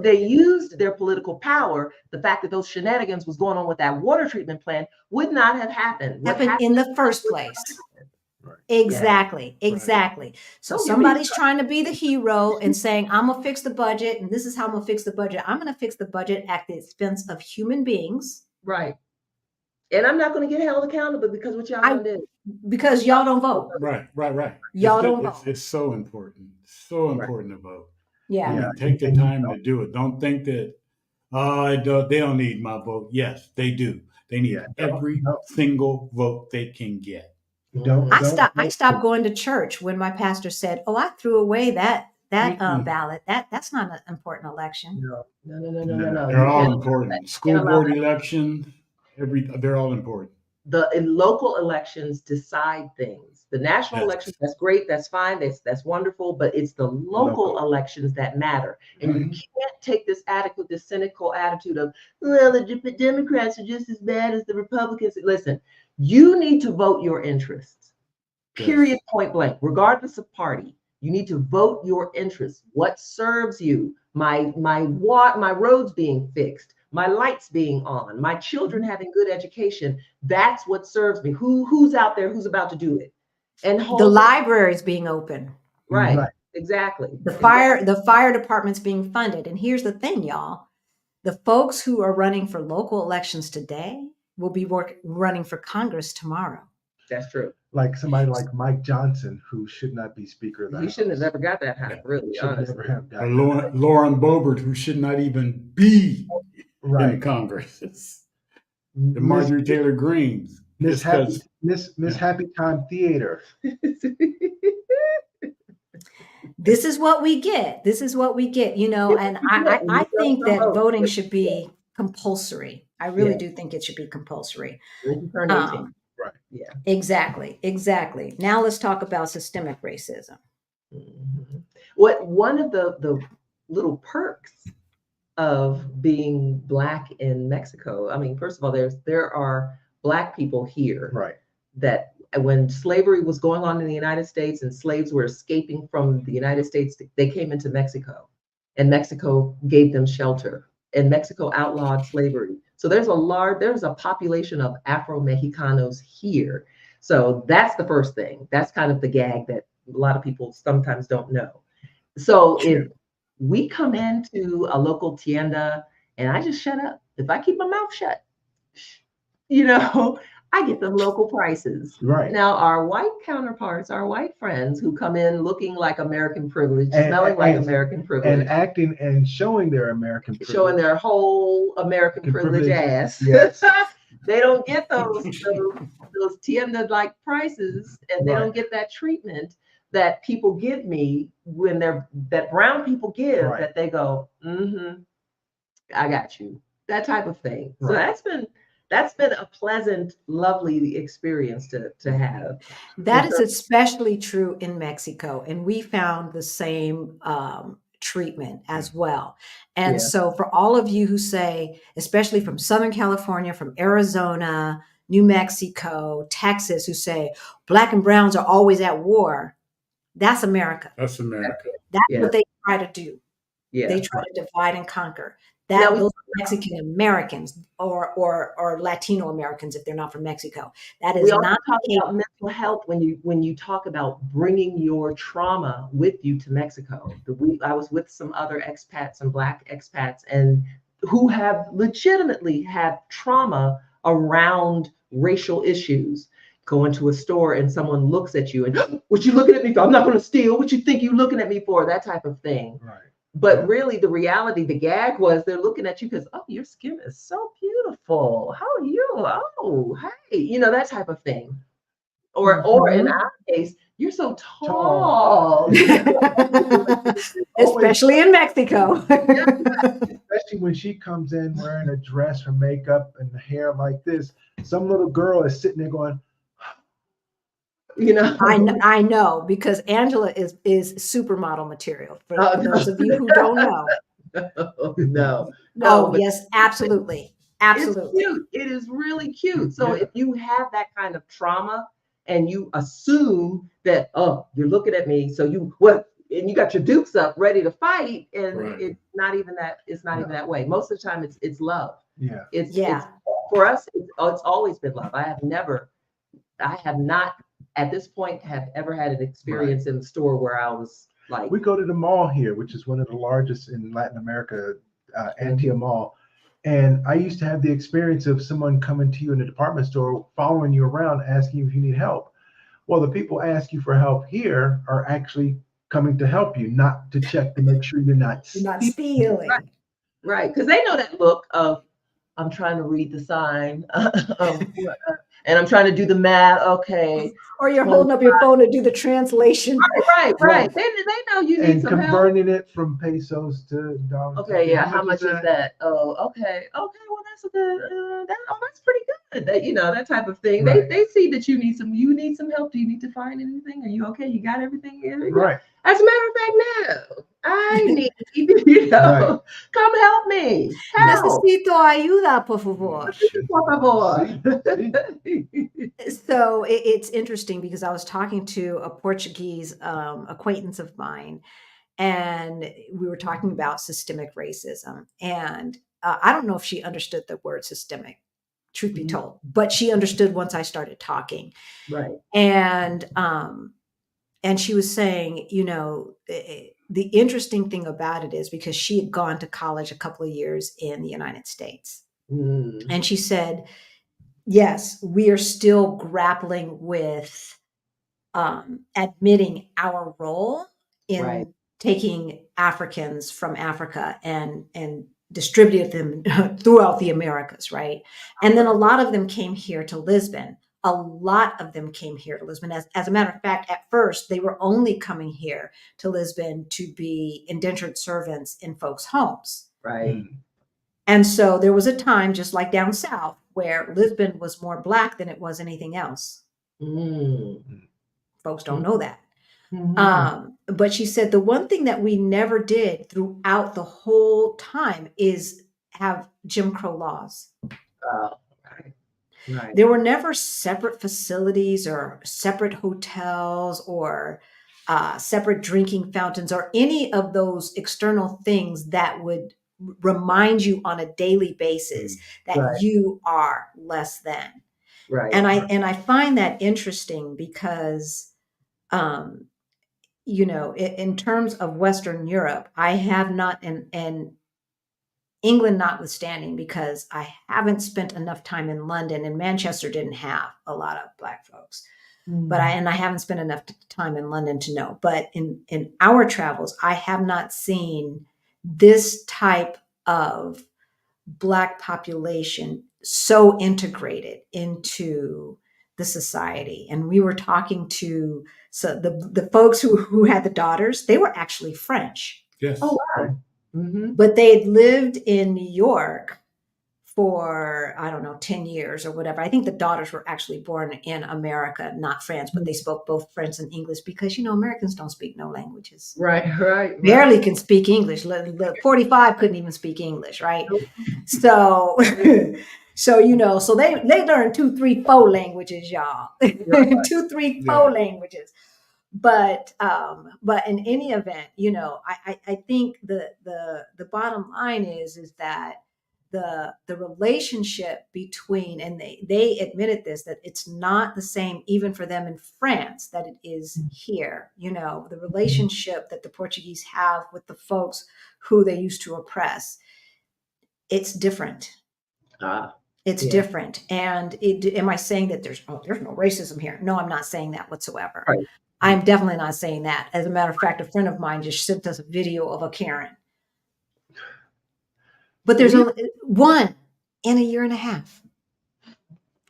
Speaker 4: They used their political power. The fact that those shenanigans was going on with that water treatment plant would not have happened.
Speaker 1: Happened in the first place. Right. Exactly. So somebody's trying to be the hero and saying, I'm going to fix the budget, and this is how I'm going to fix the budget. I'm going to fix the budget at the expense of human beings.
Speaker 4: Right. And I'm not going to get held accountable because what y'all going to do.
Speaker 1: Because y'all don't vote.
Speaker 2: Right.
Speaker 1: Y'all don't vote.
Speaker 2: It's so important. So important to vote.
Speaker 1: Yeah.
Speaker 2: Take the time to do it. Don't think that, they don't need my vote. Yes, they do. They need every single vote they can get.
Speaker 1: I stopped going to church when my pastor said, "Oh, I threw away that ballot. That's not an important election."
Speaker 4: No.
Speaker 2: They're all important. School board elections, they're all important.
Speaker 4: The local elections decide things. The national elections, that's great, that's fine, that's wonderful, but it's the local elections that matter. And you can't take this cynical attitude of, well, the Democrats are just as bad as the Republicans. Listen, you need to vote your interests. Period, point blank, regardless of party. You need to vote your interests. What serves you? My roads being fixed, my lights being on, my children having good education. That's what serves me. Who's out there who's about to do it? And
Speaker 1: the libraries being open.
Speaker 4: Right. Exactly.
Speaker 1: The fire department's being funded. And here's the thing, y'all. The folks who are running for local elections today will be running for Congress tomorrow.
Speaker 4: That's true.
Speaker 3: Like somebody like Mike Johnson, who should not be Speaker of the House.
Speaker 4: He shouldn't have ever got that high, really, honestly.
Speaker 2: Or Lauren Boebert, who should not even be in Congress. The Marjorie Taylor Greens.
Speaker 3: Miss Happy Time Theater.
Speaker 1: this is what we get. This is what we get, and I think that voting should be compulsory. I really
Speaker 4: Yeah.
Speaker 1: do think it should be compulsory.
Speaker 4: When you turn 18.
Speaker 1: Um,
Speaker 3: Right.
Speaker 4: Yeah.
Speaker 1: exactly. Now let's talk about systemic racism.
Speaker 4: Mhm. One of the little perks of being Black in Mexico, I mean, first of all, there are Black people here
Speaker 3: Right.
Speaker 4: that when slavery was going on in the United States and slaves were escaping from the United States, they came into Mexico, and Mexico gave them shelter, and Mexico outlawed slavery. So there's a population of Afro-Mexicanos here. So that's the first thing. That's kind of the gag that a lot of people sometimes don't know. So if we come into a local tienda and I just shut up, if I keep my mouth shut, I get them local prices.
Speaker 3: Right.
Speaker 4: Now, our white counterparts, our white friends who come in looking like American privilege,
Speaker 3: And-
Speaker 4: smelling like
Speaker 3: and-
Speaker 4: American privilege,
Speaker 3: And acting and showing their American privilege.
Speaker 4: showing their whole American privilege ass.
Speaker 3: Yes.
Speaker 4: They don't get those tienda like prices, and they
Speaker 3: Right.
Speaker 4: don't get that treatment that people give me that brown people give,
Speaker 3: Right.
Speaker 4: that they go, I got you. That type of thing. So
Speaker 3: Right.
Speaker 4: that's been a pleasant, lovely experience to have.
Speaker 1: That is especially true in Mexico, and we found the same treatment as well. And
Speaker 4: Yeah.
Speaker 1: so, for all of you who say, especially from Southern California, from Arizona, New Mexico, Texas, who say Black and browns are always at war, that's America.
Speaker 2: That's America.
Speaker 1: That's
Speaker 4: Yeah.
Speaker 1: what they try to do.
Speaker 4: Yeah.
Speaker 1: They try to divide and conquer.
Speaker 4: Now
Speaker 1: Those are Mexican Americans or Latino Americans if they're not from Mexico. That is
Speaker 4: We also
Speaker 1: not
Speaker 4: talk
Speaker 1: the
Speaker 4: about mental health when you talk about bringing your trauma with you to Mexico. I was with some other expats, some Black expats, and who have legitimately have trauma around racial issues. Go into a store and someone looks at you and, what you looking at me for? I'm not going to steal. What you think you looking at me for? That type of thing.
Speaker 3: Right.
Speaker 4: But really, the reality, the gag was they're looking at you because, oh, your skin is so beautiful. How are you? Oh, hey, that type of thing. Or in our case, you're so tall.
Speaker 1: especially in Mexico.
Speaker 3: Especially when she comes in wearing a dress or makeup and hair like this, some little girl is sitting there going,
Speaker 1: I know because Angela is supermodel material. For those of you who don't know.
Speaker 4: No.
Speaker 1: Oh, yes, absolutely. Absolutely.
Speaker 4: It's cute. It is really cute. So if you have that kind of trauma and you assume that, oh, you're looking at me, so and you got your dukes up ready to fight, and it's not even that. It's not even that way. Most of the time, it's love.
Speaker 3: Yeah.
Speaker 4: It's for us. It's always been love. I have not at this point have ever had an experience in the store where I was like.
Speaker 3: We go to the mall here, which is one of the largest in Latin America, Antia Mall. And I used to have the experience of someone coming to you in the department store, following you around, asking you if you need help. Well, the people ask you for help here are actually coming to help you, not to check to make sure you're not
Speaker 1: stealing.
Speaker 4: Right. Because they know that look of, I'm trying to read the sign, and I'm trying to do the math. Okay.
Speaker 1: Or you're holding up your phone to do the translation.
Speaker 4: Right. They know you need some help.
Speaker 3: And converting it from pesos to dollars.
Speaker 4: Okay, yeah. How much is that? Oh, okay. Well, that's a good. That's pretty good. That type of thing.
Speaker 3: Right.
Speaker 4: They see that you need some help. Do you need to find anything? Are you okay? You got everything here?
Speaker 3: Right.
Speaker 4: As a matter of fact, no. I need, come help me. Help.
Speaker 1: Necesito ayuda, por favor. So it's interesting because I was talking to a Portuguese acquaintance of mine, and we were talking about systemic racism. And I don't know if she understood the word systemic, truth be told, but she understood once I started talking.
Speaker 4: Right.
Speaker 1: And she was saying, the interesting thing about it is because she had gone to college a couple of years in the United States. And she said, yes, we are still grappling with admitting our role in taking Africans from Africa and distributed them throughout the Americas, right? And then a lot of them came here to Lisbon. a lot of them came here to Lisbon. As a matter of fact, at first, they were only coming here to Lisbon to be indentured servants in folks' homes.
Speaker 4: Right.
Speaker 1: And so there was a time, just like down south, where Lisbon was more Black than it was anything else. Folks don't know that. But she said the one thing that we never did throughout the whole time is have Jim Crow laws.
Speaker 4: Right.
Speaker 1: There were never separate facilities or separate hotels or separate drinking fountains or any of those external things that would remind you on a daily basis that
Speaker 4: Right.
Speaker 1: you are less than.
Speaker 4: Right.
Speaker 1: And I find that interesting because, you know, in terms of Western Europe, I have not, and England notwithstanding, because I haven't spent enough time in London, and Manchester didn't have a lot of Black folks. But I haven't spent enough time in London to know. But in our travels, I have not seen this type of Black population so integrated into the society. And we were talking to the folks who had the daughters. They were actually French.
Speaker 2: Yes.
Speaker 4: Oh, wow.
Speaker 1: But they had lived in New York for, I don't know, 10 years or whatever. I think the daughters were actually born in America, not France, but they spoke both French and English because, you know, Americans don't speak no languages.
Speaker 4: Right.
Speaker 1: Barely can speak English. 45 couldn't even speak English, right? So, you know, so they learned 2, 3, 4 languages, y'all. 2, 3, 4 languages. But in any event, you know, I think the bottom line is that the relationship between, and they admitted this, that it's not the same even for them in France that it is here. You know, the relationship that the Portuguese have with the folks who they used to oppress, it's different. It's different. And am I saying that there's no racism here? No, I'm not saying that whatsoever.
Speaker 4: Right.
Speaker 1: I'm definitely not saying that. As a matter of fact, a friend of mine just sent us a video of a Karen. But there's only one in a year and a half.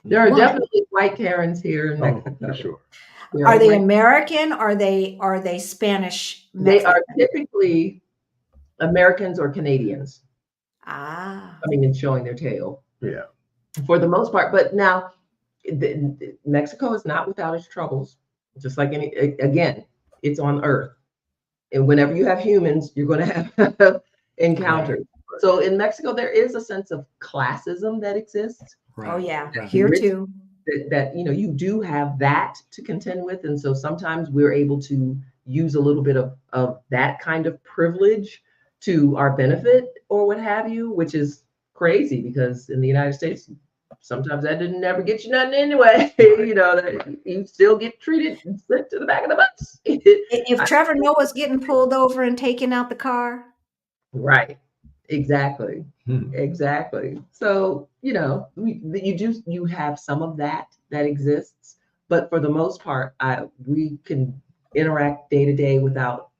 Speaker 4: There are definitely white Karens here in Mexico.
Speaker 3: For sure.
Speaker 1: Are they American? Are they Spanish?
Speaker 4: They
Speaker 1: Mexican?
Speaker 4: are typically Americans or Canadians. Coming and showing their tail.
Speaker 3: Yeah.
Speaker 4: For the most part. But now, Mexico is not without its troubles. Just like again, it's on Earth. And whenever you have humans, you're going to have encounters. Right. So in Mexico, there is a sense of classism that exists.
Speaker 2: Right.
Speaker 1: Oh, yeah.
Speaker 2: Right.
Speaker 1: Here too.
Speaker 4: That, you know, you do have that to contend with. And so sometimes we're able to use a little bit of that kind of privilege to our benefit or what have you, which is crazy because in the United States, sometimes that didn't never get you nothing anyway. You know, that you still get treated and sent to the back of the bus.
Speaker 1: If Trevor Noah's getting pulled over and taken out the car.
Speaker 4: Right. Exactly. Exactly. So, you know, you have some of that exists, but for the most part, we can interact day to day without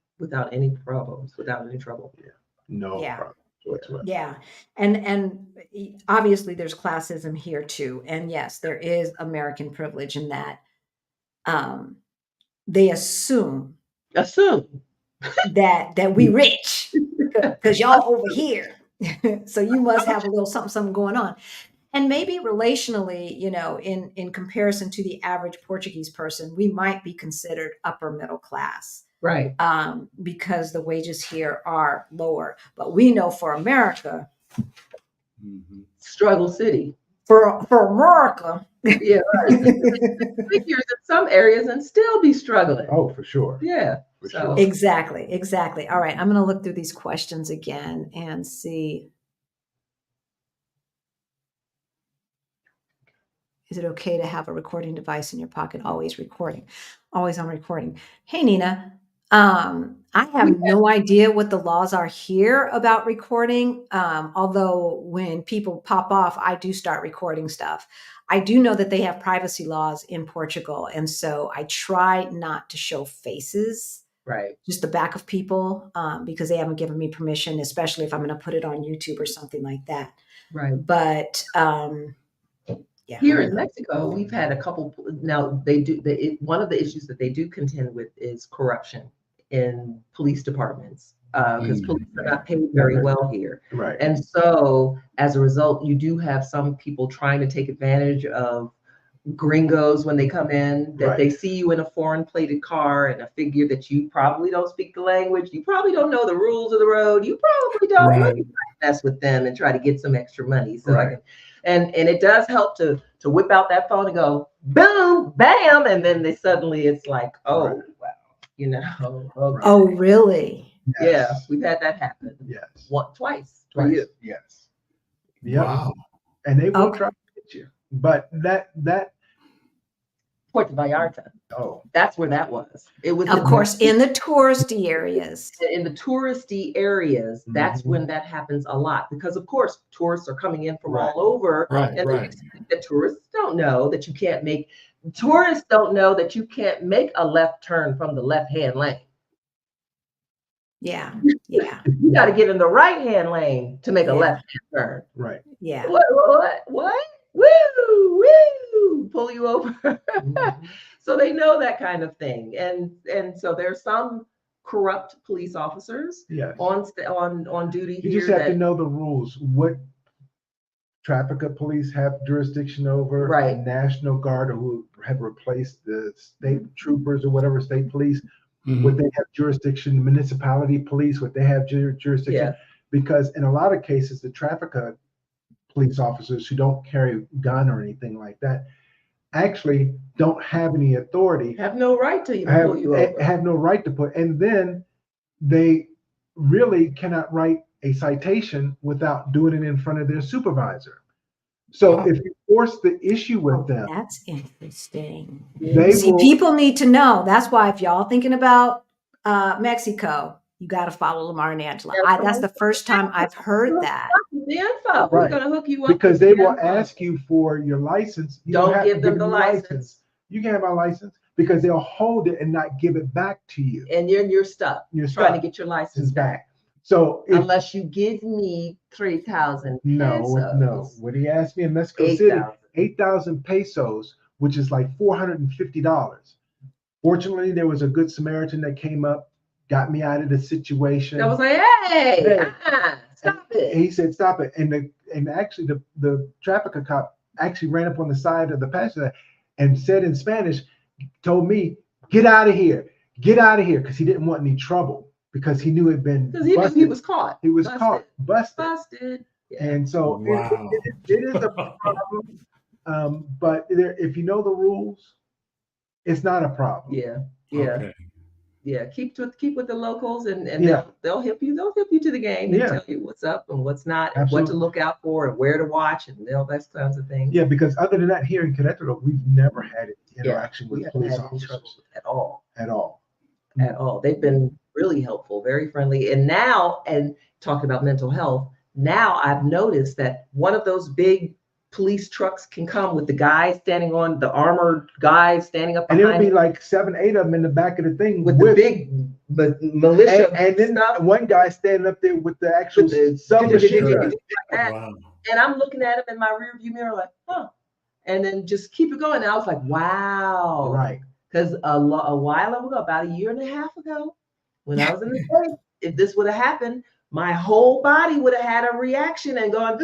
Speaker 4: any problems, without any trouble.
Speaker 3: Yeah. No problem whatsoever.
Speaker 1: Yeah. And obviously there's classism here too. And yes, there is American privilege in that they assume that we rich because y'all over here. So you must have a little something going on. And maybe relationally, you know, in comparison to the average Portuguese person, we might be considered upper middle class.
Speaker 4: Right.
Speaker 1: Because the wages here are lower. But we know for America,
Speaker 4: struggle city.
Speaker 1: For America.
Speaker 4: Yeah. Figures in some areas and still be struggling.
Speaker 3: Oh, for sure.
Speaker 4: Yeah.
Speaker 3: For sure.
Speaker 1: Exactly. All right. I'm going to look through these questions again and see. Is it okay to have a recording device in your pocket? Always recording. Always on recording. Hey, Nina. I have no idea what the laws are here about recording. Although when people pop off, I do start recording stuff. I do know that they have privacy laws in Portugal. And so I try not to show faces.
Speaker 4: Right.
Speaker 1: Just the back of people, because they haven't given me permission, especially if I'm going to put it on YouTube or something like that.
Speaker 4: Right.
Speaker 1: But Yeah.
Speaker 4: Here in Mexico, we've had a couple. Now they do. One of the issues that they do contend with is corruption in police departments because police are not paid very well here.
Speaker 3: Right.
Speaker 4: And so, as a result, you do have some people trying to take advantage of gringos when they come in, that they see you in a foreign plated car and a figure that you probably don't speak the language, you probably don't know the rules of the road, you probably don't let me mess with them and try to get some extra money. So I can, and it does help to whip out that phone and go boom, bam, and then suddenly it's like, oh wow, you know. Okay.
Speaker 1: Oh, really?
Speaker 4: Yeah, we've had that happen.
Speaker 3: Yes.
Speaker 4: Twice. For you.
Speaker 3: Yes. Yep.
Speaker 2: Wow.
Speaker 3: And they will try to get you. But that
Speaker 4: Puerto Vallarta.
Speaker 3: Oh,
Speaker 4: that's where that was. It was,
Speaker 1: of course, in the touristy areas.
Speaker 4: In the touristy areas, that's when that happens a lot, because of course tourists are coming in from all over, and the tourists don't know that you can't make. Tourists don't know that you can't make a left turn from the left-hand lane.
Speaker 1: Yeah.
Speaker 4: You got to get in the right-hand lane to make a left-hand turn.
Speaker 3: Right.
Speaker 1: Yeah.
Speaker 4: What? Woo! Pull you over. So they know that kind of thing, and so there's some corrupt police officers on duty here.
Speaker 3: You just have to know the rules. What traffic police have jurisdiction over, National Guard, or who have replaced the state troopers or whatever, state police, what they have jurisdiction, municipality police, what they have jurisdiction. Because in a lot of cases, the traffic police officers who don't carry a gun or anything like that actually don't have any authority.
Speaker 4: Have no right to even pull you over.
Speaker 3: Have no right to put. And then they really cannot write a citation without doing it in front of their supervisor. So if you force the issue with them,
Speaker 1: that's interesting.
Speaker 3: See,
Speaker 1: people need to know. That's why if y'all thinking about Mexico, you got to follow Lamar and Angela. That's the first time I've heard that.
Speaker 4: The info. We're going to hook you up
Speaker 3: because they will ask you for your license. You
Speaker 4: don't give them the license.
Speaker 3: You can have my license, because they'll hold it and not give it back to you.
Speaker 4: And you're stuck.
Speaker 3: You're
Speaker 4: trying to get your license back.
Speaker 3: So
Speaker 4: unless you give me 3,000 pesos.
Speaker 3: No. What he asked me in Mexico City, 8,000 pesos, which is like $450. Fortunately, there was a good Samaritan that came up, got me out of the situation.
Speaker 4: I was like, hey, stop it.
Speaker 3: He said, stop it. And actually the traffic cop actually ran up on the side of the passenger and said in Spanish, told me, get out of here, because he didn't want any trouble, because he knew it had been busted.
Speaker 4: He was caught.
Speaker 3: He was caught, busted.
Speaker 4: Yeah.
Speaker 3: And so it is a problem. But if you know the rules, it's not a problem.
Speaker 4: Yeah.
Speaker 2: Okay.
Speaker 4: Yeah, keep with the locals, and they'll help you. They'll help you to the game and tell you what's up and what's not, and what to look out for, and where to watch, and all those kinds of things.
Speaker 3: Yeah, because other than that, here in Querétaro, we've never had interaction with police officers
Speaker 4: at all.
Speaker 3: At all.
Speaker 4: They've been really helpful, very friendly. And now, and talking about mental health, now I've noticed that one of those big police trucks can come with the guy standing on the armored guy standing up behind,
Speaker 3: and it'll be like 7, 8 of them in the back of the thing
Speaker 4: with the big militia,
Speaker 3: and then one guy standing up there with the actual submachine gun.
Speaker 4: And I'm looking at him in my rear view mirror like, and then just keep it going. And I was like, wow,
Speaker 3: right?
Speaker 4: Because a while ago, about a year and a half ago, when I was in the States, if this would have happened, my whole body would have had a reaction and gone.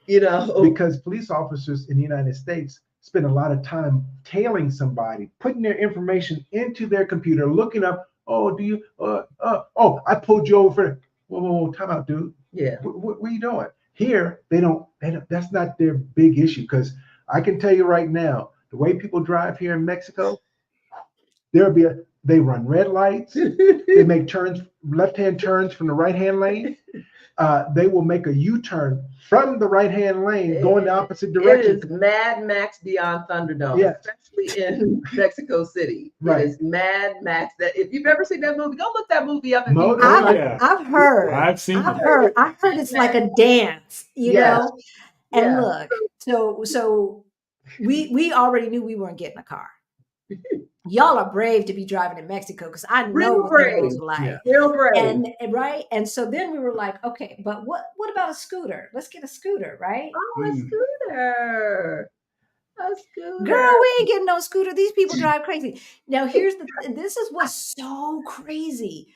Speaker 3: Because police officers in the United States spend a lot of time tailing somebody, putting their information into their computer, looking up, I pulled you over. Whoa, time out, dude.
Speaker 4: Yeah.
Speaker 3: What are you doing? Here, they don't, that's not their big issue, because I can tell you right now, the way people drive here in Mexico, they run red lights, they make left-hand turns from the right-hand lane. They will make a U-turn from the right-hand lane, going the opposite direction.
Speaker 4: It is Mad Max Beyond Thunderdome, especially in Mexico City. Right. It is Mad Max. That if you've ever seen that movie, go look that movie up.
Speaker 1: I've heard.
Speaker 2: I've seen.
Speaker 1: I heard it's like a dance, you know. And look, so we already knew we weren't getting a car. Y'all are brave to be driving in Mexico, because I know what the roads are like.
Speaker 4: Real brave.
Speaker 1: And so then we were like, okay, but what about a scooter? Let's get a scooter, right?
Speaker 4: Oh, a scooter. A scooter.
Speaker 1: Girl, we ain't getting no scooter. These people drive crazy. Now, this is what's so crazy.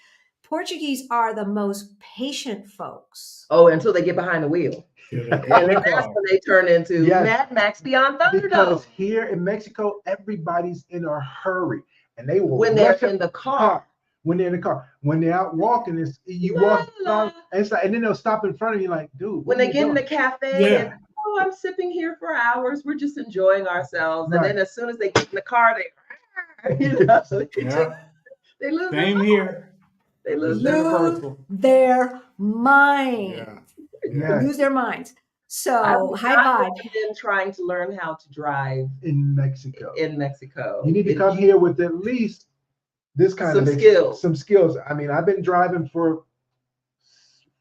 Speaker 1: Portuguese are the most patient folks.
Speaker 4: Oh, until they get behind the wheel.
Speaker 2: Yeah,
Speaker 4: And then that's when they turn into
Speaker 3: Yes.
Speaker 4: Mad Max Beyond Thunderdome.
Speaker 3: Because here in Mexico, everybody's in a hurry, and they will
Speaker 4: When they're
Speaker 3: rush
Speaker 4: in the car.
Speaker 3: When they're in the car, when they're out walking, you walk down, and then they'll stop in front of you, like, dude.
Speaker 4: When they get in the cafe,
Speaker 2: Yeah.
Speaker 4: and, oh, I'm sipping here for hours. We're just enjoying ourselves.
Speaker 3: Right.
Speaker 4: And then as soon as they get in the car, they, you know,
Speaker 2: Yeah.
Speaker 4: they lose
Speaker 2: Same
Speaker 4: their
Speaker 2: here.
Speaker 4: They lose
Speaker 2: It's
Speaker 4: their
Speaker 2: universal.
Speaker 1: Their mind.
Speaker 2: Yeah.
Speaker 3: Yeah.
Speaker 1: Lose their minds. So
Speaker 4: I
Speaker 1: high vibe.
Speaker 4: been trying to learn how to drive
Speaker 3: in Mexico.
Speaker 4: You
Speaker 3: need to come here with at least this kind
Speaker 4: some
Speaker 3: of
Speaker 4: skills.
Speaker 3: Some skills. I mean, I've been driving for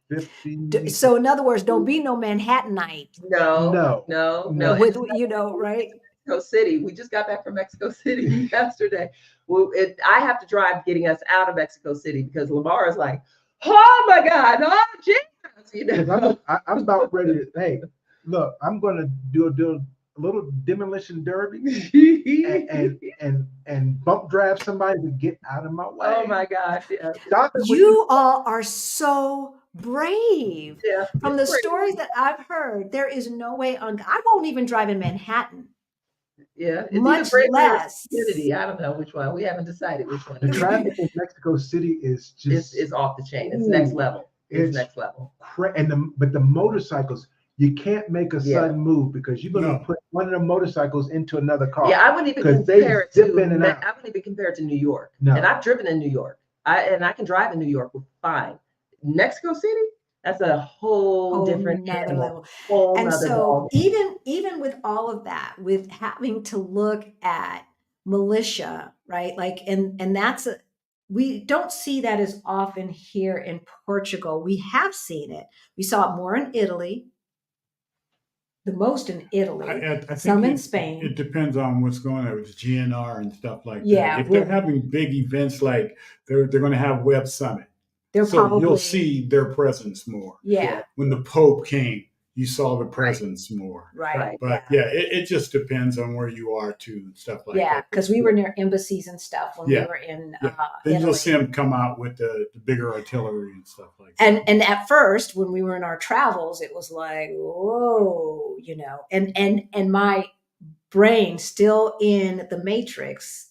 Speaker 3: 50.
Speaker 1: So in other words, don't be no Manhattanite.
Speaker 4: No.
Speaker 1: With, you know, right?
Speaker 4: Mexico City. We just got back from Mexico City yesterday. Well, I have to drive getting us out of Mexico City because Lamar is like, oh my God, oh Jesus. You know?
Speaker 3: I'm about ready to, hey, look, I'm going to do a little demolition derby and bump drive somebody to get out of my way.
Speaker 4: Oh my gosh. Yeah.
Speaker 1: You all are so brave.
Speaker 4: Yeah.
Speaker 1: From the stories that I've heard, there is no way I won't even drive in Manhattan.
Speaker 4: Yeah. It's
Speaker 1: much less.
Speaker 4: I don't know which one. We haven't decided which one.
Speaker 3: The traffic in Mexico City is just
Speaker 4: it's off the chain. It's next level. It's next level.
Speaker 3: But the motorcycles, you can't make a sudden move because you're going to put one of the motorcycles into another car.
Speaker 4: Yeah, I wouldn't even compare it to New York.
Speaker 3: No.
Speaker 4: And I've driven in New York. I can drive in New York fine. Mexico City, that's a whole different
Speaker 1: level.
Speaker 4: And
Speaker 1: so even with all of that, with having to look at militia, right? Like, and that's we don't see that as often here in Portugal. We have seen it. We saw it more in Italy, the most in Italy,
Speaker 2: I think
Speaker 1: some in Spain.
Speaker 2: It depends on what's going on with GNR and stuff like
Speaker 1: Yeah,
Speaker 2: that. If they're having big events like they're going to have Web Summit, you'll see their presence more.
Speaker 1: Yeah.
Speaker 2: When the Pope came, you saw the presence more.
Speaker 1: Right.
Speaker 2: But it just depends on where you are too and stuff like that.
Speaker 1: Yeah, because we were near embassies and stuff when we were in
Speaker 2: then
Speaker 1: Italy.
Speaker 2: you'll see them come out with the bigger artillery and stuff like that.
Speaker 1: And at first, when we were in our travels, it was like, whoa, you know, and my brain still in the Matrix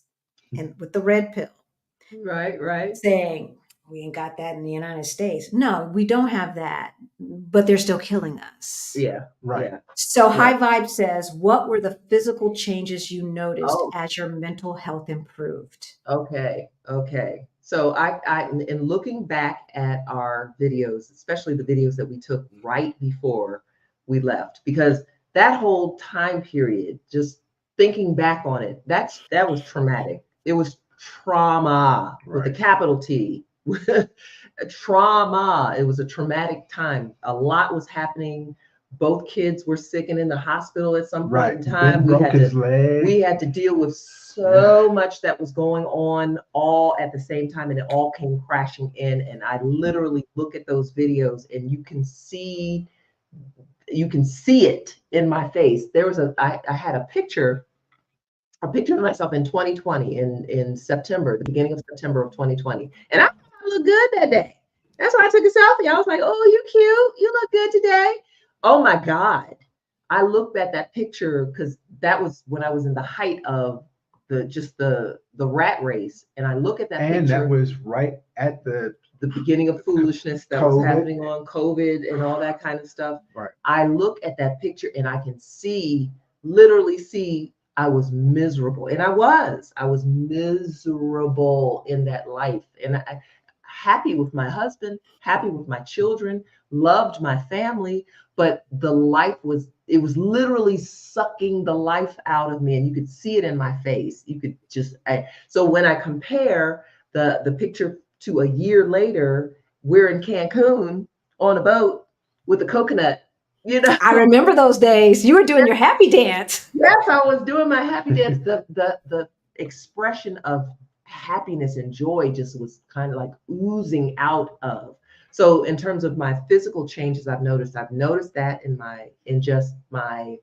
Speaker 1: and with the red pill.
Speaker 4: Right.
Speaker 1: Saying, we ain't got that in the United States. No, we don't have that, but they're still killing us.
Speaker 4: Yeah.
Speaker 3: Right.
Speaker 4: Yeah.
Speaker 1: So High Vibe says, what were the physical changes you noticed as your mental health improved?
Speaker 4: Okay. So I in looking back at our videos, especially the videos that we took right before we left, because that whole time period, just thinking back on it, that was traumatic. It was trauma with a capital T. Trauma. It was a traumatic time. A lot was happening. Both kids were sick and in the hospital at some point in time. We had to deal with so much that was going on all at the same time, and it all came crashing in. And I literally look at those videos, and you can see it in my face. There was I had a picture of myself in 2020 in September, the beginning of September of 2020, and I look good that day. That's why I took a selfie. I was like, oh, you cute. You look good today. Oh my God. I looked at that picture because that was when I was in the height of the rat race. And I look at that picture.
Speaker 3: And that was right at the
Speaker 4: beginning of foolishness that was happening on COVID and all that kind of stuff.
Speaker 3: Right.
Speaker 4: I look at that picture and I can literally see I was miserable. And I was miserable in that life. And I happy with my husband, happy with my children, loved my family, but the life was literally sucking the life out of me, and you could see it in my face. You could just so when I compare the picture to a year later, we're in Cancun on a boat with a coconut. You know,
Speaker 1: I remember those days. You were doing your happy dance.
Speaker 4: Yes, I was doing my happy dance. The expression of happiness and joy just was kind of like oozing out of. So in terms of my physical changes, I've noticed that in just my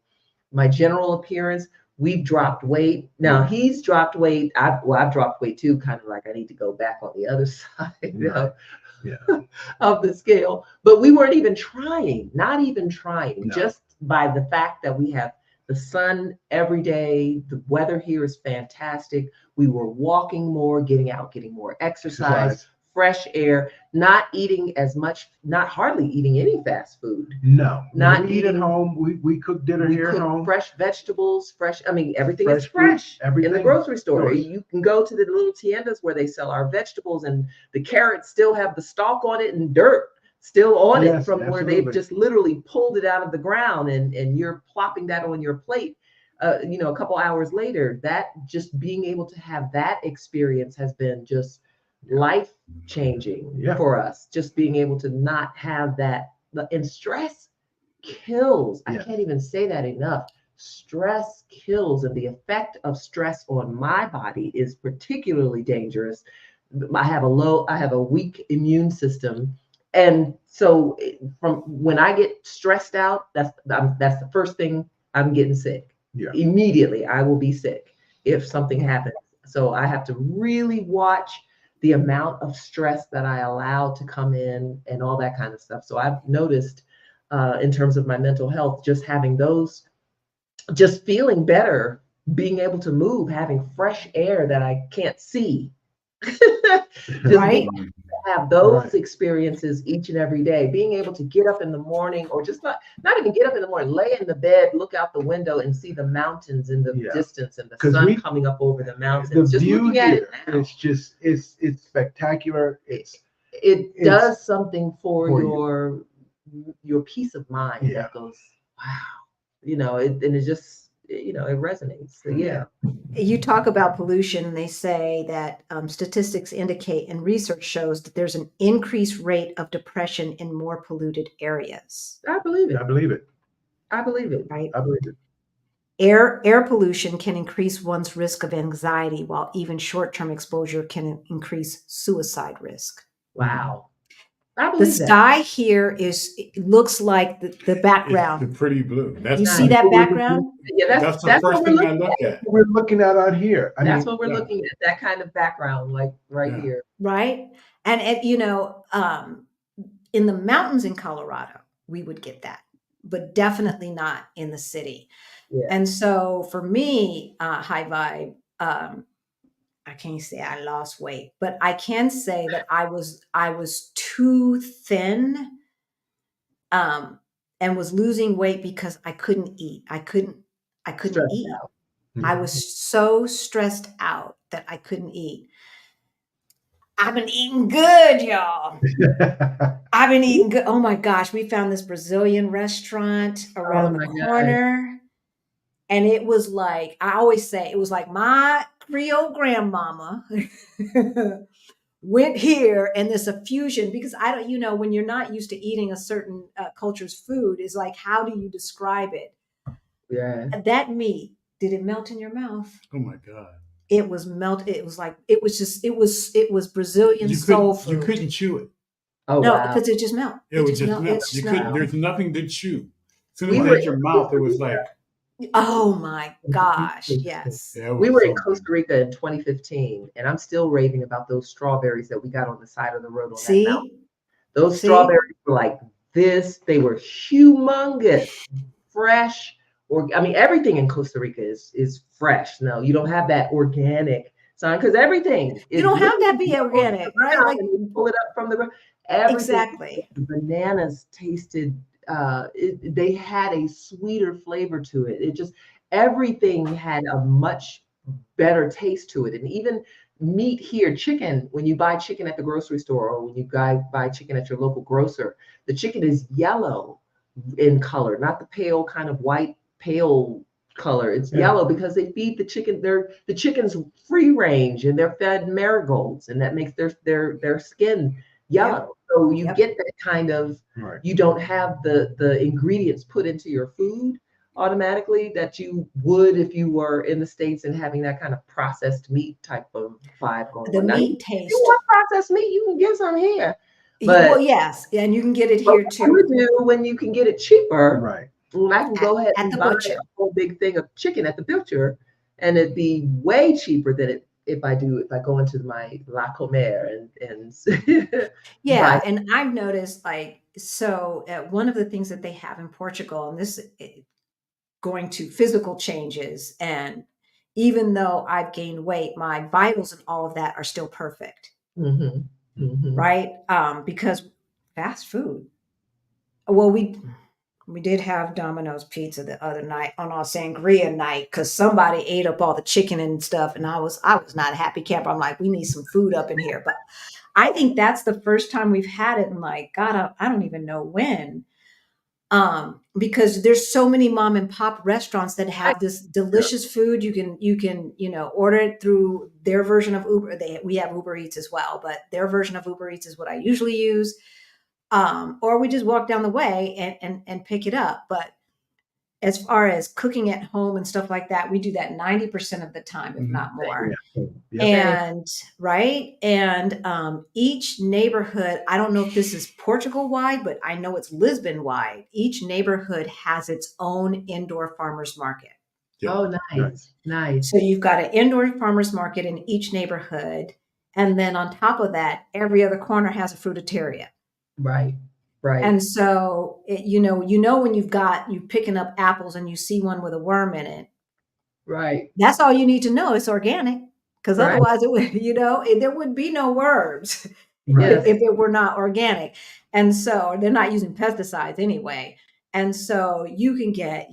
Speaker 4: general appearance, We've dropped weight. Now he's dropped weight. I've dropped weight too, kind of like I need to go back on the other side
Speaker 3: Right.
Speaker 4: of the scale. But we weren't even trying, not even trying,
Speaker 3: No.
Speaker 4: just by the fact that we have the sun every day. The weather here is fantastic. We were walking more, getting out, getting more exercise, fresh air, not eating as much, not hardly eating any fast food.
Speaker 3: No.
Speaker 4: Not
Speaker 3: When we eat at
Speaker 4: eating-
Speaker 3: home. We cook dinner
Speaker 4: We
Speaker 3: here at
Speaker 4: cook
Speaker 3: home.
Speaker 4: fresh vegetables, I mean, everything is
Speaker 3: Fresh fruit,
Speaker 4: fresh in the
Speaker 3: everything.
Speaker 4: grocery store.
Speaker 3: Yours.
Speaker 4: You can go to the little tiendas where they sell our vegetables, and the carrots still have the stalk on it and dirt still on it
Speaker 3: Yes,
Speaker 4: from where
Speaker 3: absolutely.
Speaker 4: they've just literally pulled it out of the ground, and you're plopping that on your plate. A couple hours later, that just being able to have that experience has been just life changing
Speaker 3: Yeah.
Speaker 4: for us. Just being able to not have that, and stress kills. I
Speaker 3: Yes.
Speaker 4: can't even say that enough. Stress kills, and the effect of stress on my body is particularly dangerous. I have a weak immune system, and so from when I get stressed out, that's the first thing. I'm getting sick.
Speaker 3: Yeah.
Speaker 4: Immediately, I will be sick if something happens. So I have to really watch the amount of stress that I allow to come in and all that kind of stuff. So I've noticed in terms of my mental health, just having those, just feeling better, being able to move, having fresh air that I can't see. Just
Speaker 1: Right.
Speaker 4: being able to have those
Speaker 3: Right.
Speaker 4: experiences each and every day, being able to get up in the morning, or just not even get up in the morning, lay in the bed, look out the window and see the mountains in the
Speaker 3: Yeah.
Speaker 4: distance and the
Speaker 3: 'Cause
Speaker 4: sun coming up over the
Speaker 3: The
Speaker 4: mountains. Just
Speaker 3: view
Speaker 4: looking at
Speaker 3: here
Speaker 4: it now.
Speaker 3: is just it's spectacular.
Speaker 4: It
Speaker 3: it's-
Speaker 4: does something for
Speaker 3: for you.
Speaker 4: your peace of mind
Speaker 3: Yeah.
Speaker 4: that goes, wow, and it just, it resonates. So yeah.
Speaker 1: You talk about pollution, and they say that statistics indicate and research shows that there's an increased rate of depression in more polluted areas.
Speaker 4: I believe it.
Speaker 3: I believe it.
Speaker 4: I believe it.
Speaker 1: Right?
Speaker 3: I believe it.
Speaker 1: Air pollution can increase one's risk of anxiety, while even short-term exposure can increase suicide risk.
Speaker 4: Wow. I
Speaker 1: The
Speaker 4: believe that.
Speaker 1: sky here it looks like the
Speaker 2: It's the
Speaker 1: background.
Speaker 2: pretty blue. That's
Speaker 1: You
Speaker 4: nice.
Speaker 1: see that
Speaker 3: what we're
Speaker 1: background?
Speaker 4: Yeah,
Speaker 2: That's the
Speaker 4: that's
Speaker 2: first
Speaker 4: what we're
Speaker 2: thing I
Speaker 4: looking
Speaker 2: look
Speaker 4: at.
Speaker 2: at.
Speaker 3: We're looking at out here. I
Speaker 4: That's
Speaker 3: mean,
Speaker 4: what we're
Speaker 2: yeah.
Speaker 4: looking at. That kind of background, like right
Speaker 2: Yeah.
Speaker 4: here.
Speaker 1: Right? And in the mountains in Colorado, we would get that, but definitely not in the city.
Speaker 4: Yeah.
Speaker 1: And so for me, high vibe, I can't say I lost weight, but I can say that I was too thin, and was losing weight because I couldn't eat. I couldn't
Speaker 4: Stressed
Speaker 1: eat.
Speaker 4: out.
Speaker 1: I was so stressed out that I couldn't eat. I've been eating good, y'all. I've been eating good. Oh my gosh, we found this Brazilian restaurant around
Speaker 4: my
Speaker 1: the
Speaker 4: gosh.
Speaker 1: corner. And it was like, I always say, it was like my Creole grandmama went here, and there's a fusion, because I don't, when you're not used to eating a certain culture's food, is like, how do you describe it?
Speaker 4: Yeah.
Speaker 1: That meat, did it melt in your mouth?
Speaker 2: Oh my God.
Speaker 1: It was melted. It was like, it was Brazilian
Speaker 2: You
Speaker 1: soul
Speaker 2: couldn't, you
Speaker 1: food.
Speaker 2: couldn't chew it.
Speaker 4: Oh
Speaker 1: No,
Speaker 4: wow.
Speaker 1: because it just melt.
Speaker 2: It would just
Speaker 1: melt.
Speaker 2: melt.
Speaker 1: It just
Speaker 2: You
Speaker 1: melt.
Speaker 2: couldn't. There's nothing to chew. As soon as
Speaker 4: We
Speaker 2: it
Speaker 4: were
Speaker 2: hit your mouth, it was like,
Speaker 1: Oh my gosh, yes.
Speaker 2: yeah, it
Speaker 4: We
Speaker 2: was
Speaker 4: were
Speaker 2: so
Speaker 4: in Costa Rica in 2015, and I'm still raving about those strawberries that we got on the side of the road on that mountain.
Speaker 1: See?
Speaker 4: Those
Speaker 1: See?
Speaker 4: strawberries were like this. They were humongous, fresh. Everything in Costa Rica is fresh. No, you don't have that organic sign, because everything
Speaker 1: You don't have that be organic, right? Like,
Speaker 4: and you pull it up from the road. Everything.
Speaker 1: exactly.
Speaker 4: The bananas tasted. They had a sweeter flavor to it. It just, everything had a much better taste to it. And even meat here, chicken, when you buy chicken at the grocery store, or when you buy chicken at your local grocer, the chicken is yellow in color, not the pale kind of white, pale color. It's yellow because they feed the chicken. The chicken's free range, and they're fed marigolds, and that makes their skin yellow. So you get that kind of,
Speaker 3: Right.
Speaker 4: you don't have the ingredients put into your food automatically that you would if you were in the States and having that kind of processed meat type of vibe going
Speaker 1: The
Speaker 4: on. Now,
Speaker 1: meat
Speaker 4: if
Speaker 1: taste.
Speaker 4: you want processed meat, you can get some here.
Speaker 1: Well, yes, and you can get it here
Speaker 4: What
Speaker 1: too.
Speaker 4: do you do when you can get it cheaper?
Speaker 3: Right.
Speaker 4: And I can go ahead
Speaker 1: at
Speaker 4: and
Speaker 1: the
Speaker 4: buy
Speaker 1: butcher.
Speaker 4: a whole big thing of chicken at the butcher, and it'd be way cheaper than it if I go into my La Comer and buy.
Speaker 1: Yeah, and I've noticed like so one of the things that they have in Portugal, and this going to physical changes, and even though I've gained weight, my vitals and all of that are still perfect,
Speaker 4: Mm-hmm, mm-hmm.
Speaker 1: right? Because fast food. Well, we did have Domino's pizza the other night on our sangria night because somebody ate up all the chicken and stuff, and I was not a happy camper. I'm like, we need some food up in here, but I think that's the first time we've had it in like God, I don't even know when. Because there's so many mom and pop restaurants that have this
Speaker 3: Yeah.
Speaker 1: delicious food. You can order it through their version of Uber. We have Uber Eats as well, but their version of Uber Eats is what I usually use. Or we just walk down the way and pick it up. But as far as cooking at home and stuff like that, we do that 90% of the time, if
Speaker 2: Mhm.
Speaker 1: not more.
Speaker 3: Yeah. Yep.
Speaker 4: Same.
Speaker 1: And right. And each neighborhood, I don't know if this is Portugal wide, but I know it's Lisbon wide. Each neighborhood has its own indoor farmers market.
Speaker 2: Yeah.
Speaker 4: Oh, nice, nice.
Speaker 1: So you've got an indoor farmers market in each neighborhood. And then on top of that, every other corner has a fruitaria.
Speaker 4: Right, right,
Speaker 1: And so, when you picking up apples and you see one with a worm in it,
Speaker 4: right,
Speaker 1: that's all you need to know. It's organic, because
Speaker 4: right.
Speaker 1: otherwise it would, there would be no worms
Speaker 3: Right.
Speaker 4: Yes.
Speaker 1: if it were not organic. And so they're not using pesticides anyway. And so you can get,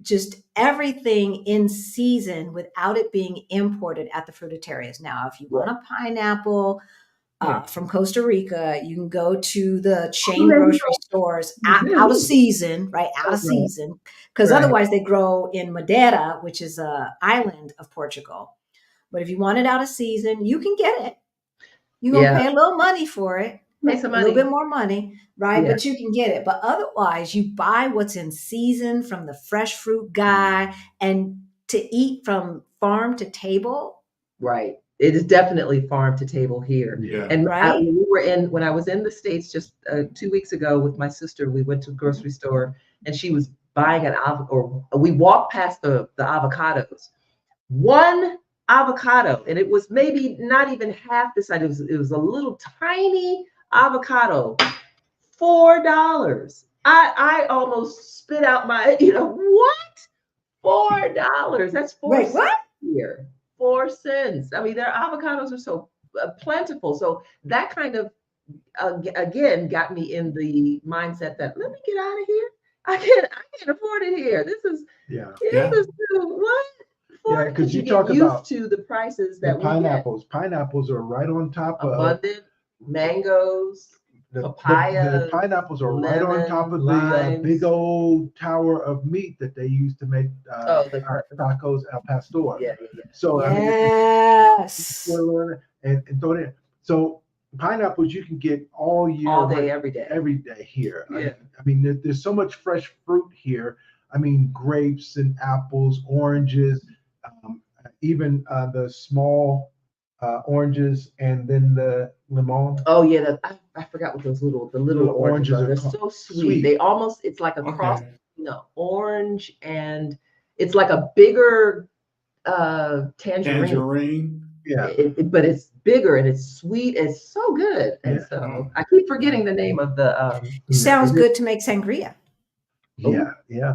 Speaker 1: just everything in season without it being imported at the fruitarias. Now, if you want a pineapple from Costa Rica, you can go to the chain grocery stores out of season, right? Out of season, because
Speaker 4: Right.
Speaker 1: otherwise they grow in Madeira, which is an island of Portugal. But if you want it out of season, you can get it. You're gonna
Speaker 4: Yeah.
Speaker 1: pay a little money for it,
Speaker 4: Make some
Speaker 1: a little
Speaker 4: money.
Speaker 1: bit more money, right?
Speaker 4: Yeah.
Speaker 1: But you can get it. But otherwise, you buy what's in season from the fresh fruit guy, and to eat from farm to table,
Speaker 4: Right. It is definitely farm to table here.
Speaker 2: Yeah.
Speaker 4: And
Speaker 1: right?
Speaker 4: when I was in the States just 2 weeks ago with my sister, we went to the grocery store and she was buying an avocado, or we walked past the avocados. One avocado, and it was maybe not even half the size. It was a little tiny avocado, $4. I almost spit out my, what? $4. That's 4
Speaker 1: Wait,
Speaker 4: cents
Speaker 1: what?
Speaker 4: here. 4 cents. I mean, their avocados are so plentiful. So that kind of again got me in the mindset that let me get out of here. I can't afford it here. This is
Speaker 3: Yeah.
Speaker 4: what?
Speaker 3: Yeah, because you
Speaker 4: get
Speaker 3: talk
Speaker 4: used
Speaker 3: about
Speaker 4: to the prices
Speaker 3: the
Speaker 4: that we get.
Speaker 3: pineapples. Pineapples are right on top of
Speaker 4: Abundant mangoes,
Speaker 3: the
Speaker 4: papayas,
Speaker 3: pineapples are right on top of the
Speaker 4: limes.
Speaker 3: big old tower of meat that they use to make
Speaker 4: the
Speaker 3: tacos al pastor.
Speaker 4: yeah.
Speaker 3: So
Speaker 1: Yes.
Speaker 3: I mean, and throw it in. So pineapples you can get all year,
Speaker 4: all day, every day.
Speaker 3: every day here.
Speaker 4: Yeah.
Speaker 3: I mean, there's so much fresh fruit here. I mean, grapes and apples, oranges, even the small oranges, and then the lemon.
Speaker 4: Oh yeah, I forgot what the little oranges are. They're so sweet.
Speaker 3: sweet.
Speaker 4: They almost, it's like a cross,
Speaker 2: Okay.
Speaker 4: orange, and it's like a bigger tangerine.
Speaker 2: Tangerine.
Speaker 3: Yeah.
Speaker 4: But it's bigger and it's sweet. It's so good. And
Speaker 3: Yeah.
Speaker 4: so I keep forgetting the name of the
Speaker 1: Sounds good to make sangria.
Speaker 3: Yeah.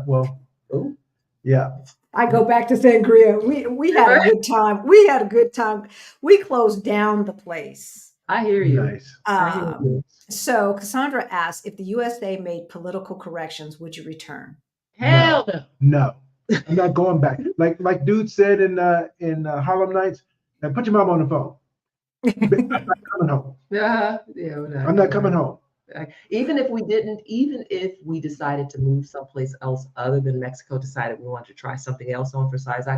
Speaker 3: Well,
Speaker 4: oh,
Speaker 3: yeah.
Speaker 1: I go back to sangria. We had a good time. We had a good time. We closed down the place.
Speaker 4: I hear you.
Speaker 3: Nice.
Speaker 4: I hear you.
Speaker 1: So Cassandra asked, if the USA made political corrections, would you return?
Speaker 4: Hell no.
Speaker 3: No, I'm not going back. Like dude said in Harlem Nights, now put your mom on the phone. I'm not coming home.
Speaker 4: Yeah,
Speaker 3: I'm not coming home.
Speaker 4: Even if we decided to move someplace else other than Mexico, decided we wanted to try something else on for size, I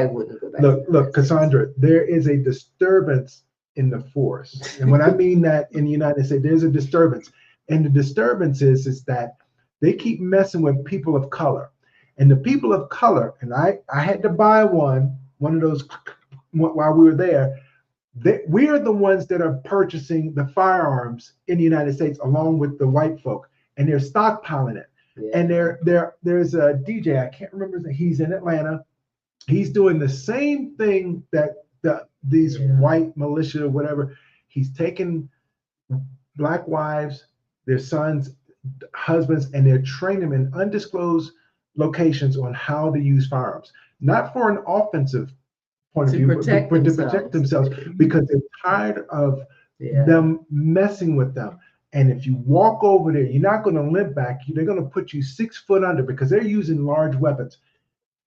Speaker 4: wouldn't go back.
Speaker 3: Look, Cassandra, there is a disturbance in the force. And when I mean that in the United States, there's a disturbance. And the disturbance is that they keep messing with people of color. And the people of color, and I had to buy one of those while we were there. We are the ones that are purchasing the firearms in the United States along with the white folk, and they're stockpiling it. And there's a DJ, I can't remember, he's in Atlanta. He's doing the same thing that these white militia or whatever. He's taking black wives, their sons, husbands, and they're training them in undisclosed locations on how to use firearms, not for an offensive point of view, but to protect themselves, because they're tired of them messing with them. And if you walk over there, you're not going to limp back. They're going to put you 6 foot under because they're using large weapons.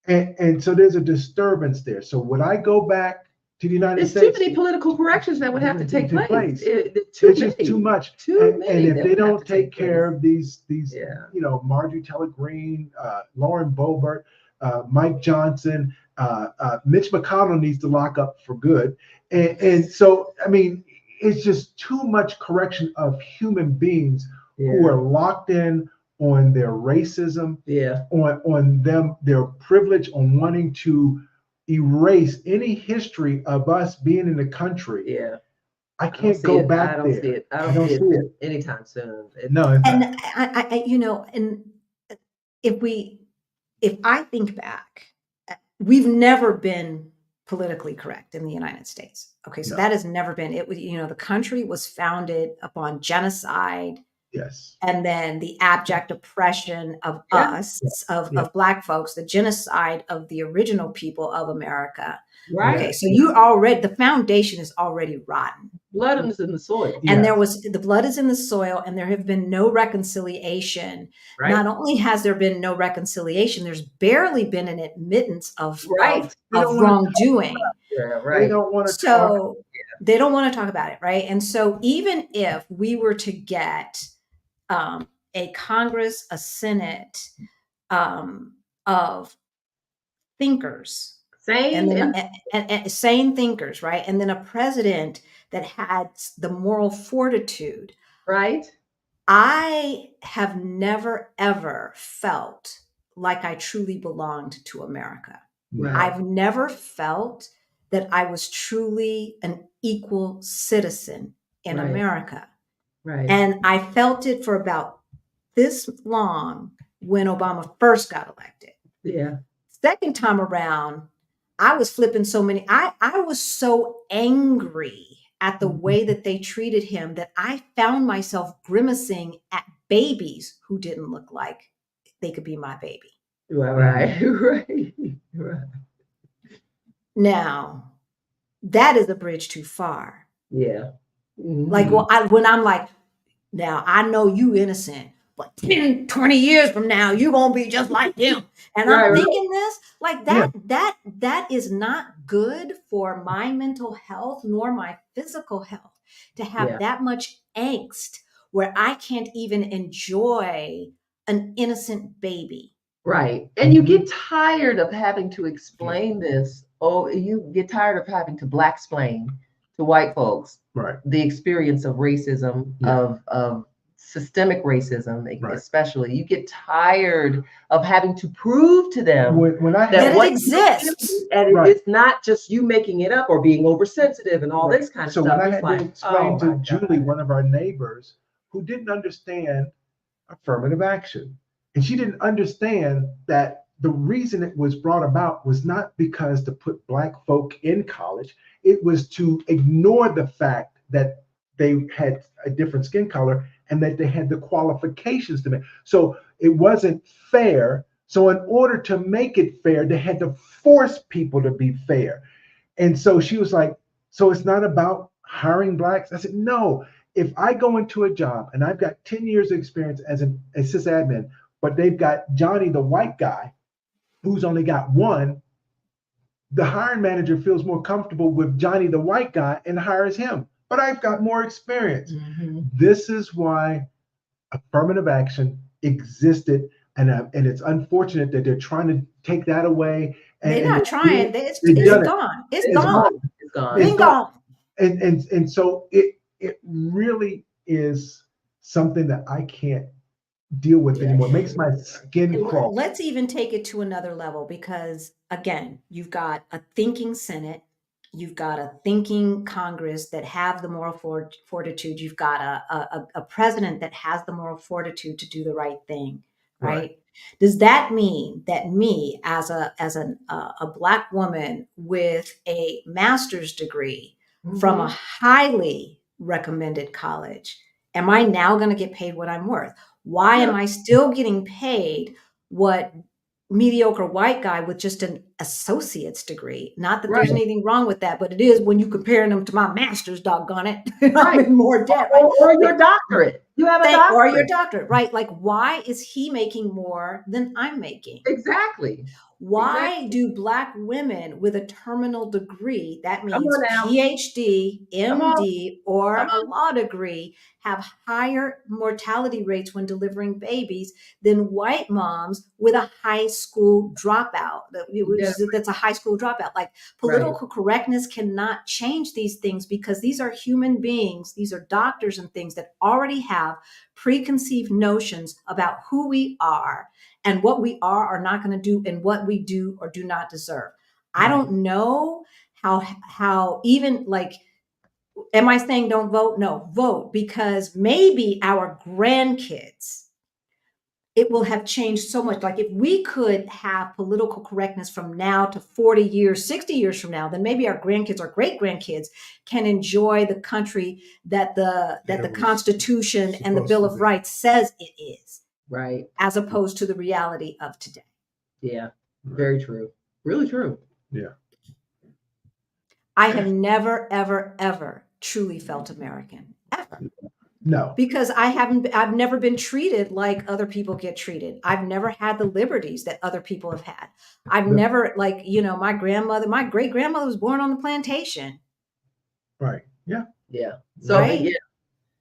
Speaker 3: And so there's a disturbance there. So would I go back to the United States?
Speaker 4: There's too many political corrections that would have to take place.
Speaker 3: It's just too much. And if they don't take care of these Marjorie Taylor Greene, Lauren Boebert, Mike Johnson, Mitch McConnell needs to lock up for good. And so, I mean, it's just too much correction of human beings who are locked in on their racism, on them, their privilege, on wanting to erase any history of us being in the country. I can't go back there.
Speaker 4: I don't see it anytime soon.
Speaker 3: No, it's
Speaker 1: And
Speaker 3: not.
Speaker 1: and if I think back, we've never been politically correct in the United States. Okay, so that has never been it. The country was founded upon genocide.
Speaker 3: Yes.
Speaker 1: And then the abject oppression of us, of Black folks, the genocide of the original people of America.
Speaker 4: Right.
Speaker 1: Okay, so the foundation is already rotten.
Speaker 4: Blood is in the soil.
Speaker 1: And the blood is in the soil, and there have been no reconciliation.
Speaker 4: Right.
Speaker 1: Not only has there been no reconciliation, there's barely been an admittance of wrongdoing.
Speaker 3: They don't want to talk.
Speaker 1: They don't want to talk about it, right? And so even if we were to get a Congress, a Senate of thinkers, sane thinkers, right? And then a president that had the moral fortitude.
Speaker 4: Right.
Speaker 1: I have never, ever felt like I truly belonged to America.
Speaker 4: Right.
Speaker 1: I've never felt that I was truly an equal citizen in America.
Speaker 4: Right.
Speaker 1: And I felt it for about this long when Obama first got elected.
Speaker 4: Yeah.
Speaker 1: Second time around, I was flipping so many. I was so angry at the way that they treated him that I found myself grimacing at babies who didn't look like they could be my baby.
Speaker 4: Right.
Speaker 1: Now, that is a bridge too far.
Speaker 4: Yeah. Mm-hmm.
Speaker 1: Like, when I'm like, now I know you innocent, but 10, 20 years from now, you're going to be just like him. And I'm thinking this, like that is not good for my mental health nor my physical health to have that much angst where I can't even enjoy an innocent baby.
Speaker 4: Right. And you get tired of having to explain this. Oh, you get tired of having to black-splain to white folks the experience of racism, of systemic racism, especially. You get tired of having to prove to them
Speaker 1: that it exists.
Speaker 4: And it's not just you making it up or being oversensitive and all this kind of stuff.
Speaker 3: So when I had to explain to Julie, one of our neighbors, who didn't understand affirmative action, and she didn't understand that the reason it was brought about was not because to put Black folk in college. It was to ignore the fact that they had a different skin color and that they had the qualifications to make. So it wasn't fair. So in order to make it fair, they had to force people to be fair. And so she was like, so it's not about hiring Blacks? I said, no. If I go into a job and I've got 10 years of experience as a sysadmin, but they've got Johnny, the white guy, who's only got one, the hiring manager feels more comfortable with Johnny, the white guy, and hires him. But I've got more experience. Mm-hmm. This is why affirmative action existed. And it's unfortunate that they're trying to take that away.
Speaker 1: They're not trying. It's gone. It's gone.
Speaker 4: It's gone.
Speaker 1: It's gone.
Speaker 3: And so it really is something that I can't deal with anymore. It makes my skin crawl.
Speaker 1: Let's even take it to another level, because again, you've got a thinking Senate, you've got a thinking Congress that have the moral fortitude, you've got a president that has the moral fortitude to do the right thing, right? Does that mean that me as a Black woman with a master's degree from a highly recommended college, am I now going to get paid what I'm worth? Why am I still getting paid what mediocre white guy with just an associate's degree? Not that there's anything wrong with that, but it is when you comparing them to my master's, doggone it. I'm in more debt, right?
Speaker 4: Or your doctorate. You have a doctorate.
Speaker 1: Or your doctorate, right? Like, why is he making more than I'm making?
Speaker 4: Exactly.
Speaker 1: Why do Black women with a terminal degree, that
Speaker 4: Come
Speaker 1: means
Speaker 4: on now.
Speaker 1: PhD,
Speaker 4: Come on.
Speaker 1: MD, or
Speaker 4: Come
Speaker 1: a law degree, have higher mortality rates when delivering babies than white moms with a high school dropout? That's a high school dropout. Like, political correctness cannot change these things because these are human beings. These are doctors and things that already have preconceived notions about who we are and what we are not going to do and what we do or do not deserve. I don't know how even like, am I saying don't vote? No, vote, because maybe our grandkids, it will have changed so much. Like, if we could have political correctness from now to 40 years, 60 years from now, then maybe our grandkids or great grandkids can enjoy the country that the Constitution and the Bill of Rights says it is.
Speaker 4: Right.
Speaker 1: As opposed to the reality of today.
Speaker 4: Yeah. Very true. Really true.
Speaker 3: Yeah.
Speaker 1: I have never, ever, ever truly felt American. Ever.
Speaker 3: No.
Speaker 1: Because I've never been treated like other people get treated. I've never had the liberties that other people have had. I've never, like, my great grandmother was born on the plantation.
Speaker 3: Right. Yeah.
Speaker 4: Yeah. So
Speaker 1: right?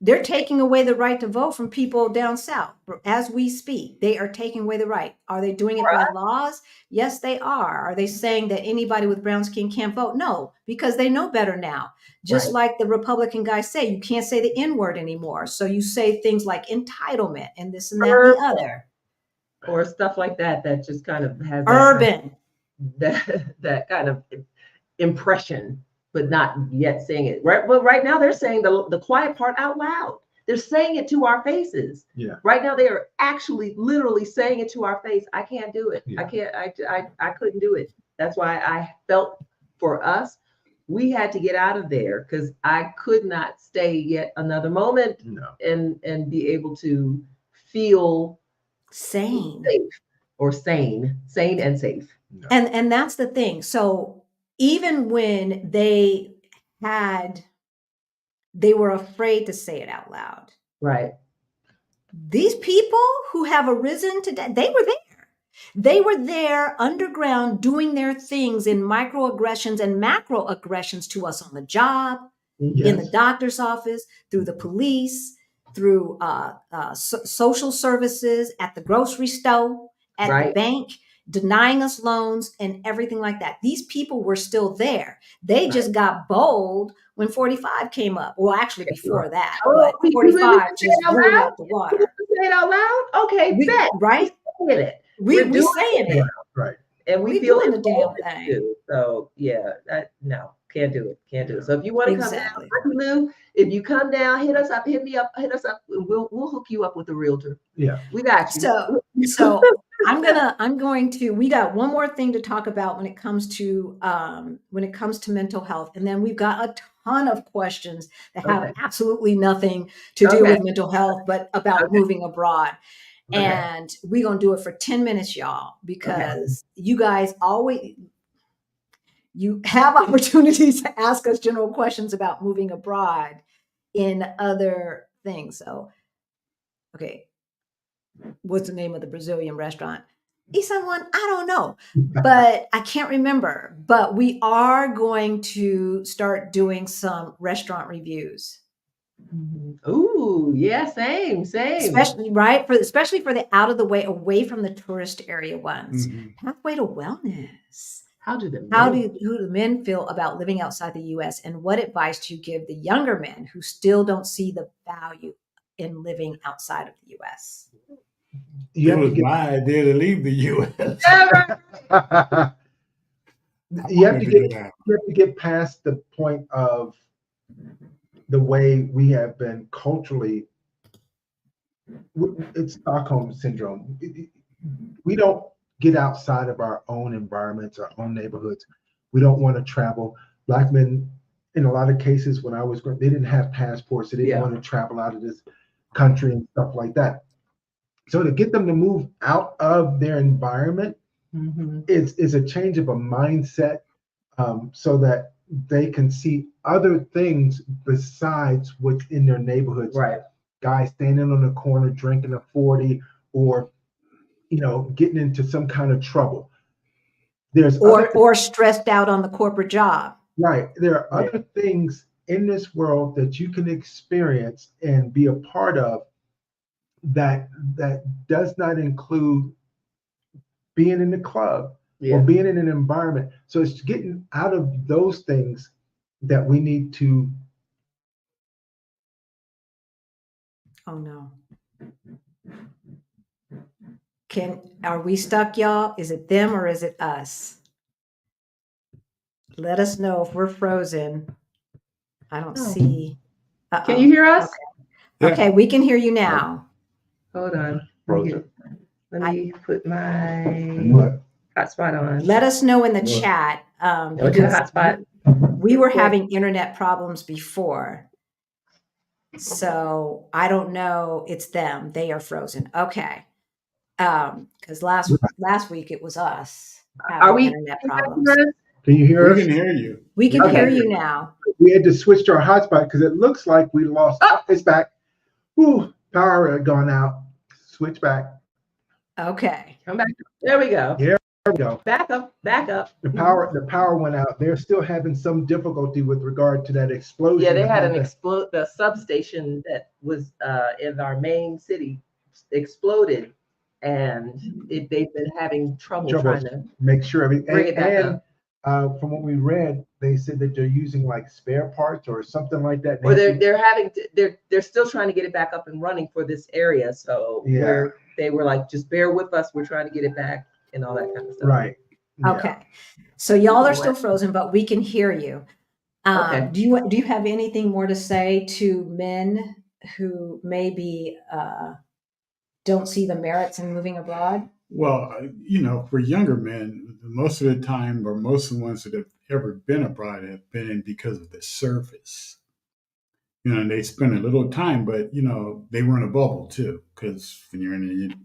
Speaker 1: They're taking away the right to vote from people down south as we speak. They are taking away the right. Are they doing it by laws? Yes, they are. Are they saying that anybody with brown skin can't vote? No, because they know better now. Just like the Republican guys say, you can't say the N word anymore. So you say things like entitlement and this and that and the other.
Speaker 4: Or stuff like that just kind of has
Speaker 1: urban
Speaker 4: that kind of impression, but not yet saying it. Right. Well, right now they're saying the quiet part out loud. They're saying it to our faces.
Speaker 3: Yeah.
Speaker 4: Right now they are actually literally saying it to our face. I can't do it.
Speaker 3: Yeah.
Speaker 4: I couldn't do it. That's why I felt for us, we had to get out of there because I could not stay yet another moment and be able to feel
Speaker 1: sane
Speaker 4: and safe.
Speaker 3: No.
Speaker 1: And that's the thing. So even when they were afraid to say it out loud.
Speaker 4: Right.
Speaker 1: These people who have arisen today, they were there. They were there underground doing their things in microaggressions and macroaggressions to us on the job, in the doctor's office, through the police, through social services, at the grocery store, at the bank, denying us loans and everything like that. These people were still there. They just got bold when 45 came up. Well, actually before that, but 45 just blew out the water.
Speaker 4: Say it out loud? Okay,
Speaker 1: right?
Speaker 4: We're
Speaker 1: saying it.
Speaker 3: Right.
Speaker 4: And we feel
Speaker 1: doing the damn thing.
Speaker 4: So yeah, no, can't do it. So if you want to come down, Lou, if you come down, hit us up. We'll hook you up with a realtor.
Speaker 3: Yeah,
Speaker 4: we got you.
Speaker 1: So I'm going to. We got one more thing to talk about when it comes to mental health, and then we've got a ton of questions that have absolutely nothing to do with mental health, but about moving abroad. And we're going to do it for 10 minutes, y'all, because you guys you have opportunities to ask us general questions about moving abroad in other things. So, what's the name of the Brazilian restaurant? Someone, I don't know, but I can't remember. But we are going to start doing some restaurant reviews.
Speaker 4: Ooh, yeah, same.
Speaker 1: Especially for the out of the way, away from the tourist area ones. Pathway to wellness. How do the men feel about living outside the U.S. and what advice do you give the younger men who still don't see the value in living outside of the U.S.?
Speaker 2: It was my idea to leave the U.S.
Speaker 3: You have to get past the point of the way we have been culturally it's Stockholm syndrome. We don't get outside of our own environments, our own neighborhoods. We don't want to travel. Black men, in a lot of cases, when I was growing, they didn't have passports. They didn't want to travel out of this country and stuff like that. So to get them to move out of their environment is a change of a mindset, so that they can see other things besides what's in their neighborhoods.
Speaker 4: Right.
Speaker 3: Guys standing on the corner drinking a 40, or getting into some kind of trouble. There's
Speaker 1: or stressed out on the corporate job.
Speaker 3: Right. There are other things in this world that you can experience and be a part of that does not include being in the club or being in an environment. So it's getting out of those things that we need to.
Speaker 1: Oh no. Are we stuck, y'all? Is it them or is it us? Let us know if we're frozen. I don't see. Uh-oh.
Speaker 4: Can you hear us?
Speaker 1: Okay, we can hear you now.
Speaker 4: Hold on.
Speaker 3: Frozen.
Speaker 4: Let me put my hotspot on.
Speaker 1: Let us know in the chat. Because we were having internet problems before. So I don't know. It's them. They are frozen. Okay. Because last week it was us having internet problems.
Speaker 3: Can you hear us?
Speaker 2: We can hear you.
Speaker 1: We can hear you now.
Speaker 3: We had to switch to our hotspot because it looks like we lost. It's back. Whew, power had gone out. Switch back.
Speaker 1: Okay.
Speaker 4: Come back. There we go.
Speaker 3: Here we go.
Speaker 4: Back up. The
Speaker 3: power went out. They're still having some difficulty with regard to that explosion.
Speaker 4: Yeah, they had the substation that was in our main city exploded, and they've been having trouble trying to
Speaker 3: make sure everything.
Speaker 4: Bring it back up.
Speaker 3: From what we read, they said that they're using like spare parts or something like that.
Speaker 4: Or they're still trying to get it back up and running for this area. So they were like, just bear with us. We're trying to get it back and all that kind of stuff.
Speaker 3: Right.
Speaker 1: Yeah. Okay. So y'all are still frozen, but we can hear you. Okay. Do you have anything more to say to men who maybe don't see the merits in moving abroad?
Speaker 2: Well, for younger men, most of the time, or most of the ones that have ever been abroad have been in because of the service. And they spend a little time, but they were in a bubble too. Because when you're in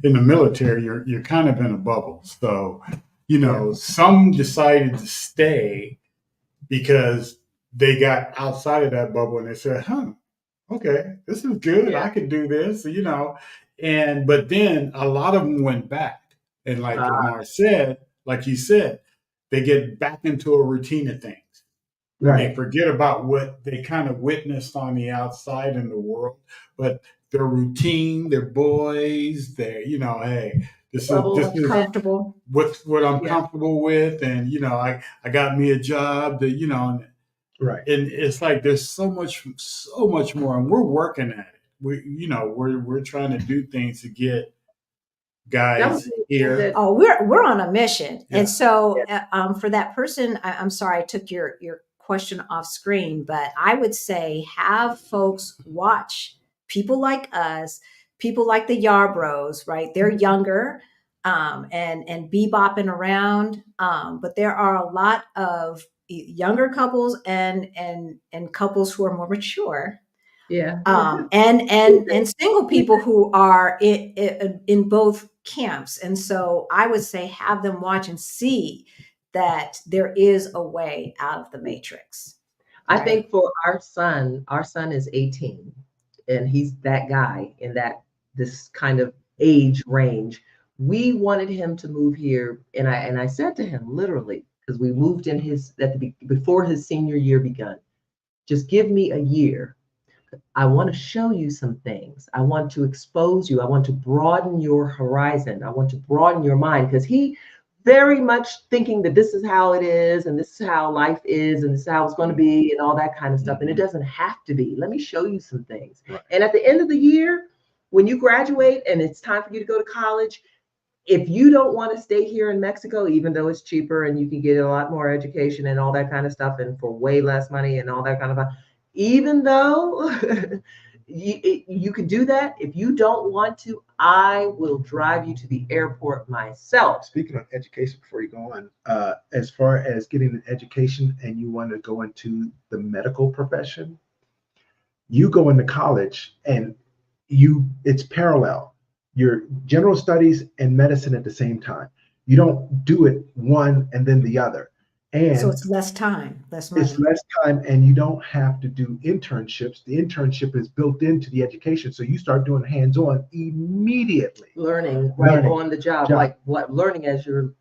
Speaker 2: the military, you're kind of in a bubble. So, some decided to stay because they got outside of that bubble and they said, okay, this is good. Yeah. I can do this, but then a lot of them went back. And like Lamar said, like you said, they get back into a routine of things. Right. They forget about what they kind of witnessed on the outside in the world, but their routine, their boys, hey, this is
Speaker 1: comfortable.
Speaker 2: What I'm comfortable with. And, I got me a job that, right. And it's like there's so much more, and we're working at it. We're trying to do things to get guys here.
Speaker 1: Oh, we're on a mission. Yeah. And so for that person, I'm sorry I took your question off screen, but I would say have folks watch people like us, people like the Yarbros, right? They're younger and bebopping around, but there are a lot of younger couples and couples who are more mature, and single people who are in both camps. And so I would say have them watch and see that there is a way out of the matrix.
Speaker 4: Right? I think for our son is 18, and he's that guy in this kind of age range. We wanted him to move here, and I said to him literally, because we moved in before his senior year begun, just give me a year. I want to show you some things. I want to expose you. I want to broaden your horizon. I want to broaden your mind, because he very much thinking that this is how it is, and this is how life is, and this is how it's going to be, and all that kind of stuff. And it doesn't have to be. Let me show you some things. Right. And at the end of the year, when you graduate and it's time for you to go to college, if you don't want to stay here in Mexico, even though it's cheaper and you can get a lot more education and all that kind of stuff, and for way less money and all that kind of stuff, even though You can do that. If you don't want to, I will drive you to the airport myself.
Speaker 3: Speaking of education, before you go on, as far as getting an education and you want to go into the medical profession, you go into college and it's parallel. Your general studies and medicine at the same time. You don't do it one and then the other. And
Speaker 1: So it's less time, less money.
Speaker 3: it's less time, and you don't have to do internships. The internship is built into the education, so you start doing hands-on immediately.
Speaker 4: Learning
Speaker 3: Learning.
Speaker 4: on the job,
Speaker 3: Job.
Speaker 4: like what learning as you're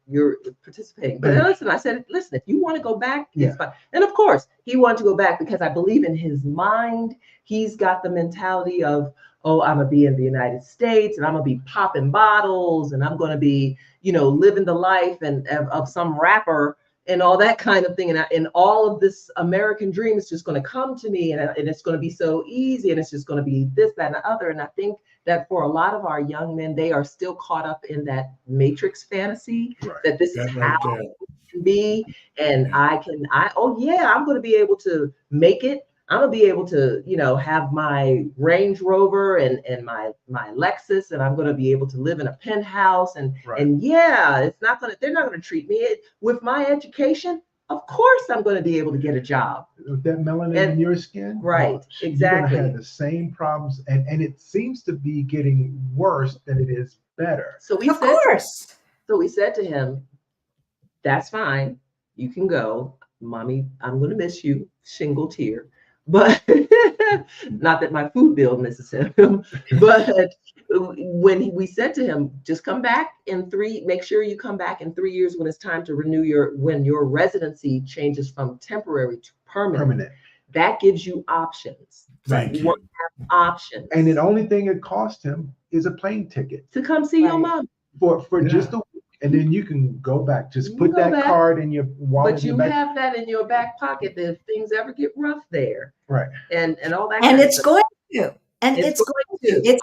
Speaker 4: participating. But
Speaker 3: Yeah.
Speaker 4: listen, I said, listen, if you want to go back,
Speaker 3: Yeah.
Speaker 4: it's fine. And of course, he wanted to go back because I believe in his mind, he's got the mentality of, oh, I'm gonna be in the United States and I'm gonna be popping bottles and I'm gonna be, living the life and of some rapper and all that kind of thing. And all of this American dream is just going to come to me and it's going to be so easy and it's just going to be this, that, and the other. And I think that for a lot of our young men, they are still caught up in that matrix fantasy that this is how it can be. And I'm going to be able to make it. I'm gonna be able to, have my Range Rover and my Lexus, and I'm gonna be able to live in a penthouse, and they're not gonna treat me with my education. Of course, I'm gonna be able to get a job.
Speaker 3: With that melanin in your skin,
Speaker 4: right? Exactly.
Speaker 3: You're gonna have the same problems, and it seems to be getting worse than it is better.
Speaker 4: So we said to him, "That's fine. You can go, mommy. I'm gonna miss you." Shingle tear. But not that my food bill misses him, but when we said to him, just come back make sure you come back in 3 years when it's time to renew when your residency changes from temporary to permanent. That gives you options.
Speaker 2: Thank you.
Speaker 4: Want to have options.
Speaker 3: And the only thing it cost him is a plane ticket
Speaker 4: to come see your mom
Speaker 3: for just a week. And then you can go back. Just put that card in your wallet.
Speaker 4: But you have that in your back pocket that if things ever get rough there.
Speaker 3: Right.
Speaker 4: And all that.
Speaker 1: And it's going to. And it's going to. It's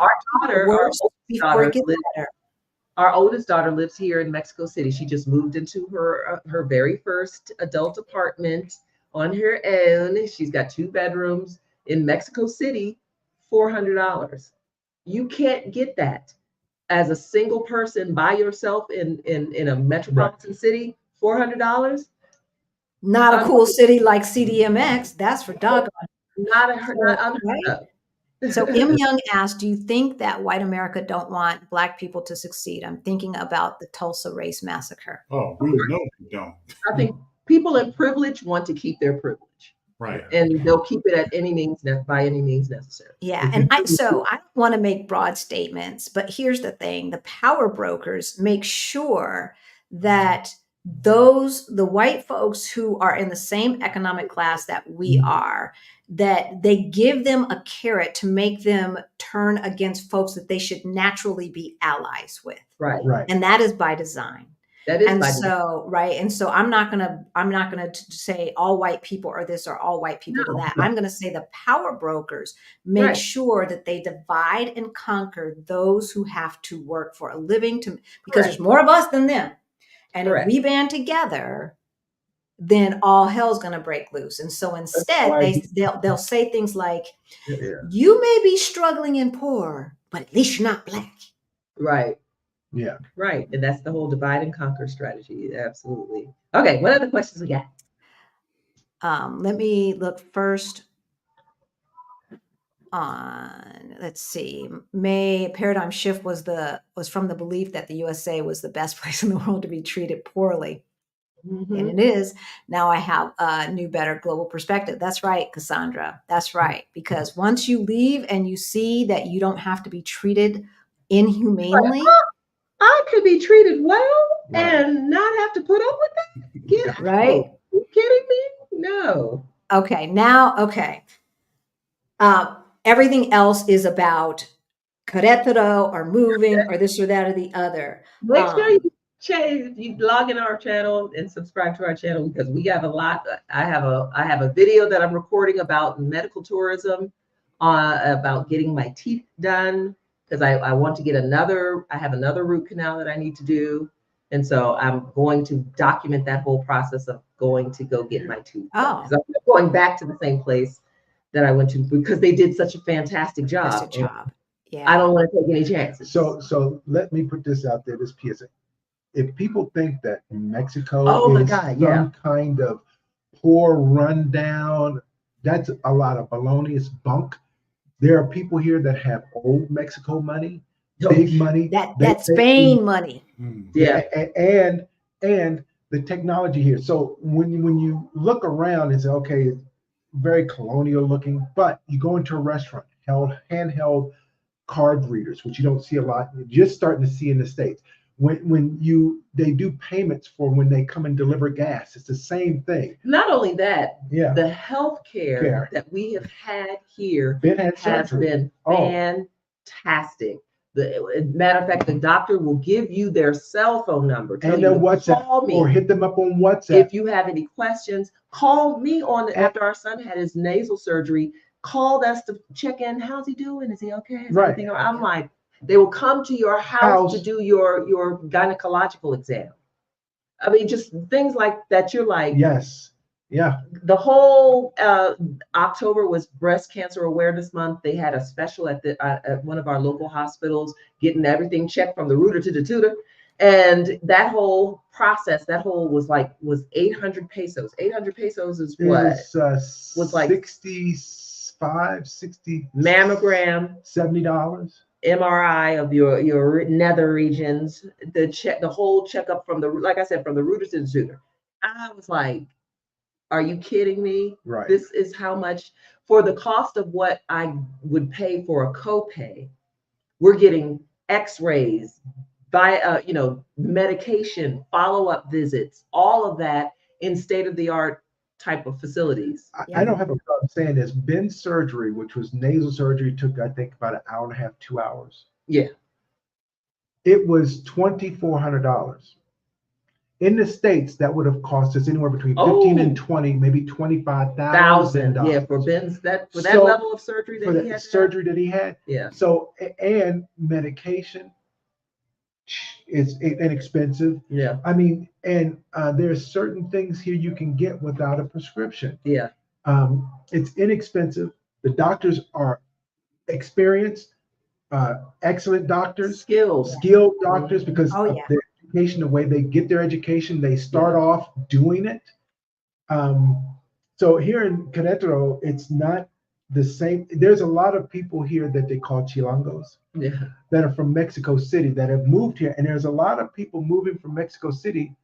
Speaker 4: our oldest daughter lives here in Mexico City. She just moved into her very first adult apartment on her own. She's got 2 bedrooms in Mexico City, $400. You can't get that. As a single person by yourself in a metropolitan city, $400.
Speaker 1: Not a cool city like CDMX. That's for doggone.
Speaker 4: Not unheard of.
Speaker 1: So M. Young asked, do you think that white America don't want Black people to succeed? I'm thinking about the Tulsa race massacre.
Speaker 2: Oh, we know we don't.
Speaker 4: I think people in privilege want to keep their privilege.
Speaker 2: Right.
Speaker 4: And they'll keep it at any means, by any means necessary.
Speaker 1: Yeah. And I don't want to make broad statements, but here's the thing. The power brokers make sure that the white folks who are in the same economic class that we are, that they give them a carrot to make them turn against folks that they should naturally be allies with.
Speaker 4: Right.
Speaker 1: And that is by design.
Speaker 4: That is
Speaker 1: And so I'm not gonna say all white people are this or all white people are that. I'm gonna say the power brokers make sure that they divide and conquer those who have to work for a living because there's more of us than them. And if we band together, then all hell's gonna break loose. And so instead they'll say things like, you may be struggling and poor, but at least you're not Black.
Speaker 4: Right.
Speaker 3: Yeah.
Speaker 4: Right. And that's the whole divide and conquer strategy. Absolutely. Okay. What other questions we got?
Speaker 1: Let me look first on, let's see. May paradigm shift was from the belief that the USA was the best place in the world to be treated poorly. Mm-hmm. And it is. Now I have a new, better global perspective. That's right, Cassandra. That's right. Because once you leave and you see that you don't have to be treated inhumanely.
Speaker 4: I could be treated well and not have to put up with that. Are you kidding me? No.
Speaker 1: Okay. Now, everything else is about querétaro or moving or this or that or the other.
Speaker 4: Make sure you log in our channel and subscribe to our channel because we have a lot. I have a video that I'm recording about medical tourism, about getting my teeth done. Because I want to get I have another root canal that I need to do. And so I'm going to document that whole process of going to go get my tooth done. Because I'm going back to the same place that I went to because they did such a fantastic job.
Speaker 1: That's a job. Yeah.
Speaker 4: I don't want to take any chances.
Speaker 3: So let me put this out there, this PSA. If people think that Mexico
Speaker 4: Oh my
Speaker 3: is
Speaker 4: God,
Speaker 3: some kind of poor rundown, that's a lot of baloney. It's bunk. There are people here that have old Mexico money, big money.
Speaker 1: That Spain money.
Speaker 4: Yeah.
Speaker 3: And the technology here. So when you look around and say, okay, it's very colonial looking, but you go into a restaurant, handheld card readers, which you don't see a lot. You're just starting to see in the States. When they do payments for when they come and deliver gas, it's the same thing.
Speaker 4: Not only that,
Speaker 3: Yeah.
Speaker 4: the health care that we have had here has been fantastic. Matter of fact, the doctor will give you their cell phone number.
Speaker 3: And their WhatsApp,
Speaker 4: call me,
Speaker 3: or hit them up on WhatsApp.
Speaker 4: If you have any questions, call me after our son had his nasal surgery. Called us to check in. How's he doing? Is he okay? Is everything all right? I'm like, they will come to your house to do your gynecological exam. I mean, just things like that. You're like,
Speaker 3: yes. Yeah.
Speaker 4: The whole October was Breast Cancer Awareness Month. They had a special at one of our local hospitals, getting everything checked from the rooter to the tutor. And that whole process, was 800 pesos. 800 pesos is what?
Speaker 3: Was like 60
Speaker 4: mammogram,
Speaker 3: $70.
Speaker 4: MRI of your nether regions, the whole checkup from the rooter to the tutor. I was like, are you kidding me?
Speaker 3: Right.
Speaker 4: This is how much for the cost of what I would pay for a copay. We're getting x-rays, medication, follow-up visits, all of that in state-of-the-art type of facilities.
Speaker 3: I don't have a problem saying this. Ben's surgery, which was nasal surgery, took, I think, about an hour and a half, 2 hours.
Speaker 4: Yeah.
Speaker 3: It was $2,400. In the States, that would have cost us anywhere between 15 and 20, maybe $25,000.
Speaker 4: Yeah, for Ben's that level of surgery that he had.
Speaker 3: Surgery that he had.
Speaker 4: Yeah.
Speaker 3: So, and medication is inexpensive.
Speaker 4: Yeah.
Speaker 3: I mean, and there's certain things here you can get without a prescription.
Speaker 4: Yeah.
Speaker 3: It's inexpensive. The doctors are experienced, excellent doctors, skilled doctors, because of their education, the way they get their education, they start off doing it. So here in Querétaro, it's not the same. There's a lot of people here that they call chilangos that are from Mexico City that have moved here. And there's a lot of people moving from Mexico City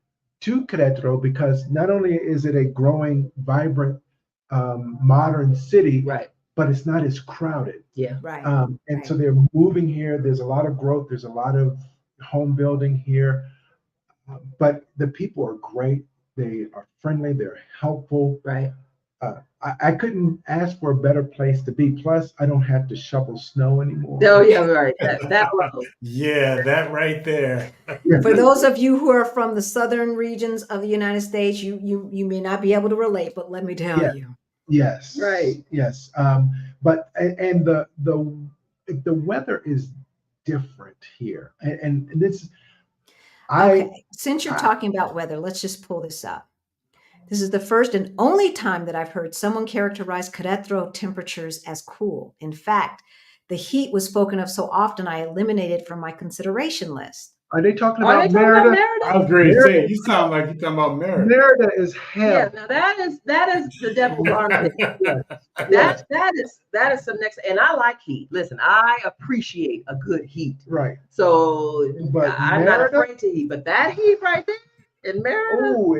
Speaker 3: to Querétaro because not only is it a growing, vibrant, modern city,
Speaker 4: right,
Speaker 3: but it's not as crowded.
Speaker 4: Yeah.
Speaker 1: Right.
Speaker 3: And so they're moving here. There's a lot of growth. There's a lot of home building here. But the people are great. They are friendly. They're helpful.
Speaker 4: Right.
Speaker 3: I couldn't ask for a better place to be. Plus, I don't have to shovel snow anymore.
Speaker 4: Oh, yeah, right. That
Speaker 2: yeah, that right there.
Speaker 1: For those of you who are from the southern regions of the United States, you may not be able to relate, but let me tell you.
Speaker 3: Yes.
Speaker 4: Right.
Speaker 3: Yes. But the weather is different here, and this.
Speaker 1: Okay. Since you're talking about weather, let's just pull this up. This is the first and only time that I've heard someone characterize Querétaro temperatures as cool. In fact, the heat was spoken of so often I eliminated it from my consideration list.
Speaker 3: Are they talking about Merida?
Speaker 2: I was great to say, you sound like you're talking about Merida.
Speaker 3: Merida is hell.
Speaker 4: Yeah, now that is the devil's armpit. That is some next, and I like heat. Listen, I appreciate a good heat.
Speaker 3: Right.
Speaker 4: So
Speaker 3: but
Speaker 4: I'm not afraid to heat, but that heat right there in Merida.
Speaker 3: Oh,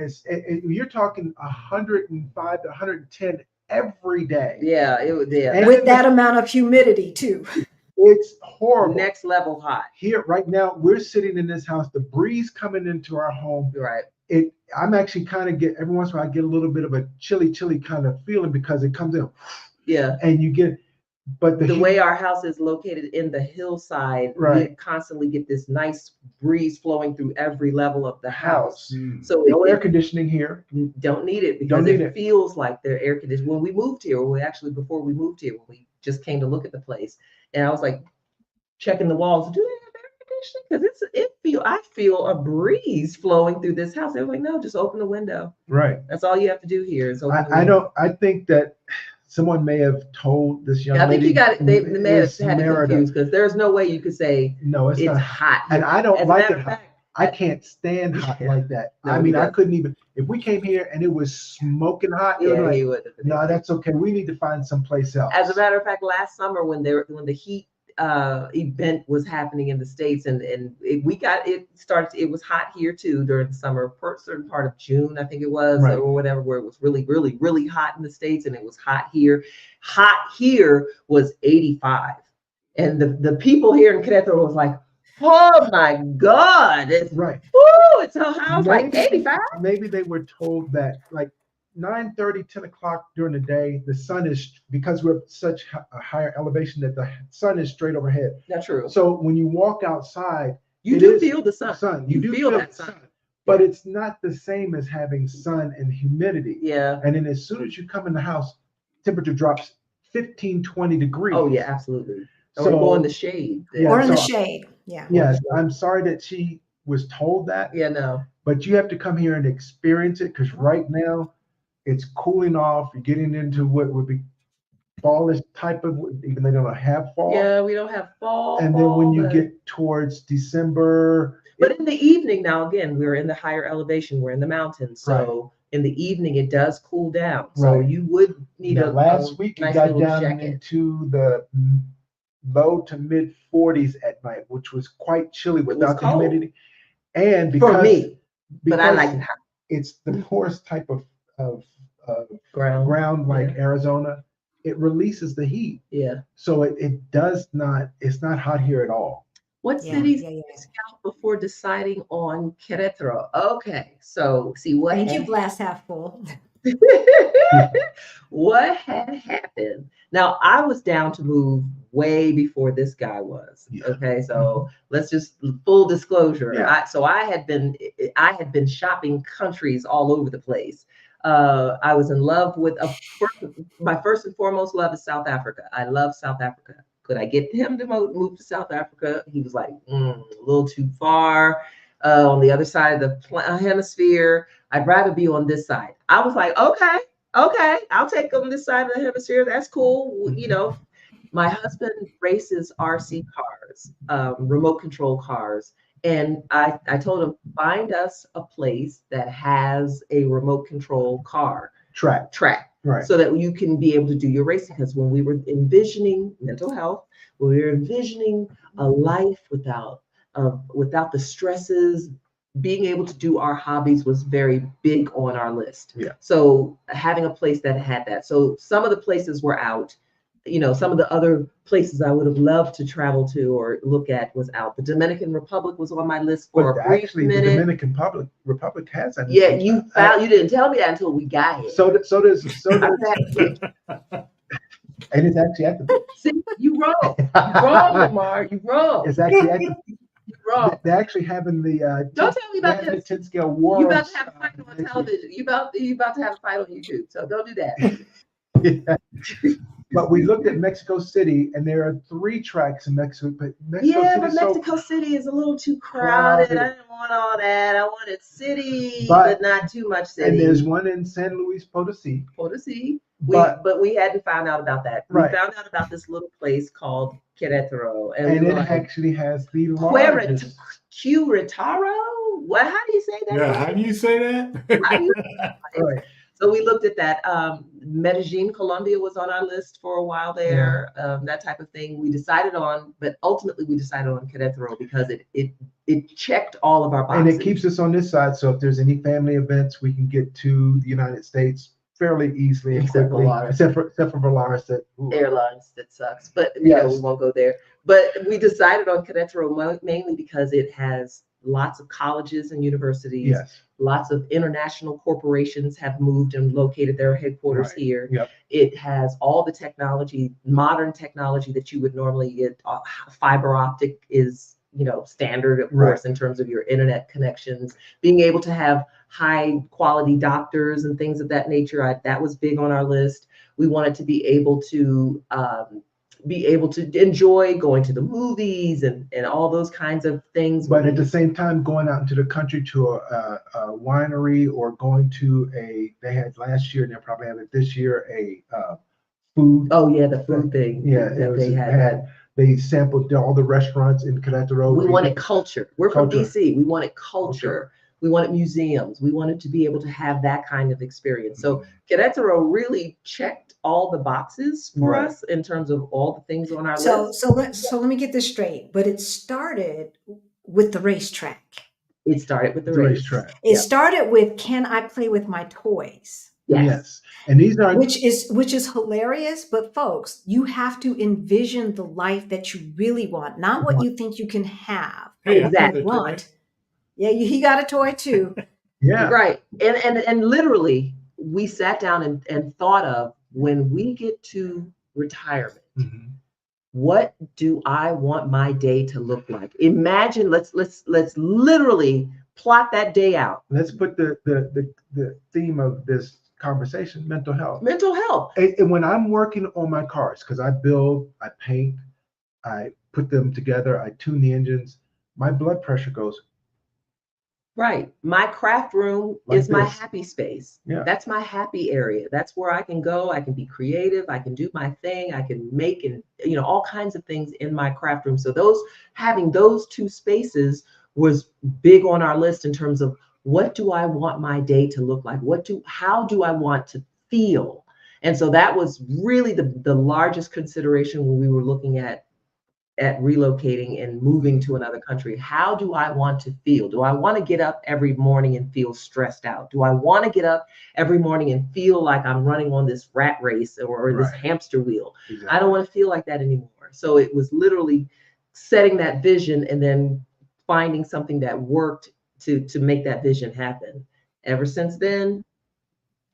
Speaker 3: you're talking 105 to 110 every day.
Speaker 4: Yeah, it was there.
Speaker 1: With that amount of humidity too.
Speaker 3: It's horrible.
Speaker 4: Next level hot.
Speaker 3: Here, right now, we're sitting in this house, the breeze coming into our home.
Speaker 4: Right.
Speaker 3: I'm actually kind of every once in a while, I get a little bit of a chilly kind of feeling because it comes in.
Speaker 4: Yeah.
Speaker 3: And you get, but the
Speaker 4: way our house is located in the hillside,
Speaker 3: right,
Speaker 4: we constantly get this nice breeze flowing through every level of the house.
Speaker 3: So no air conditioning here.
Speaker 4: Don't need it because it feels like they're air conditioned. When we moved here, before we moved here, when we just came to look at the place, and I was like checking the walls, do they have air conditioning? Because I feel a breeze flowing through this house. They were like, no, just open the window.
Speaker 3: Right.
Speaker 4: That's all you have to do here is open the window.
Speaker 3: I think that someone may have told this young
Speaker 4: Yeah, I think
Speaker 3: lady.
Speaker 4: you got it. They may have
Speaker 3: it's
Speaker 4: had it
Speaker 3: Merida.
Speaker 4: confused because there's no way you could say
Speaker 3: No, it's
Speaker 4: it's
Speaker 3: not.
Speaker 4: hot.
Speaker 3: And I don't
Speaker 4: As a
Speaker 3: like
Speaker 4: matter
Speaker 3: it
Speaker 4: of
Speaker 3: hot.
Speaker 4: fact,
Speaker 3: I can't stand hot
Speaker 4: Yeah.
Speaker 3: like that.
Speaker 4: No,
Speaker 3: I
Speaker 4: he
Speaker 3: mean, I
Speaker 4: doesn't.
Speaker 3: couldn't even, if we came here and it was smoking hot, it would
Speaker 4: Yeah,
Speaker 3: be
Speaker 4: he
Speaker 3: like,
Speaker 4: would.
Speaker 3: no, that's okay. We need to find someplace else.
Speaker 4: As a matter of fact, last summer when the heat event was happening in the States it started, it was hot here too during the summer, per certain part of June, I think it was,
Speaker 3: Right.
Speaker 4: or whatever, where it was really, really, really hot in the States, and it was hot here. Hot here was 85. And the people here in Querétaro was like, oh my God, it's
Speaker 3: Right.
Speaker 4: woo, it's so hot. I was like 85.
Speaker 3: Maybe they were told that like 9:30, 10 o'clock during the day, the sun is, because we're at such a higher elevation that the sun is straight overhead.
Speaker 4: That's true.
Speaker 3: So when you walk outside,
Speaker 4: You do feel the sun.
Speaker 3: You do feel
Speaker 4: that
Speaker 3: the
Speaker 4: sun.
Speaker 3: but it's not the same as having sun and humidity.
Speaker 4: Yeah.
Speaker 3: And then as soon as you come in the house, temperature drops 15, 20 degrees.
Speaker 4: Oh yeah, absolutely.
Speaker 3: So,
Speaker 4: or in the shade.
Speaker 3: Yeah,
Speaker 1: or in the
Speaker 3: so-
Speaker 1: shade. Yeah.
Speaker 3: Yes, I'm sorry that she was told that,
Speaker 4: Yeah, no.
Speaker 3: but you have to come here and experience it, because right now it's cooling off. You're getting into what would be fallish type of, even though they don't have fall.
Speaker 4: Yeah, we don't have fall.
Speaker 3: And then when you
Speaker 4: but-
Speaker 3: get towards December,
Speaker 4: But in the evening now, again, we're in the higher elevation. We're in the mountains, so in the evening it does cool down. So
Speaker 3: Right.
Speaker 4: you would need
Speaker 3: now, last week it
Speaker 4: nice
Speaker 3: got
Speaker 4: little
Speaker 3: down
Speaker 4: jacket.
Speaker 3: into the low to mid 40s at night, which was quite chilly without the
Speaker 4: cold.
Speaker 3: humidity. And
Speaker 4: For
Speaker 3: because,
Speaker 4: me, but I
Speaker 3: because
Speaker 4: like it hot.
Speaker 3: it's the poorest type of
Speaker 4: Ground.
Speaker 3: like Arizona, it releases the heat.
Speaker 4: Yeah.
Speaker 3: So it does not, it's not hot here at all.
Speaker 4: What
Speaker 1: Yeah,
Speaker 4: cities
Speaker 1: yeah, yeah.
Speaker 4: did you scout before deciding on Querétaro? Okay, so see what
Speaker 1: Thank you, glass half full.
Speaker 4: what had happened. Now I was down to move way before this guy was.
Speaker 3: Yeah.
Speaker 4: Okay, so let's just full disclosure.
Speaker 3: Yeah.
Speaker 4: I had been shopping countries all over the place. I was in love with my first and foremost love is South Africa. I love South Africa. Could I get him to move to South Africa? He was like, a little too far on the other side of the hemisphere. I'd rather be on this side. I was like, okay, I'll take him this side of the hemisphere. That's cool. You know, my husband races RC cars, remote control cars. And I told him, find us a place that has a remote control car track.
Speaker 3: Right.
Speaker 4: So that you can be able to do your racing. Because when we were envisioning mental health, when we were envisioning a life without the stresses, being able to do our hobbies was very big on our list.
Speaker 3: Yeah.
Speaker 4: So having a place that had that. So some of the places were out. You know, some of the other places I would have loved to travel to or look at was out. The Dominican Republic was on my list for
Speaker 3: But
Speaker 4: a brief
Speaker 3: actually,
Speaker 4: minute.
Speaker 3: the Dominican Republic has that.
Speaker 4: Yeah, you didn't tell me that until we got here.
Speaker 3: So does, and it's actually at the.
Speaker 4: See, you wrong. You wrong, Lamar. You wrong.
Speaker 3: It's actually at the.
Speaker 4: You wrong.
Speaker 3: They're actually having the.
Speaker 4: Don't tell me about this.
Speaker 3: 10 scale war.
Speaker 4: You about to have a fight on television. You about to have a fight on YouTube. So don't do that.
Speaker 3: Yeah. But we looked at Mexico City, and there are 3 tracks in Mexico. But
Speaker 4: Mexico City is a little too crowded. I didn't want all that. I wanted city, but not too much city.
Speaker 3: And there's one in San Luis Potosí.
Speaker 4: But we hadn't found out about that.
Speaker 3: Right.
Speaker 4: We found out about this little place called Querétaro,
Speaker 3: and it actually has the largest.
Speaker 4: Querétaro? What? How do you say that?
Speaker 2: Yeah, how do you say that?
Speaker 4: How do you say that?
Speaker 3: Right.
Speaker 4: So we looked at that. Medellin, Colombia was on our list for a while there. That type of thing. But ultimately we decided on Querétaro because it checked all of our boxes.
Speaker 3: And it keeps us on this side. So if there's any family events, we can get to the United States fairly easily and
Speaker 4: Except
Speaker 3: quickly.
Speaker 4: Valaris.
Speaker 3: Except for Valaris, that
Speaker 4: Airlines, that sucks. But you know, we won't go there. But we decided on Querétaro mainly because it has lots of colleges and universities.
Speaker 3: Yes.
Speaker 4: Lots of international corporations have moved and located their headquarters here.
Speaker 3: Yep.
Speaker 4: It has all the technology, modern technology that you would normally get. Fiber optic is, standard, of course, in terms of your internet connections. Being able to have high quality doctors and things of that nature, that was big on our list. We wanted to be able to enjoy going to the movies and all those kinds of things.
Speaker 3: But at the same time, going out into the country to a winery or going to they had last year and they'll probably have it this year, a food.
Speaker 4: Oh yeah, the food thing.
Speaker 3: Yeah, it
Speaker 4: that
Speaker 3: was
Speaker 4: they had.
Speaker 3: had. They sampled all the restaurants in Querétaro.
Speaker 4: We wanted culture. We're from
Speaker 3: Culture.
Speaker 4: DC. We wanted culture. We wanted museums. We wanted to be able to have that kind of experience. So Querétaro really checked all the boxes for
Speaker 3: Right.
Speaker 4: us in terms of all the things on our
Speaker 1: So
Speaker 4: list.
Speaker 1: so let me get this straight. But it started with the racetrack.
Speaker 4: It started with the
Speaker 3: The
Speaker 4: race.
Speaker 3: racetrack.
Speaker 1: It
Speaker 4: Yep.
Speaker 1: started with, can I play with my toys?
Speaker 4: Yes.
Speaker 3: And these are
Speaker 1: Which is hilarious, but folks, you have to envision the life that you really want, not what you think you can have, but
Speaker 2: Hey, I
Speaker 1: what
Speaker 2: got
Speaker 1: you
Speaker 2: a toy.
Speaker 1: want. Yeah, he got a toy too.
Speaker 3: yeah.
Speaker 4: Right. And literally we sat down and thought of, when we get to retirement,
Speaker 3: Mhm.
Speaker 4: what do I want my day to look like? Imagine, let's literally plot that day out.
Speaker 3: Let's put the theme of this conversation: mental health.
Speaker 4: Mental health.
Speaker 3: And when I'm working on my cars, because I build, I paint, I put them together, I tune the engines, my blood pressure goes.
Speaker 4: Right. My craft room
Speaker 3: Like
Speaker 4: is my
Speaker 3: this.
Speaker 4: happy space.
Speaker 3: Yeah.
Speaker 4: That's my happy area. That's where I can go. I can be creative. I can do my thing. I can make and all kinds of things in my craft room. So having those two spaces was big on our list in terms of, what do I want my day to look like? How do I want to feel? And so that was really the largest consideration when we were looking at relocating and moving to another country. How do I want to feel? Do I want to get up every morning and feel stressed out? Do I want to get up every morning and feel like I'm running on this rat race or this
Speaker 3: Right.
Speaker 4: hamster wheel?
Speaker 3: Exactly.
Speaker 4: I don't want to feel like that anymore. So it was literally setting that vision and then finding something that worked to make that vision happen. Ever since then,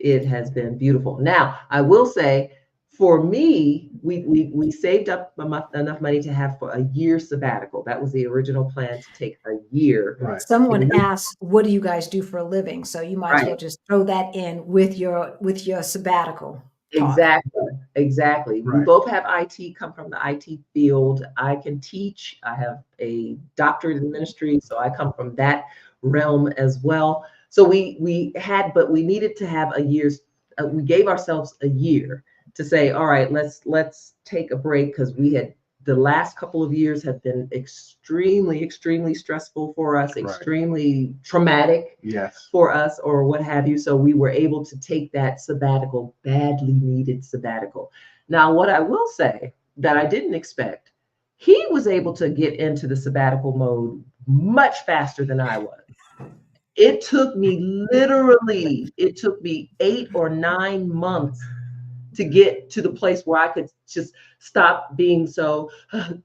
Speaker 4: it has been beautiful. Now, I will say, for me, we saved up enough money to have for a year sabbatical. That was the original plan, to take a year.
Speaker 3: Right.
Speaker 1: Someone asked, what do you guys do for a living? So you might as well
Speaker 4: Right.
Speaker 1: just throw that in with your sabbatical talk.
Speaker 4: Exactly. We
Speaker 3: Right.
Speaker 4: both have IT, come from the IT field. I can teach. I have a doctorate in ministry, so I come from that realm as well. So we needed to have a year's. We gave ourselves a year to say, all right, let's take a break, because the last couple of years have been extremely stressful for us,
Speaker 3: Right.
Speaker 4: extremely traumatic
Speaker 3: Yes.
Speaker 4: for us, or what have you. So we were able to take that sabbatical, badly needed sabbatical. Now, what I will say that I didn't expect, he was able to get into the sabbatical mode much faster than I was. It took me 8 or 9 months to get to the place where I could just stop being so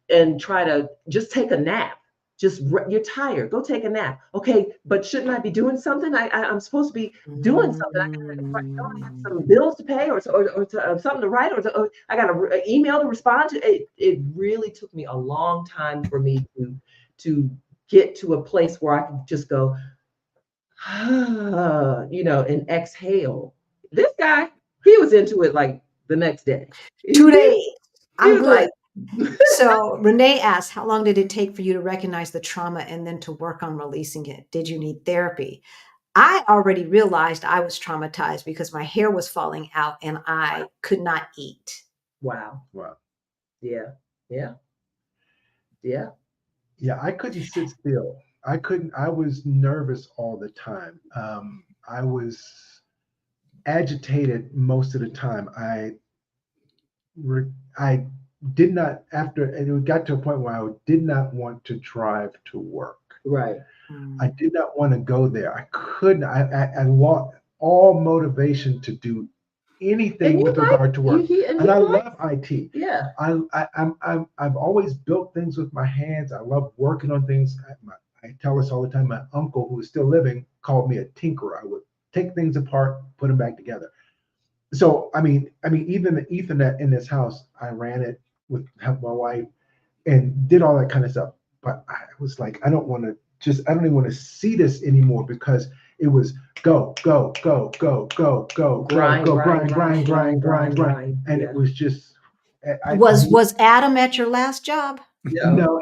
Speaker 4: and try to just take a nap. You're tired, go take a nap. Okay, but shouldn't I be doing something? I'm supposed to be doing something. Don't I have some bills to pay, or something to write, or I got an email to respond to. It really took me a long time for me to get to a place where I could just go, and exhale. This guy, he was into it like the next day.
Speaker 1: 2 days.
Speaker 4: He
Speaker 1: I'm
Speaker 4: was
Speaker 1: good.
Speaker 4: like,
Speaker 1: So Renee asked, how long did it take for you to recognize the trauma and then to work on releasing it? Did you need therapy? I already realized I was traumatized because my hair was falling out and I could not eat.
Speaker 4: wow.
Speaker 3: Wow.
Speaker 4: Yeah.
Speaker 3: Yeah, I couldn't sit still. I was nervous all the time. I was agitated most of the time. I did not, and it got to a point where I did not want to drive to work.
Speaker 4: Right.
Speaker 3: I did not want to go there. I couldn't. I lost all motivation to do anything with regard to work. And I love IT.
Speaker 4: Yeah.
Speaker 3: I've always built things with my hands. I love working on things. I tell us all the time, my uncle, who is still living, called me a tinkerer. I would take things apart, put them back together. So I mean, even the Ethernet in this house, I ran it with my wife and did all that kind of stuff. But I was like, I don't even want to see this anymore, because it was go, go, go, go, go, go,
Speaker 4: Grind.
Speaker 3: grind. And it was just,
Speaker 1: Was Adam at your last job?
Speaker 3: no,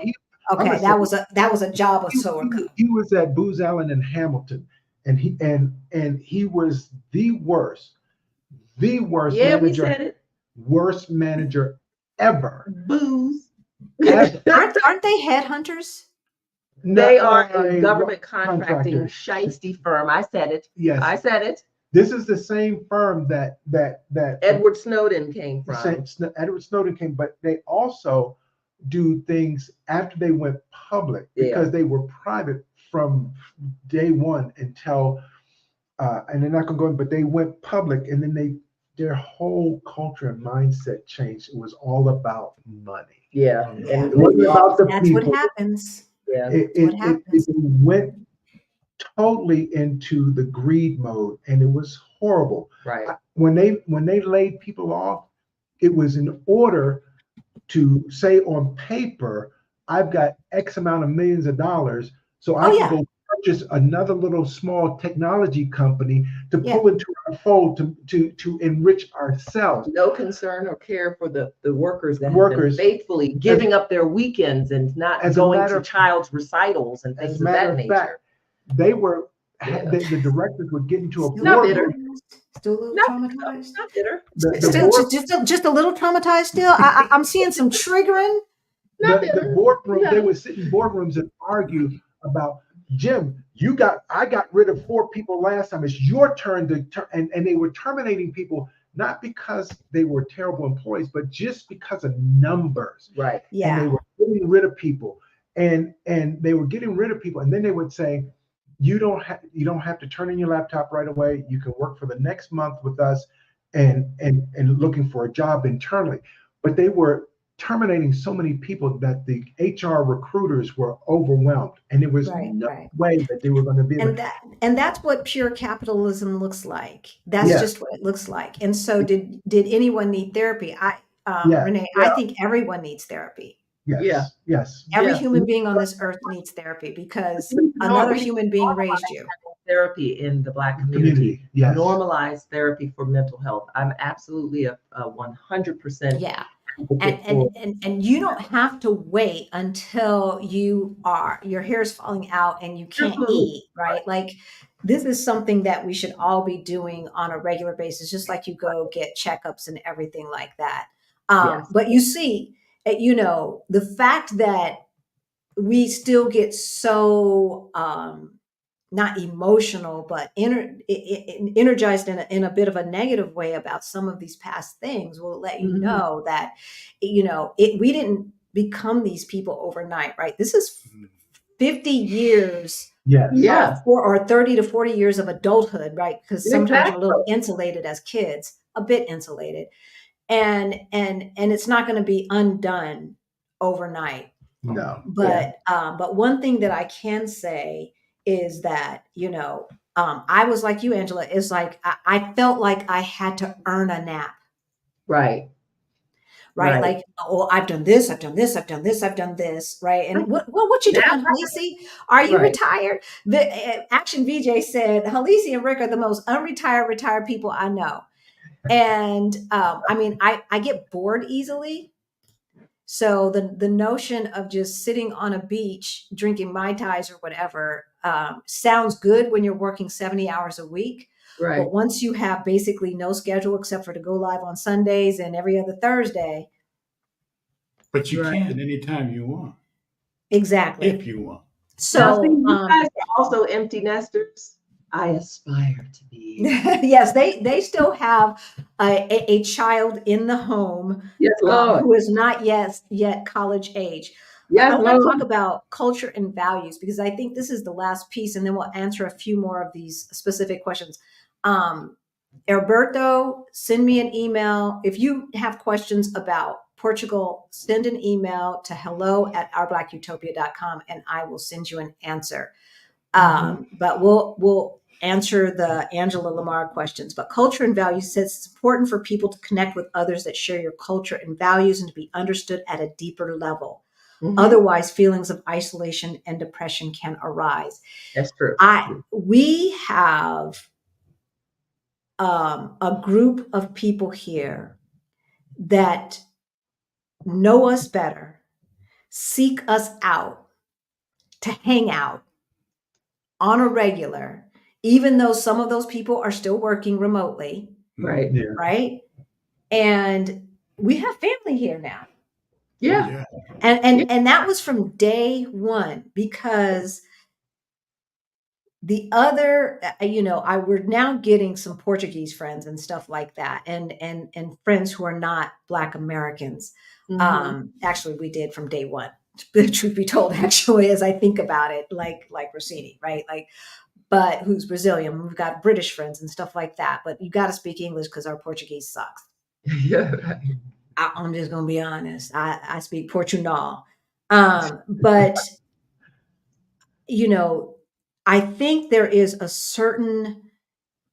Speaker 1: Okay, that was a job of Sowerco.
Speaker 3: He was at Booz Allen in Hamilton, and he was the worst
Speaker 4: Yeah,
Speaker 3: manager.
Speaker 4: we said it.
Speaker 3: worst manager ever.
Speaker 4: Booze.
Speaker 3: Ever.
Speaker 1: Aren't they headhunters?
Speaker 4: They are
Speaker 3: No,
Speaker 4: a government contracting
Speaker 3: contractor.
Speaker 4: shiesty firm. I said it.
Speaker 3: Yes.
Speaker 4: I said it.
Speaker 3: This is the same firm that
Speaker 4: Edward Snowden came from.
Speaker 3: Edward Snowden came, but they also do things after they went public because they were private from day one until, and they're not going to go in, but they went public, and then their whole culture and mindset changed. It was all about money.
Speaker 4: Yeah.
Speaker 1: Yeah.
Speaker 3: It wasn't about the
Speaker 1: That's
Speaker 3: people.
Speaker 1: what happens.
Speaker 4: Yeah.
Speaker 3: It went totally into the greed mode, and it was horrible.
Speaker 4: Right.
Speaker 3: When they laid people off, it was in order to say on paper, I've got X amount of millions of dollars, so I can go purchase another little small technology company to pull into our fold to enrich ourselves.
Speaker 4: No concern or care for the workers that have been faithfully giving up their weekends and not going to child's recitals and things of that nature.
Speaker 3: Fact, they were the directors were getting to a
Speaker 1: boardroom. Still a little traumatized.
Speaker 4: Not bitter.
Speaker 1: Just a little traumatized still. I'm seeing some triggering.
Speaker 3: The boardroom, they would sit in boardrooms and argue about, Jim, I got rid of 4 people last time. It's your turn and they were terminating people not because they were terrible employees, but just because of numbers.
Speaker 4: Right.
Speaker 1: Yeah.
Speaker 3: And they were getting rid of people. And they were getting rid of people. And then they would say, you don't have to turn in your laptop right away. You can work for the next month with us and looking for a job internally. But they were terminating so many people that the HR recruiters were overwhelmed, and there was no way that they were going to be able
Speaker 1: and that's what pure capitalism looks like. That's just what it looks like. And so did anyone need therapy? Renee, I think everyone needs therapy.
Speaker 3: Yes.
Speaker 1: Every human being on this earth needs therapy because another human being raised you.
Speaker 4: Therapy in the Black community.
Speaker 3: Yes.
Speaker 4: Normalize therapy for mental health. I'm absolutely a 100%.
Speaker 1: Yeah. And you don't have to wait until your hair is falling out and you can't eat, right? Like this is something that we should all be doing on a regular basis, just like you go get checkups and everything like that. But you see, the fact that we still get so not emotional, but energized in a bit of a negative way about some of these past things will let you know that, we didn't become these people overnight, right? This is 50 years. Or 30 to 40 years of adulthood, right? Because sometimes you're a little insulated as kids, a bit insulated. And it's not going to be undone overnight.
Speaker 3: No.
Speaker 1: But one thing that I can say is that, I was like you, Angela, is like, I felt like I had to earn a nap.
Speaker 4: Right.
Speaker 1: Like, oh, I've done this. Right. And what you doing, Halisi? Are you retired? The Action VJ said, Halisi and Rick are the most retired people I know. And I get bored easily. So the notion of just sitting on a beach, drinking Mai Tais or whatever, sounds good when you're working 70 hours a week.
Speaker 4: Right.
Speaker 1: But once you have basically no schedule except for to go live on Sundays and every other Thursday.
Speaker 2: But you can anytime you want.
Speaker 1: Exactly.
Speaker 2: If you want.
Speaker 1: So
Speaker 4: you guys are also empty nesters. I aspire to be.
Speaker 1: Yes, they still have a child in the home who is not yet college age.
Speaker 4: Yes,
Speaker 1: I want to talk about culture and values because I think this is the last piece, and then we'll answer a few more of these specific questions. Alberto, send me an email. If you have questions about Portugal, send an email to hello@OurBlackUtopia.com and I will send you an answer. But we'll answer the Angela Lamar questions. But culture and values says it's important for people to connect with others that share your culture and values and to be understood at a deeper level. Otherwise, feelings of isolation and depression can arise.
Speaker 4: That's true.
Speaker 1: We have a group of people here that know us better, seek us out to hang out on a regular, even though some of those people are still working remotely.
Speaker 4: Right.
Speaker 1: Right. And we have family here now.
Speaker 4: Yeah.
Speaker 2: Yeah.
Speaker 1: And that was from day one, because the other, we're now getting some Portuguese friends and stuff like that, and friends who are not Black Americans.
Speaker 4: Mhm.
Speaker 1: Actually, we did from day one. Truth be told, actually, as I think about it, like Rossini, right? Like, but who's Brazilian? We've got British friends and stuff like that. But you got to speak English because our Portuguese sucks.
Speaker 4: Yeah.
Speaker 1: I'm just gonna be honest. I speak Portugal, but I think there is a certain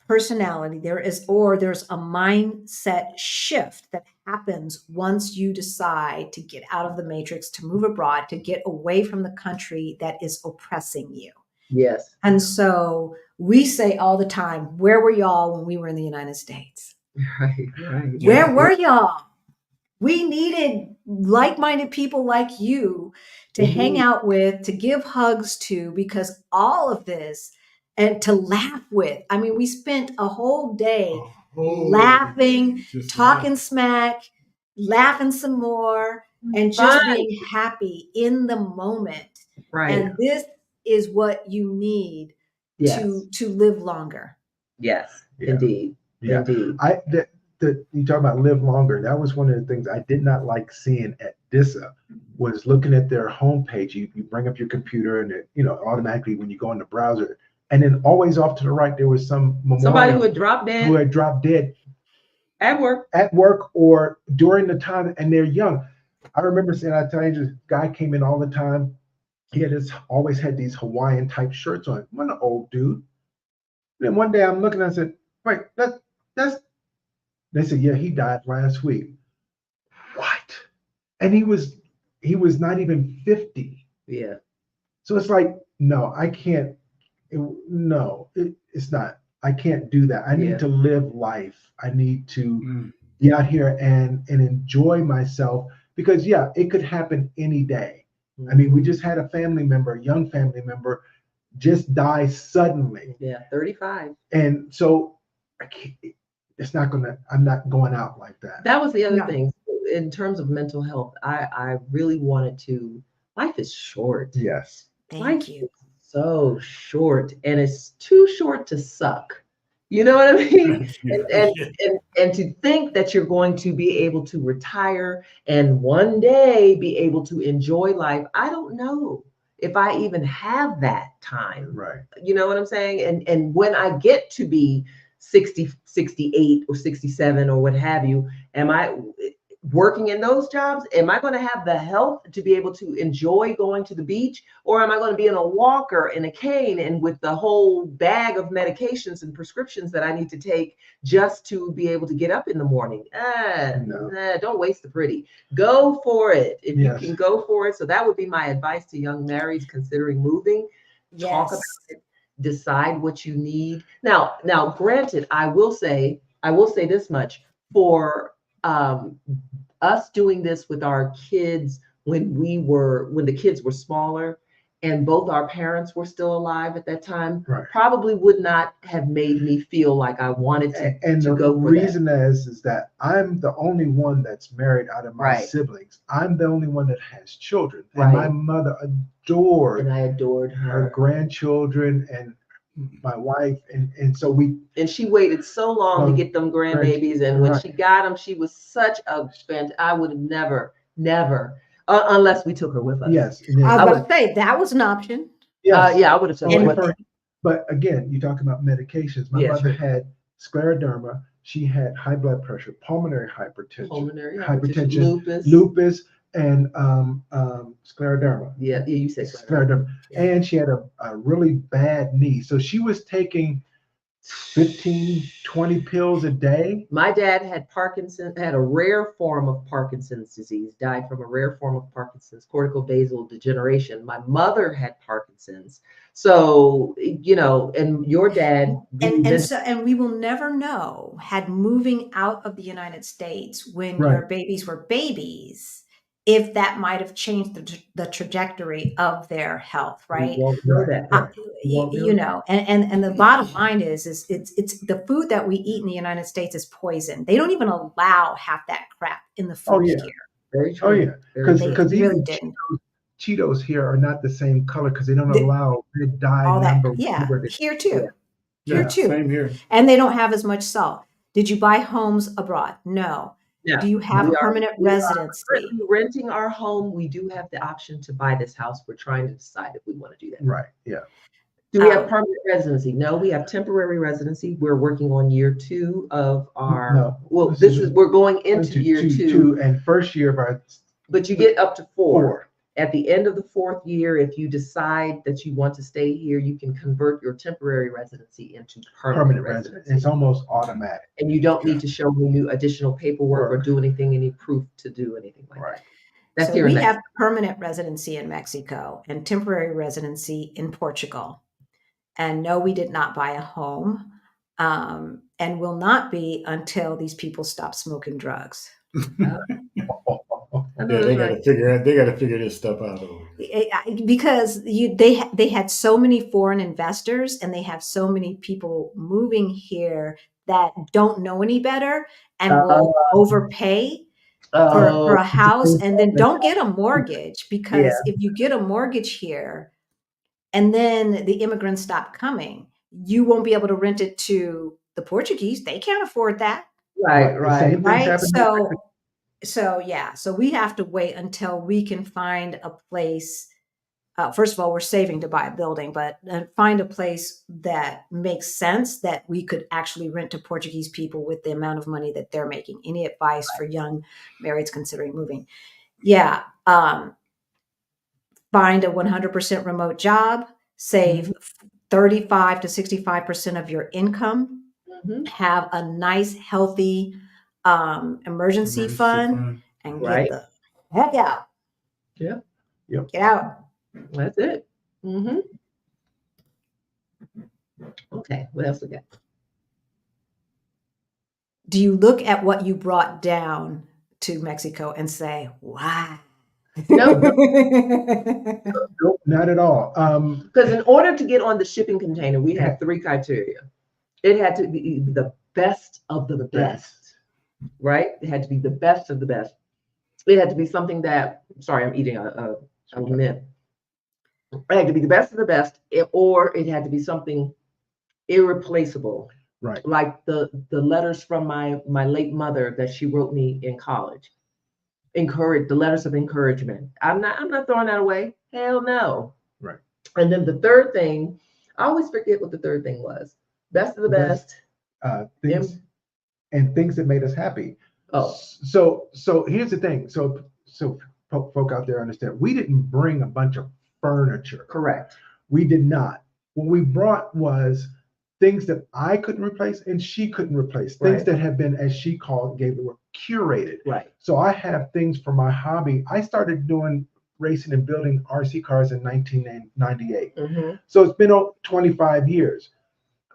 Speaker 1: personality, there's a mindset shift that happens once you decide to get out of the matrix, to move abroad, to get away from the country that is oppressing you.
Speaker 4: Yes.
Speaker 1: And so we say all the time, where were y'all when we were in the United States?
Speaker 4: Right. Right.
Speaker 2: Yeah.
Speaker 1: Where were y'all? We needed like-minded people like you to hang
Speaker 4: Mhm.
Speaker 1: out with, to give hugs to, because all of this, and to laugh with. I mean, we spent a whole day
Speaker 2: Oh,
Speaker 1: laughing,
Speaker 2: just
Speaker 1: talking
Speaker 2: laugh.
Speaker 1: smack, laughing some more, and
Speaker 4: Fun.
Speaker 1: just being happy in the moment.
Speaker 4: Right.
Speaker 1: And this is what you need
Speaker 4: Yes.
Speaker 1: to live longer.
Speaker 4: Yes.
Speaker 3: Yeah.
Speaker 4: Indeed.
Speaker 3: Yeah.
Speaker 4: Indeed.
Speaker 3: You talk about live longer. That was one of the things I did not like seeing at DISA, was looking at their homepage. You bring up your computer and automatically when you go in the browser, and then always off to the right there was some
Speaker 4: Somebody who
Speaker 3: memorial
Speaker 4: would drop
Speaker 3: who
Speaker 4: dead
Speaker 3: had dropped dead
Speaker 4: at work.
Speaker 3: at work or during the time, and they're young. I remember saying, I tell you, this guy came in all the time. He always had these Hawaiian type shirts on. What an old dude. Then one day I'm looking, I said, wait, that's they said, yeah, he died last week. What? And he was not even 50.
Speaker 4: Yeah.
Speaker 3: So it's like, no, I can't. It's not. I can't do that. I
Speaker 4: Yeah.
Speaker 3: need to live life. I need to
Speaker 2: Mm.
Speaker 3: be out here and enjoy myself, because yeah, it could happen any day. I mean, we just had a young family member, just die suddenly.
Speaker 4: Yeah. 35.
Speaker 3: And so I'm not going out like that.
Speaker 4: That was the other
Speaker 1: No.
Speaker 4: thing. In terms of mental health, I really wanted to. Life is short.
Speaker 3: Yes.
Speaker 1: Thank
Speaker 4: Life
Speaker 1: you.
Speaker 4: is so short, and it's too short to suck. You know what I mean? And to think that you're going to be able to retire and one day be able to enjoy life, I don't know if I even have that time.
Speaker 3: Right.
Speaker 4: You know what I'm saying? And when I get to be 60, 68 or 67 or what have you, am I working in those jobs? Am I going to have the health to be able to enjoy going to the beach? Or am I going to be in a walker, in a cane, and with the whole bag of medications and prescriptions that I need to take just to be able to get up in the morning? Don't waste the pretty. Go for it. If you
Speaker 3: Yes.
Speaker 4: can go for it. So that would be my advice to young marrieds considering moving. Talk about
Speaker 1: Yes.
Speaker 4: it. Decide what you need. Now, granted, I will say this much. For us doing this with our kids when the kids were smaller and both our parents were still alive at that time,
Speaker 3: Right.
Speaker 4: probably would not have made me feel like I wanted
Speaker 3: And
Speaker 4: to
Speaker 3: the
Speaker 4: go for
Speaker 3: reason is that I'm the only one that's married out of my
Speaker 4: Right.
Speaker 3: siblings. I'm the only one that has children. And
Speaker 4: Right.
Speaker 3: my mother adored
Speaker 4: and I adored
Speaker 3: her
Speaker 4: her.
Speaker 3: grandchildren and my wife. And so
Speaker 4: And she waited so long to get them grandbabies. And when
Speaker 3: Right.
Speaker 4: she got them, she was such a fan. I would have never, unless we took her with us.
Speaker 3: Yes.
Speaker 1: I was
Speaker 4: would-
Speaker 1: about to say that was an option.
Speaker 3: Yes.
Speaker 4: Yeah, I would have took her with us.
Speaker 3: But again, you talk about medications. My
Speaker 4: Yeah,
Speaker 3: mother
Speaker 4: sure.
Speaker 3: had scleroderma. She had high blood pressure, pulmonary hypertension, lupus, and scleroderma.
Speaker 4: Yeah, you said
Speaker 3: Scleroderma.
Speaker 4: Yeah.
Speaker 3: And she had a really bad knee. So she was taking 15, 20 pills a day.
Speaker 4: My dad had had a rare form of Parkinson's disease, died from a rare form of Parkinson's, cortical basal degeneration. My mother had Parkinson's. So, and your dad.
Speaker 1: And we will never know, had moving out of the United States when
Speaker 3: Right.
Speaker 1: your babies were babies, if that might have changed the trajectory of their health,
Speaker 4: We
Speaker 1: right?
Speaker 4: won't know that.
Speaker 3: Right.
Speaker 4: We won't know
Speaker 1: You know, and the bottom line is it's the food that we eat in the United States is poison. They don't even allow half that crap in the
Speaker 3: Oh
Speaker 1: food
Speaker 3: yeah.
Speaker 1: here.
Speaker 4: Very
Speaker 3: Oh
Speaker 4: true.
Speaker 3: yeah.
Speaker 4: Very
Speaker 3: Because
Speaker 4: true.
Speaker 3: because
Speaker 1: Really
Speaker 3: even
Speaker 1: didn't.
Speaker 3: Cheetos here are not the same color because they don't
Speaker 1: The-
Speaker 3: allow red dye
Speaker 1: all that,
Speaker 3: number
Speaker 1: yeah,
Speaker 3: whatever they,
Speaker 1: here
Speaker 4: Yeah.
Speaker 1: too. Here
Speaker 2: Yeah,
Speaker 1: too.
Speaker 2: same here.
Speaker 1: And they don't have as much salt. Did you buy homes abroad? No.
Speaker 4: Yeah.
Speaker 1: Do you have
Speaker 4: We
Speaker 1: a
Speaker 4: are
Speaker 1: permanent residency?
Speaker 4: currently renting our home. We do have the option to buy this house. We're trying to decide if we want to do that.
Speaker 3: right. Yeah.
Speaker 4: Do we have
Speaker 1: Um,
Speaker 4: permanent residency? No, we have temporary residency. We're working on year 2 of our,
Speaker 3: No.
Speaker 4: well, we're going into year two,
Speaker 3: and first year of our
Speaker 4: but you get up to 4.
Speaker 3: 4.
Speaker 4: At the end of the 4th year, if you decide that you want to stay here, you can convert your temporary residency into permanent
Speaker 3: resident.
Speaker 4: residency.
Speaker 3: It's almost automatic.
Speaker 4: And you don't need to show any additional paperwork or
Speaker 3: Work.
Speaker 4: do anything, any proof to do anything like
Speaker 3: Right.
Speaker 4: that. That's
Speaker 1: so
Speaker 4: here
Speaker 1: we
Speaker 4: in
Speaker 1: have
Speaker 4: Mexico.
Speaker 1: permanent residency in Mexico and temporary residency in Portugal. And no, we did not buy a home, and will not be until these people stop smoking drugs.
Speaker 4: I know
Speaker 2: Yeah,
Speaker 4: that's right.
Speaker 2: they gotta figure this stuff out over here.
Speaker 1: Because they had so many foreign investors and they have so many people moving here that don't know any better and will overpay for a house and then don't get a mortgage, because if you get a mortgage here and then the immigrants stop coming, you won't be able to rent it to the Portuguese. They can't afford that.
Speaker 4: Right,
Speaker 3: The
Speaker 4: right.
Speaker 3: same things
Speaker 1: Right.
Speaker 3: happen in Mexico.
Speaker 1: So we have to wait until we can find a place. First of all, we're saving to buy a building, but find a place that makes sense that we could actually rent to Portuguese people with the amount of money that they're making. Any advice for young marrieds considering moving? Yeah. Find a 100% remote job, save 35 to 65% of your income,
Speaker 4: Mhm.
Speaker 1: have a nice, healthy emergency fund, and
Speaker 4: Right.
Speaker 1: get the heck out.
Speaker 4: Yeah.
Speaker 3: Yep.
Speaker 1: Get out.
Speaker 4: That's it. Okay, what else we got?
Speaker 1: Do you look at what you brought down to Mexico and say, wow?
Speaker 4: No,
Speaker 3: Nope, not at all.
Speaker 4: because in order to get on the shipping container, we had 3 criteria. It had to be the best of the best, right? It had to be the best of the best. It had to be something that, sorry, I'm eating a mint. It had to be the best of the best, or it had to be something irreplaceable.
Speaker 3: Right.
Speaker 4: Like the letters from my late mother that she wrote me in college. The letters of encouragement. I'm not throwing that away. Hell no.
Speaker 3: Right.
Speaker 4: And then the third thing, I always forget what the third thing was. Best of the best.
Speaker 3: Things and things that made us happy.
Speaker 4: Oh.
Speaker 3: So here's the thing. So folk out there understand. We didn't bring a bunch of furniture.
Speaker 4: Correct.
Speaker 3: We did not. What we brought was things that I couldn't replace and she couldn't replace. Things
Speaker 4: Right.
Speaker 3: that have been, as she gave the word, curated.
Speaker 4: Right.
Speaker 3: So I have things for my hobby. I started doing racing and building RC cars in 1998. So it's been 25 years.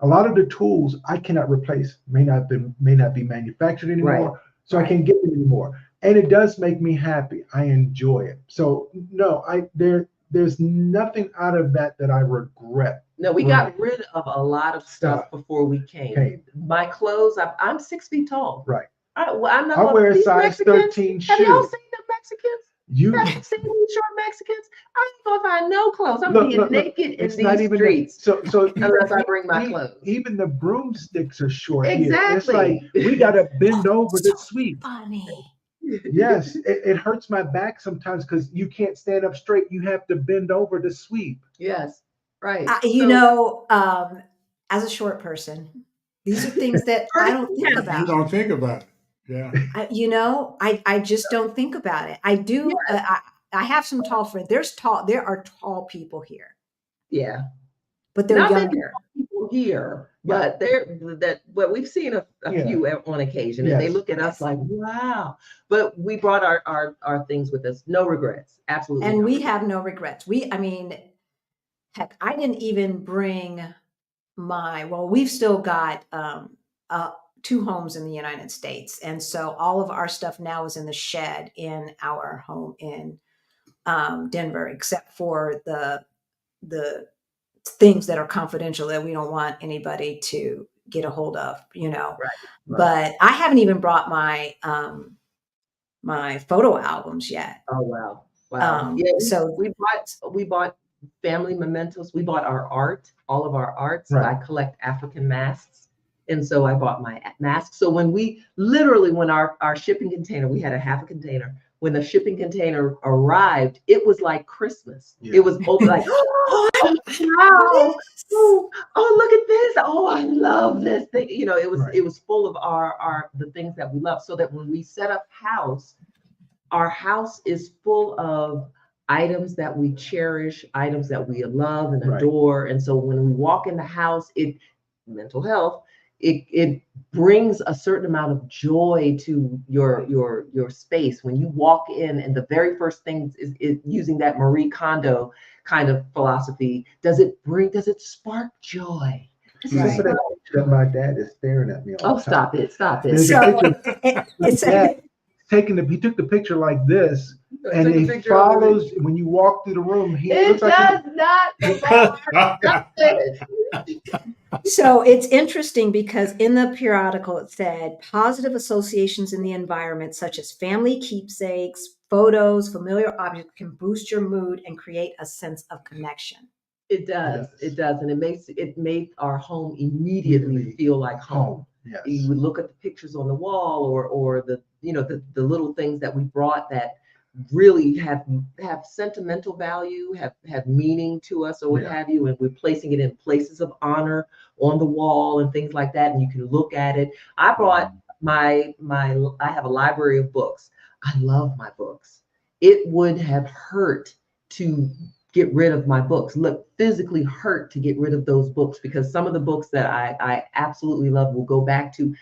Speaker 3: A lot of the tools I cannot replace, may not be manufactured anymore,
Speaker 4: Right.
Speaker 3: so I can't get them anymore. And it does make me happy. I enjoy it. So no, there's nothing out of that I regret.
Speaker 4: No, we got rid of a lot of stuff before we came. My clothes, I'm 6 feet tall.
Speaker 3: Right.
Speaker 4: I
Speaker 3: wear a size 13 shoe.
Speaker 4: Have y'all seen the Mexicans?
Speaker 3: You
Speaker 4: Have you seen these short Mexicans? I ain't gonna find no clothes. I'm being naked in
Speaker 3: it's not
Speaker 4: these
Speaker 3: even
Speaker 4: streets.
Speaker 3: So
Speaker 4: unless I bring my clothes.
Speaker 3: Even the broomsticks are short here.
Speaker 4: Exactly.
Speaker 3: It's like we gotta bend over to sweep.
Speaker 1: Funny.
Speaker 3: Yes, it hurts my back sometimes because you can't stand up straight. You have to bend over to sweep.
Speaker 4: Yes, right.
Speaker 1: As a short person, these are things that I don't think about.
Speaker 2: You don't think about it. Yeah.
Speaker 1: I just don't think about it. I do. I have some tall friends. There are tall people here.
Speaker 4: Yeah.
Speaker 1: But they're
Speaker 4: Not many
Speaker 1: younger.
Speaker 4: people here, but we've seen a few on occasion, and they look at us like, wow. But we brought our things with us. No regrets. Absolutely.
Speaker 1: And we have no regrets. Heck, I didn't even bring we've still got two homes in the United States. And so all of our stuff now is in the shed in our home in Denver, except for the things that are confidential that we don't want anybody to get a hold of, you know.
Speaker 4: Right.
Speaker 1: But I haven't even brought my photo albums yet.
Speaker 4: Oh wow. Wow. Yeah,
Speaker 1: So
Speaker 4: we bought family mementos. We bought our art, all of our art. So I collect African masks. And so I bought my mask. So when our shipping container, we had a half a container. When the shipping container arrived, it was like Christmas. Yeah. It was open like, oh wow. Oh, look at this. Oh, I love this thing. You know, it was full of the things that we love. So that when we set up house, our house is full of items that we cherish, items that we love and adore. And so when we walk in the house, mental health, it brings a certain amount of joy to your space. When you walk in, and the very first thing is using that Marie Kondo kind of philosophy, does it spark joy?
Speaker 3: Right. That my dad is staring at me all the time.
Speaker 4: Stop it.
Speaker 3: So he took the picture like this, and it follows when you walk through the room.
Speaker 1: So it's interesting because in the periodical it said positive associations in the environment, such as family keepsakes, photos, familiar objects, can boost your mood and create a sense of connection.
Speaker 4: It does, and it made our home immediately feel like home. Yes. You would look at the pictures on the wall, or the little things that we brought that really have sentimental value, have meaning to us, or what have you, and we're placing it in places of honor on the wall and things like that, and you can look at it. I brought I have a library of books. I love my books. It would have hurt to get rid of my books. Look, physically hurt to get rid of those books, because some of the books that I absolutely love will go back to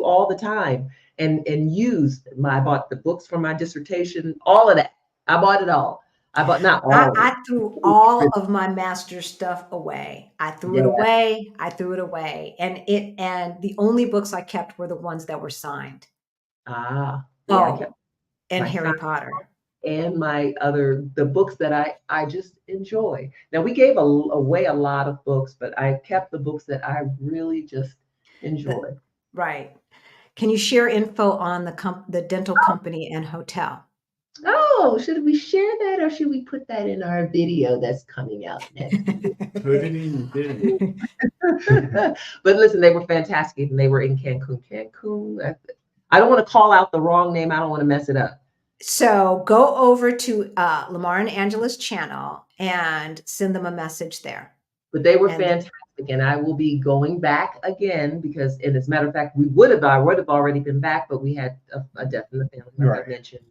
Speaker 4: all the time and use. I bought the books for my dissertation, all of that. I bought it all. I bought not all.
Speaker 1: I threw all of my master's stuff away. I threw it away. And the only books I kept were the ones that were signed.
Speaker 4: And
Speaker 1: Harry Potter.
Speaker 4: And the books that I just enjoy. Now, we gave away a lot of books, but I kept the books that I really just enjoy.
Speaker 1: Right. Can you share info on the dental company and hotel?
Speaker 4: Oh, should we share that, or should we put that in our video that's coming out next week?
Speaker 2: Put it in the video.
Speaker 4: But listen, they were fantastic, and they were in Cancun. I don't want to call out the wrong name. I don't want to mess it up.
Speaker 1: So go over to Lamar and Angela's channel and send them a message there.
Speaker 4: But they were fantastic, and I will be going back again because, and as a matter of fact, I would have already been back, but we had a death in the family, like I mentioned,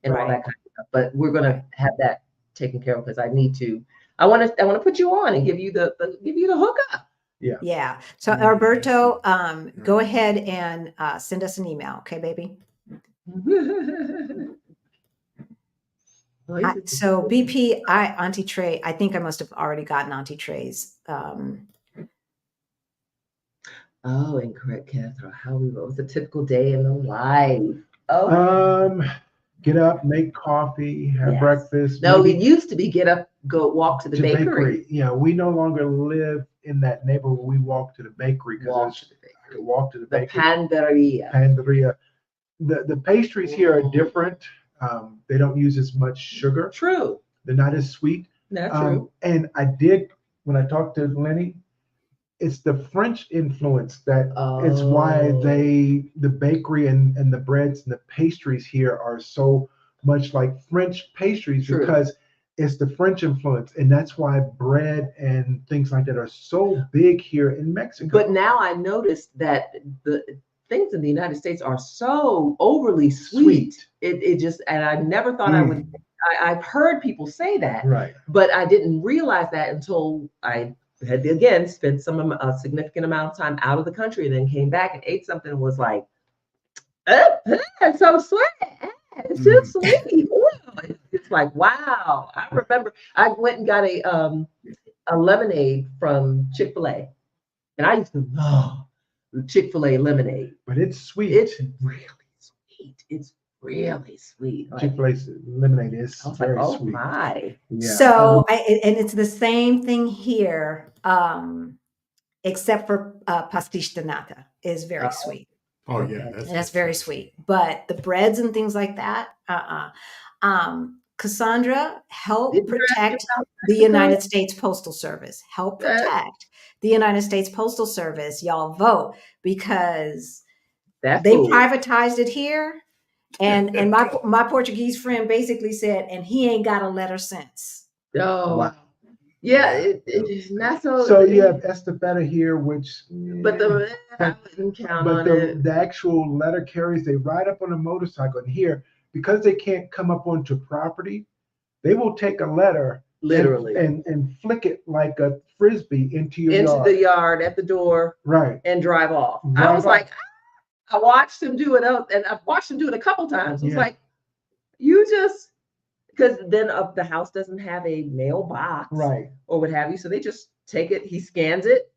Speaker 4: and all that kind of stuff. But we're going to have that taken care of because I need to. I want to put you on and give you the hookup.
Speaker 1: Yeah. So Alberto, go ahead and send us an email, okay, baby. So BP, Auntie Trey, I think I must have already gotten Auntie Trey's.
Speaker 4: And correct, Catherine. What was a typical day in the life?
Speaker 3: Get up, make coffee, have breakfast.
Speaker 4: No, it used to be get up, go walk to the bakery.
Speaker 3: Yeah, we no longer live in that neighborhood. We walk to the bakery walk to the bakery. Panderia. The pastries here are different. They don't use as much sugar.
Speaker 4: True.
Speaker 3: They're not as sweet.
Speaker 4: That's true.
Speaker 3: And when I talked to Lenny, it's the French influence it's why the bakery and the breads and the pastries here are so much like French pastries. True. Because it's the French influence, and that's why bread and things like that are so big here in Mexico.
Speaker 4: But now I noticed that the things in the United States are so overly sweet. It just, and I never thought I would. I've heard people say that,
Speaker 3: right?
Speaker 4: But I didn't realize that until I had again spent a significant amount of time out of the country, and then came back and ate something and was like, it's so sweet. It's too sweet. It's like, wow. I remember I went and got a lemonade from Chick-fil-A, and I used to Chick-fil-A lemonade.
Speaker 3: But it's sweet.
Speaker 4: It's really sweet. It's really sweet. Like,
Speaker 3: Chick-fil-A's lemonade is
Speaker 4: I was like,
Speaker 3: very
Speaker 4: oh
Speaker 3: sweet.
Speaker 4: my.
Speaker 3: Yeah.
Speaker 1: So, and it's the same thing here, except for pastiche de nata is very
Speaker 4: Oh,
Speaker 1: sweet.
Speaker 2: Oh yeah,
Speaker 4: okay.
Speaker 1: And that's very sweet. But the breads and things like that, Cassandra, help
Speaker 4: Did you ask
Speaker 1: protect
Speaker 4: about
Speaker 1: the
Speaker 4: Mexico?
Speaker 1: United States Postal Service. Help
Speaker 4: That-
Speaker 1: protect the United States Postal Service. Y'all vote because
Speaker 4: That's
Speaker 1: they
Speaker 4: cool.
Speaker 1: privatized it here. And my Portuguese friend basically said, and he ain't got a letter since.
Speaker 4: Oh,
Speaker 3: Wow.
Speaker 4: yeah. It's not so.
Speaker 3: So you have Estafeta here, which
Speaker 4: But I wouldn't count
Speaker 3: but
Speaker 4: on it.
Speaker 3: the actual letter carriers, they ride up on a motorcycle, and here, because they can't come up onto property, they will take a letter
Speaker 4: Literally.
Speaker 3: and flick it like a frisbee into your
Speaker 4: Into
Speaker 3: yard.
Speaker 4: the yard at the door
Speaker 3: Right.
Speaker 4: and drive off. I
Speaker 3: Drive
Speaker 4: was
Speaker 3: off.
Speaker 4: like, I watched him do it, and I've watched him do it a couple times. It was
Speaker 3: Yeah.
Speaker 4: like, you just, because then the house doesn't have a mailbox
Speaker 3: Right.
Speaker 4: or what have you. So they just take it, he scans it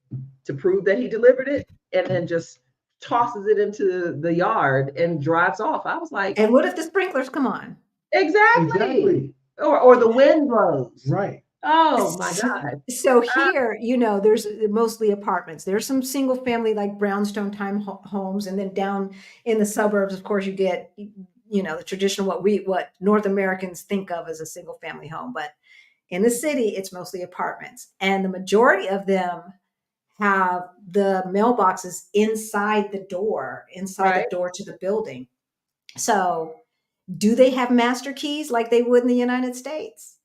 Speaker 4: to prove that he delivered it, and then just tosses it into the yard and drives off. I was like,
Speaker 1: And what if the sprinklers come on?
Speaker 4: exactly. Or the wind blows.
Speaker 3: Right.
Speaker 4: Oh my God.
Speaker 1: So here, there's mostly apartments. There's some single family like brownstone time homes, and then down in the suburbs, of course, you get the traditional what North Americans think of as a single family home. But in the city, it's mostly apartments, and the majority of them have the mailboxes inside the door to the building. So, do they have master keys like they would in the United States?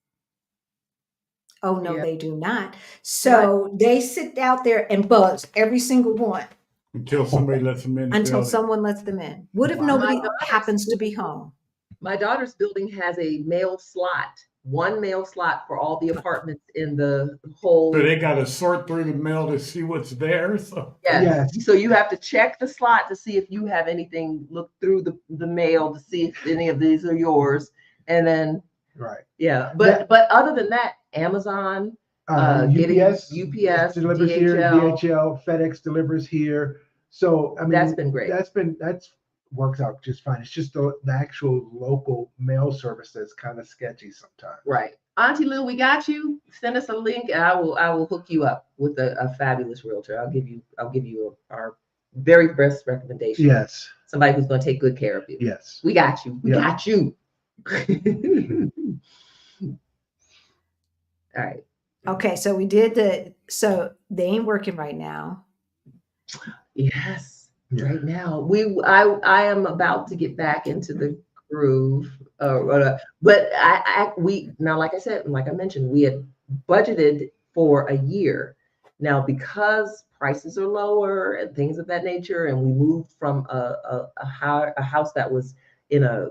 Speaker 1: Oh, no,
Speaker 4: Yeah.
Speaker 1: they do not. So they sit out there and buzz every single one
Speaker 2: until somebody lets them in. The
Speaker 1: until
Speaker 2: building.
Speaker 1: someone lets them in. What if
Speaker 3: Wow.
Speaker 1: nobody
Speaker 4: My daughter's
Speaker 1: happens to be home?
Speaker 4: My daughter's building has a mail slot, one mail slot for all the apartments in the whole.
Speaker 2: So they got to sort through the mail to see what's there. So
Speaker 4: Yes.
Speaker 3: Yes.
Speaker 4: So you have to check the slot to see if you have anything, look through the mail to see if any of these are yours. And then,
Speaker 3: Right.
Speaker 4: yeah. But other than that, Amazon,
Speaker 3: UPS
Speaker 4: DHL.
Speaker 3: delivers here, DHL, FedEx delivers here. So I mean,
Speaker 4: That's been great.
Speaker 3: That's works out just fine. It's just the actual local mail service that's kind of sketchy sometimes.
Speaker 4: Right. Auntie Lou, we got you. Send us a link and I will hook you up with a fabulous realtor. I'll give you our very best recommendation.
Speaker 3: Yes.
Speaker 4: Somebody who's going to take good care of you.
Speaker 3: Yes.
Speaker 4: We got you. We got you. All right.
Speaker 1: Okay, so so they ain't working right now.
Speaker 4: Yes.
Speaker 3: Yeah.
Speaker 4: Right now, I am about to get back into the groove. But like I said, like I mentioned, we had budgeted for a year. Now, because prices are lower and things of that nature, and we moved from a house that was in a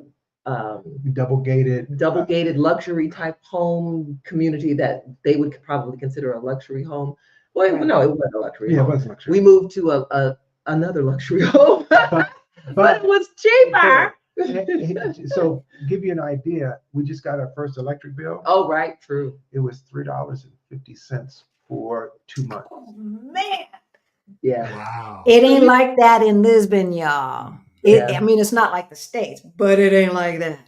Speaker 3: double gated
Speaker 4: luxury type home community that they would probably consider a luxury home. Well,
Speaker 1: Right.
Speaker 4: no, it wasn't a luxury home.
Speaker 3: It was luxury.
Speaker 4: We moved to another luxury home, but it was cheaper.
Speaker 3: So give you an idea, we just got our first electric bill.
Speaker 4: Oh, right, true.
Speaker 3: It was $3.50 for 2 months.
Speaker 1: Oh, man.
Speaker 4: Yeah.
Speaker 2: wow.
Speaker 1: It ain't like that in Lisbon, y'all.
Speaker 4: Yeah.
Speaker 1: I mean, it's not like the States, but it ain't like that.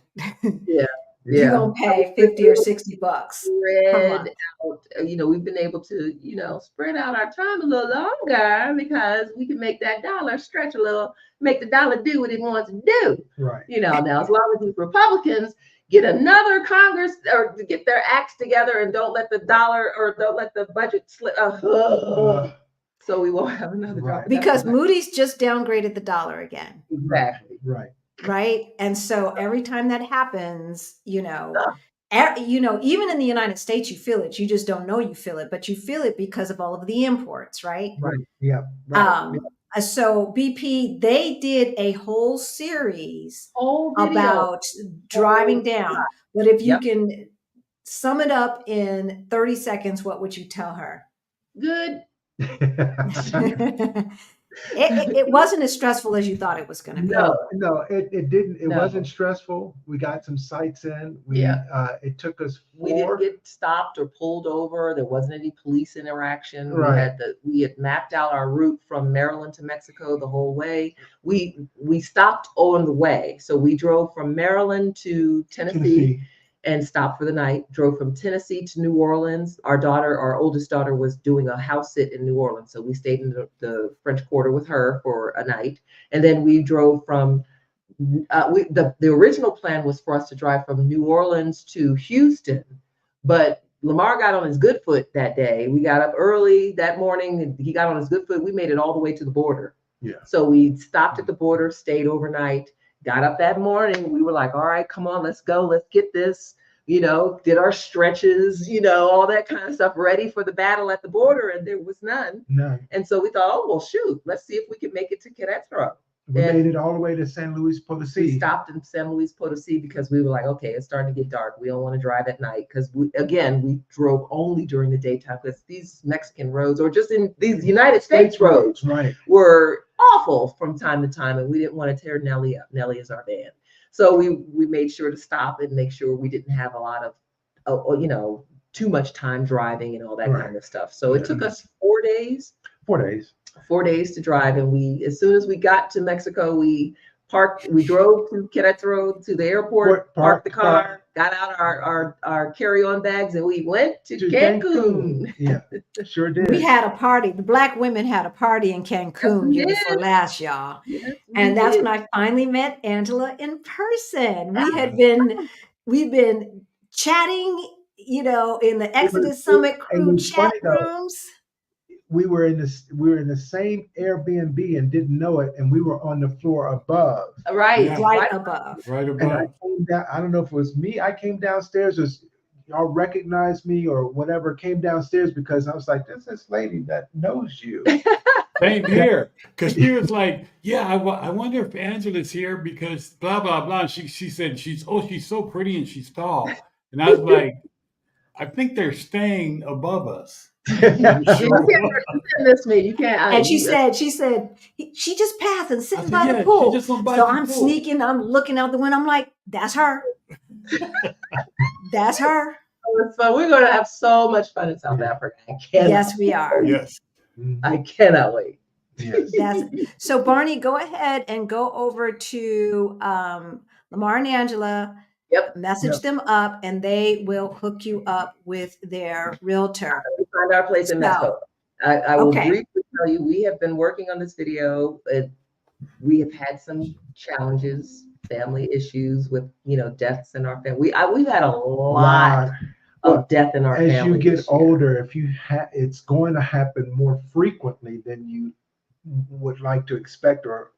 Speaker 4: Yeah.
Speaker 1: You're going to pay 50 or 60 bucks.
Speaker 4: Spread out, we've been able to, spread out our time a little longer because we can make that dollar stretch a little, make the dollar do what it wants to do.
Speaker 3: Right.
Speaker 4: Now, as long as these Republicans get another Congress or get their acts together and don't let the dollar or don't let the budget slip. So we won't have another drop.
Speaker 1: Because Moody's just downgraded the dollar again.
Speaker 4: Exactly.
Speaker 3: Right.
Speaker 1: Right. And so every time that happens, even in the United States, you feel it. You just don't know you feel it, but you feel it because of all of the imports, right?
Speaker 3: Right. Yeah.
Speaker 4: Right.
Speaker 1: So BP, they did a whole series
Speaker 4: Whole video.
Speaker 1: about driving down. But if you can sum it up in 30 seconds, what would you tell her?
Speaker 4: Good.
Speaker 1: It wasn't as stressful as you thought it was going to be.
Speaker 4: No,
Speaker 3: No, it didn't. It
Speaker 4: no.
Speaker 3: wasn't stressful. We got some sights in.
Speaker 4: Yeah.
Speaker 3: It took us
Speaker 4: We didn't
Speaker 3: 4.
Speaker 4: get stopped or pulled over. There wasn't any police interaction.
Speaker 3: Right.
Speaker 4: We had mapped out our route from Maryland to Mexico the whole way. We stopped on the way. So we drove from Maryland to Tennessee and stopped for the night. Drove from Tennessee to New Orleans. Our oldest daughter, was doing a house sit in New Orleans. So we stayed in the French Quarter with her for a night. And then we drove from the original plan was for us to drive from New Orleans to Houston, but Lamar got on his good foot that day. We got up early that morning, and he got on his good foot. We made it all the way to the border.
Speaker 3: Yeah.
Speaker 4: So we stopped at the border, stayed overnight, got up that morning. We were like, all right, come on, let's go. Let's get this, did our stretches, all that kind of stuff, ready for the battle at the border. And there was none.
Speaker 3: None.
Speaker 4: And so we thought, oh, well, shoot, let's see if we can make it to Querétaro.
Speaker 3: We made it all the way to San Luis Potosí.
Speaker 4: We stopped in San Luis Potosí because we were like, okay, it's starting to get dark. We don't want to drive at night because we drove only during the daytime because these Mexican roads, or just in these United States roads,
Speaker 3: right,
Speaker 4: were awful from time to time, and we didn't want to tear Nellie up. Nellie is our van, so we made sure to stop and make sure we didn't have a lot of, too much time driving and all that kind of stuff. So it took us 4 days.
Speaker 3: 4 days.
Speaker 4: 4 days to drive, and as soon as we got to Mexico, we drove to Querétaro to the airport, parked the car, got out our carry-on bags, and we went to Cancun.
Speaker 3: Yeah, sure did.
Speaker 1: We had a party. The Black women had a party in Cancun year before last, y'all.
Speaker 4: Yes,
Speaker 1: and that's when I finally met Angela in person. We've been chatting, in the Exodus Summit crew chat rooms.
Speaker 3: We were in the same Airbnb and didn't know it, and we were on the floor above.
Speaker 4: Right,
Speaker 2: Yeah.
Speaker 1: Right above.
Speaker 2: Right above.
Speaker 3: And I came down. I don't know if it was me. I came downstairs. Y'all recognized me or whatever. Came downstairs because I was like, "This is this lady that knows you."
Speaker 2: Same here, because he was like, "Yeah, I wonder if Angela's here because blah blah blah." She said she's so pretty and she's tall, and I was like, "I think they're staying above us."
Speaker 4: You can't miss me. You can't.
Speaker 1: And she said, she just passed and sitting by the pool. So I'm sneaking, I'm looking out the window. I'm like, that's her. That's her.
Speaker 4: So we're going to have so much fun in South Africa.
Speaker 1: Yes, we are.
Speaker 2: Yes.
Speaker 4: I cannot wait.
Speaker 3: Yes.
Speaker 1: So Barney, go ahead and go over to Lamar and Angela.
Speaker 4: Yep.
Speaker 1: Message them up, and they will hook you up with their realtor.
Speaker 4: We find our place in Mexico. I will briefly tell you, we have been working on this video. We have had some challenges, family issues with deaths in our family. We've had a lot of death in our family.
Speaker 3: As you get older, it's going to happen more frequently than you would like to expect, or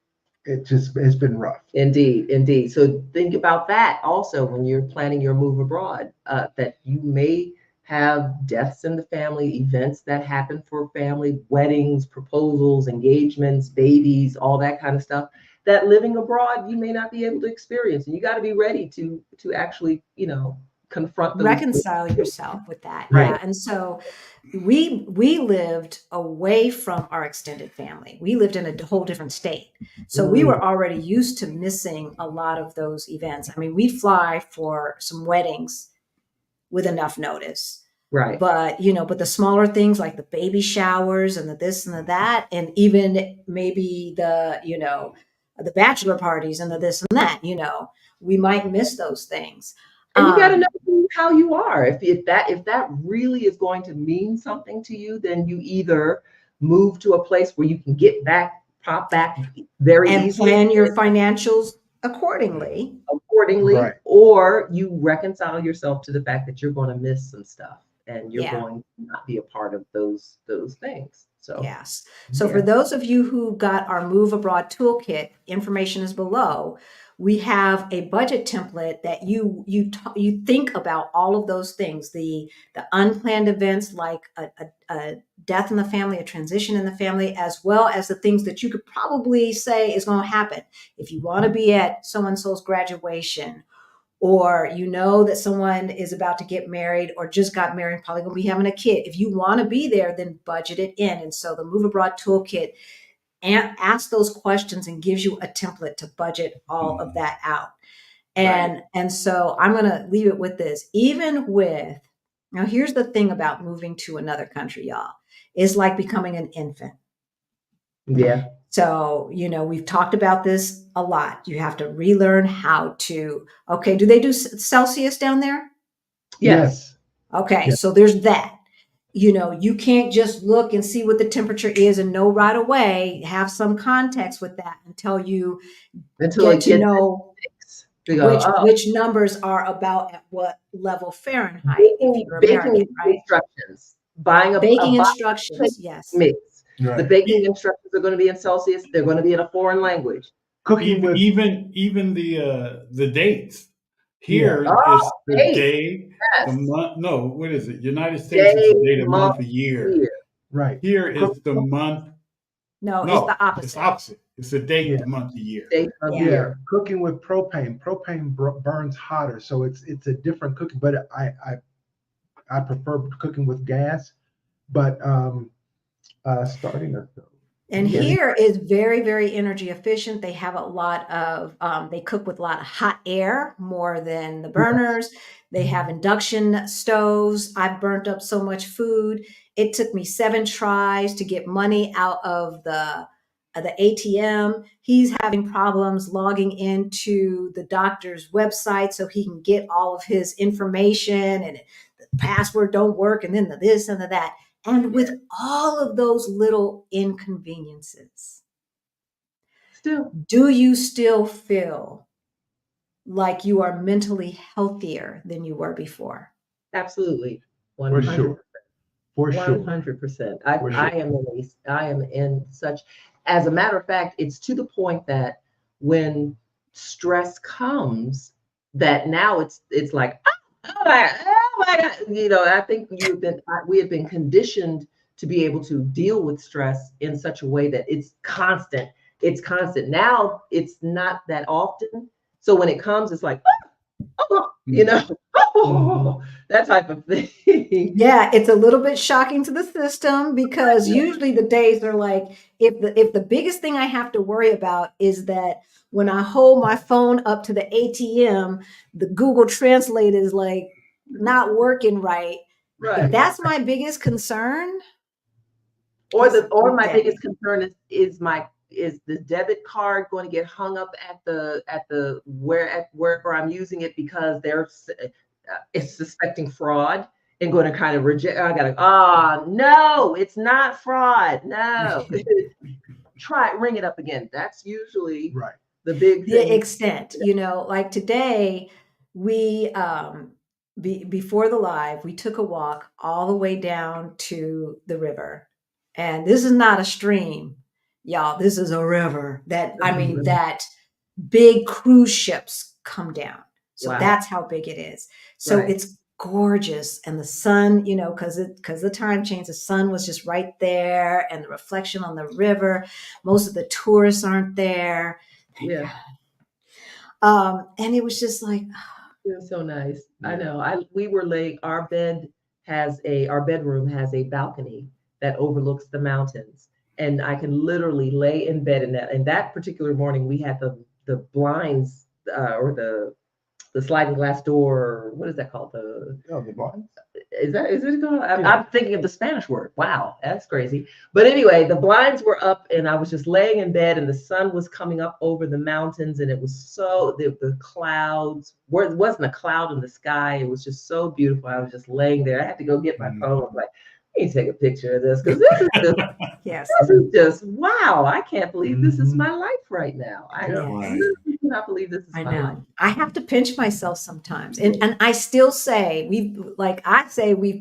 Speaker 3: it's been rough.
Speaker 4: Indeed. So think about that also when you're planning your move abroad, that you may have deaths in the family, events that happen for family, weddings, proposals, engagements, babies, all that kind of stuff, that living abroad, you may not be able to experience. And you got to be ready to actually, confront those.
Speaker 1: Reconcile yourself with that.
Speaker 4: Right.
Speaker 1: Yeah. And so we lived away from our extended family. We lived in a whole different state. So we were already used to missing a lot of those events. I mean, we'd fly for some weddings with enough notice.
Speaker 4: Right.
Speaker 1: But, but the smaller things like the baby showers and the this and the that, and even maybe the bachelor parties and the this and that, we might miss those things.
Speaker 4: And you got to know how you are. If that really is going to mean something to you, then you either move to a place where you can pop back very easily,
Speaker 1: and plan your financials accordingly,
Speaker 3: Right.
Speaker 4: or you reconcile yourself to the fact that you're going to miss some stuff and you're going to not be a part of those things. So
Speaker 1: yes. So for those of you who got our Move Abroad Toolkit, information is below. We have a budget template that you think about all of those things, the unplanned events like a death in the family, a transition in the family, as well as the things that you could probably say is going to happen. If you want to be at so-and-so's graduation, or that someone is about to get married or just got married, probably going to be having a kid. If you want to be there, then budget it in. And so the Move Abroad Toolkit ask those questions and gives you a template to budget all of that out.
Speaker 4: Right.
Speaker 1: And so I'm going to leave it with this. Even with, now here's the thing about moving to another country, y'all. It's like becoming an infant.
Speaker 4: Yeah.
Speaker 1: So, we've talked about this a lot. You have to relearn how to, okay, do they do Celsius down there?
Speaker 4: Yes.
Speaker 1: Okay,
Speaker 3: Yes.
Speaker 1: so there's that. You can't just look and see what the temperature is and know right away, have some context with that until you
Speaker 4: Until
Speaker 1: get
Speaker 4: it
Speaker 1: to
Speaker 4: gets
Speaker 1: know
Speaker 4: to go, oh,
Speaker 1: which numbers are about at what level Fahrenheit if you're
Speaker 4: baking
Speaker 1: American, right?
Speaker 4: instructions, buying a
Speaker 1: Baking
Speaker 4: box
Speaker 1: instructions, yes.
Speaker 4: mix.
Speaker 3: Right.
Speaker 4: The baking instructions are going to be in Celsius. They're going to be in a foreign language.
Speaker 3: Cooking with
Speaker 2: Even the dates.
Speaker 3: yeah.
Speaker 2: Here
Speaker 4: Oh,
Speaker 2: is the
Speaker 4: hey,
Speaker 2: day, the
Speaker 4: yes.
Speaker 2: month. No, what is it? United States is
Speaker 4: Day,
Speaker 2: the day, the
Speaker 4: month,
Speaker 2: month, the year.
Speaker 4: year.
Speaker 3: Right.
Speaker 2: Here
Speaker 3: Cook,
Speaker 2: is the month.
Speaker 1: No, it's
Speaker 2: No,
Speaker 1: the
Speaker 2: it's
Speaker 1: opposite.
Speaker 2: opposite. It's the date,
Speaker 3: Yeah.
Speaker 2: the month, the year.
Speaker 4: Day of
Speaker 1: Yeah.
Speaker 4: year.
Speaker 3: cooking with propane. Propane burns hotter, so it's a different cooking. But I prefer cooking with gas. But starting a
Speaker 1: And
Speaker 4: Yes.
Speaker 1: here is very, very energy efficient. They have a lot of, they cook with a lot of hot air more than the burners. They have induction stoves. I've burnt up so much food. It took me 7 tries to get money out of the ATM. He's having problems logging into the doctor's website so he can get all of his information, and the password don't work, and then the this and the that. And with all of those little inconveniences,
Speaker 4: Still,
Speaker 1: do you still feel like you are mentally healthier than you were before?
Speaker 4: absolutely.
Speaker 3: for
Speaker 4: 100%.
Speaker 3: sure. For sure.
Speaker 4: 100%.
Speaker 3: For
Speaker 4: I
Speaker 3: sure.
Speaker 4: am in such, as a matter of fact, it's to the point that when stress comes, that now it's like, oh my God. I think we have been conditioned to be able to deal with stress in such a way that it's constant. It's constant. Now it's not that often. So when it comes, it's like, that type of thing.
Speaker 1: Yeah, it's a little bit shocking to the system because usually the days are like, if the biggest thing I have to worry about is that when I hold my phone up to the ATM, the Google Translate is like not working right. If
Speaker 4: Right.
Speaker 1: that's my biggest concern,
Speaker 4: Or
Speaker 1: it's a
Speaker 4: or
Speaker 1: good
Speaker 4: my
Speaker 1: day.
Speaker 4: biggest concern is the debit card going to get hung up at the wherever I'm using it because it's suspecting fraud and going to kind of reject. I gotta, no, it's not fraud. No. Ring it up again. That's usually
Speaker 3: Right.
Speaker 4: the big
Speaker 1: The
Speaker 4: thing.
Speaker 1: extent, like today, we before the live, we took a walk all the way down to the river, and this is not a stream, y'all. This is a river that big cruise ships come down. So
Speaker 4: Wow.
Speaker 1: that's how big it is. So
Speaker 4: Right.
Speaker 1: it's gorgeous, and the sun, because the time change, the sun was just right there, and the reflection on the river. Most of the tourists aren't there.
Speaker 4: Yeah.
Speaker 1: And it was just like,
Speaker 4: It was so nice. I
Speaker 3: Yeah.
Speaker 4: know. We were laying. Our bedroom has a balcony that overlooks the mountains, and I can literally lay in bed in that. And that particular morning, we had the blinds or the sliding glass door. What is that called?
Speaker 3: The blinds.
Speaker 4: Is it called?
Speaker 3: Yeah.
Speaker 4: I'm thinking of the Spanish word. Wow, that's crazy. But anyway, the blinds were up, and I was just laying in bed, and the sun was coming up over the mountains, and it was the clouds. It wasn't a cloud in the sky. It was just so beautiful. I was just laying there. I had to go get my phone. I was like, I need to take a picture of this because
Speaker 1: yes.
Speaker 4: this is just wow. I can't believe this is my life right now. I
Speaker 1: Yeah.
Speaker 4: literally cannot believe this is
Speaker 1: I
Speaker 4: my life.
Speaker 1: know. I have to pinch myself sometimes. And I still say we've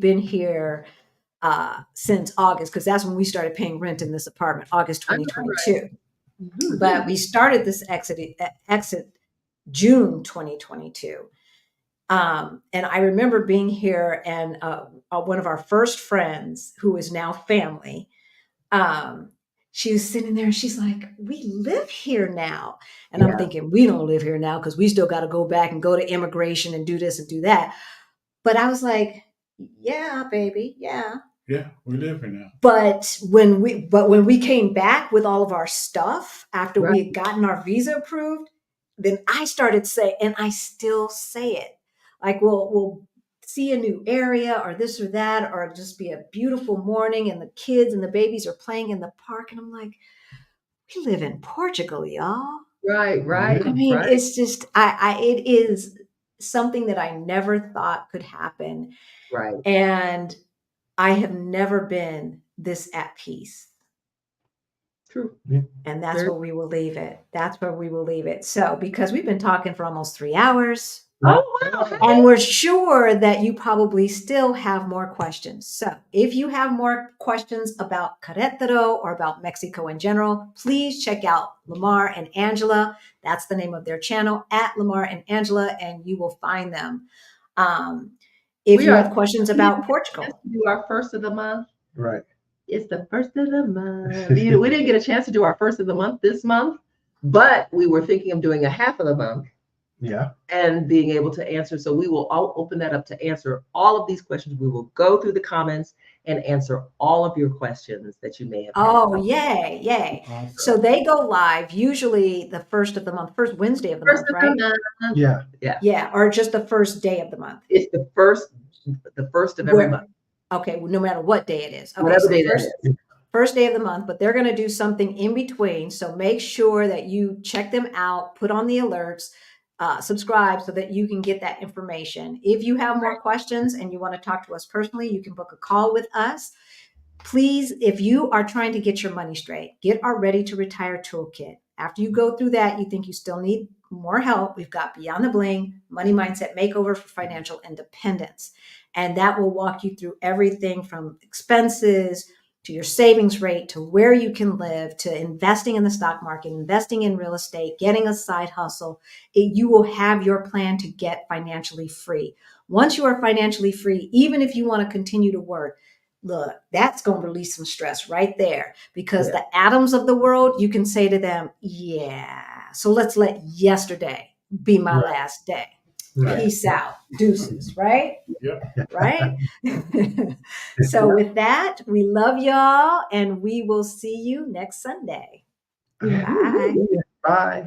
Speaker 1: been here since August, because that's when we started paying rent in this apartment, August 2022. But we started this exit June 2022. And I remember being here, and one of our first friends, who is now family, she was sitting there and she's like, we live here now. And I'm
Speaker 4: Yeah.
Speaker 1: thinking, we don't live here now because we still got to go back and go to immigration and do this and do that. But I was like, yeah, baby, yeah.
Speaker 2: Yeah, we're living now.
Speaker 1: But when we came back with all of our stuff after
Speaker 4: Right.
Speaker 1: we had gotten our visa approved, then I started saying, and I still say it, like we'll see a new area or this or that, or it'll just be a beautiful morning and the kids and the babies are playing in the park, and I'm like, we live in Portugal, y'all.
Speaker 4: Right, right,
Speaker 1: I mean,
Speaker 4: right,
Speaker 1: it's just it is something that I never thought could happen,
Speaker 4: right.
Speaker 1: and I have never been this at peace.
Speaker 4: True.
Speaker 1: And that's
Speaker 4: Very-
Speaker 1: where we will leave it. That's where we will leave it. So, because we've been talking for almost 3 hours,
Speaker 4: Oh, wow.
Speaker 1: and we're sure that you probably still have more questions. So, if you have more questions about Querétaro or about Mexico in general, please check out Lamar and Angela. That's the name of their channel, at Lamar and Angela, and you will find them. If
Speaker 4: We
Speaker 1: you
Speaker 4: are-
Speaker 1: have questions about Portugal,
Speaker 4: Let's do our first of the month.
Speaker 3: Right.
Speaker 4: It's the first of the month. We didn't get a chance to do our first of the month this month, but we were thinking of doing a half of the month
Speaker 3: Yeah.
Speaker 4: and being able to answer. So we will all open that up to answer all of these questions. We will go through the comments and answer all of your questions that you may have had.
Speaker 1: oh, yay, yay.
Speaker 2: Awesome.
Speaker 1: So they go live usually the first of the month, first Wednesday of the
Speaker 4: First
Speaker 1: month,
Speaker 4: of
Speaker 1: right?
Speaker 4: the month.
Speaker 3: Yeah.
Speaker 1: Yeah, or just the first day of the month.
Speaker 4: It's the first of every
Speaker 1: Where-
Speaker 4: month.
Speaker 1: Okay, well, no matter what day it is. Okay,
Speaker 4: Whatever
Speaker 1: so
Speaker 4: day that
Speaker 1: first,
Speaker 4: is.
Speaker 1: first day of the month, but they're going to do something in between. So make sure that you check them out, put on the alerts, subscribe so that you can get that information. If you have more questions and you want to talk to us personally, you can book a call with us. Please, if you are trying to get your money straight, get our Ready to Retire toolkit. After you go through that, you think you still need more help, we've got Beyond the Bling, Money Mindset Makeover for Financial Independence. And that will walk you through everything from expenses to your savings rate, to where you can live, to investing in the stock market, investing in real estate, getting a side hustle. You will have your plan to get financially free. Once you are financially free, even if you want to continue to work, look, that's going to release some stress right there, because the atoms of the world, you can say to them, yeah, so let's let yesterday be my last day.
Speaker 3: Right.
Speaker 1: Peace out. Deuces, right?
Speaker 2: Yep.
Speaker 1: Right? So with that, we love y'all and we will see you next Sunday. Bye.
Speaker 3: Bye.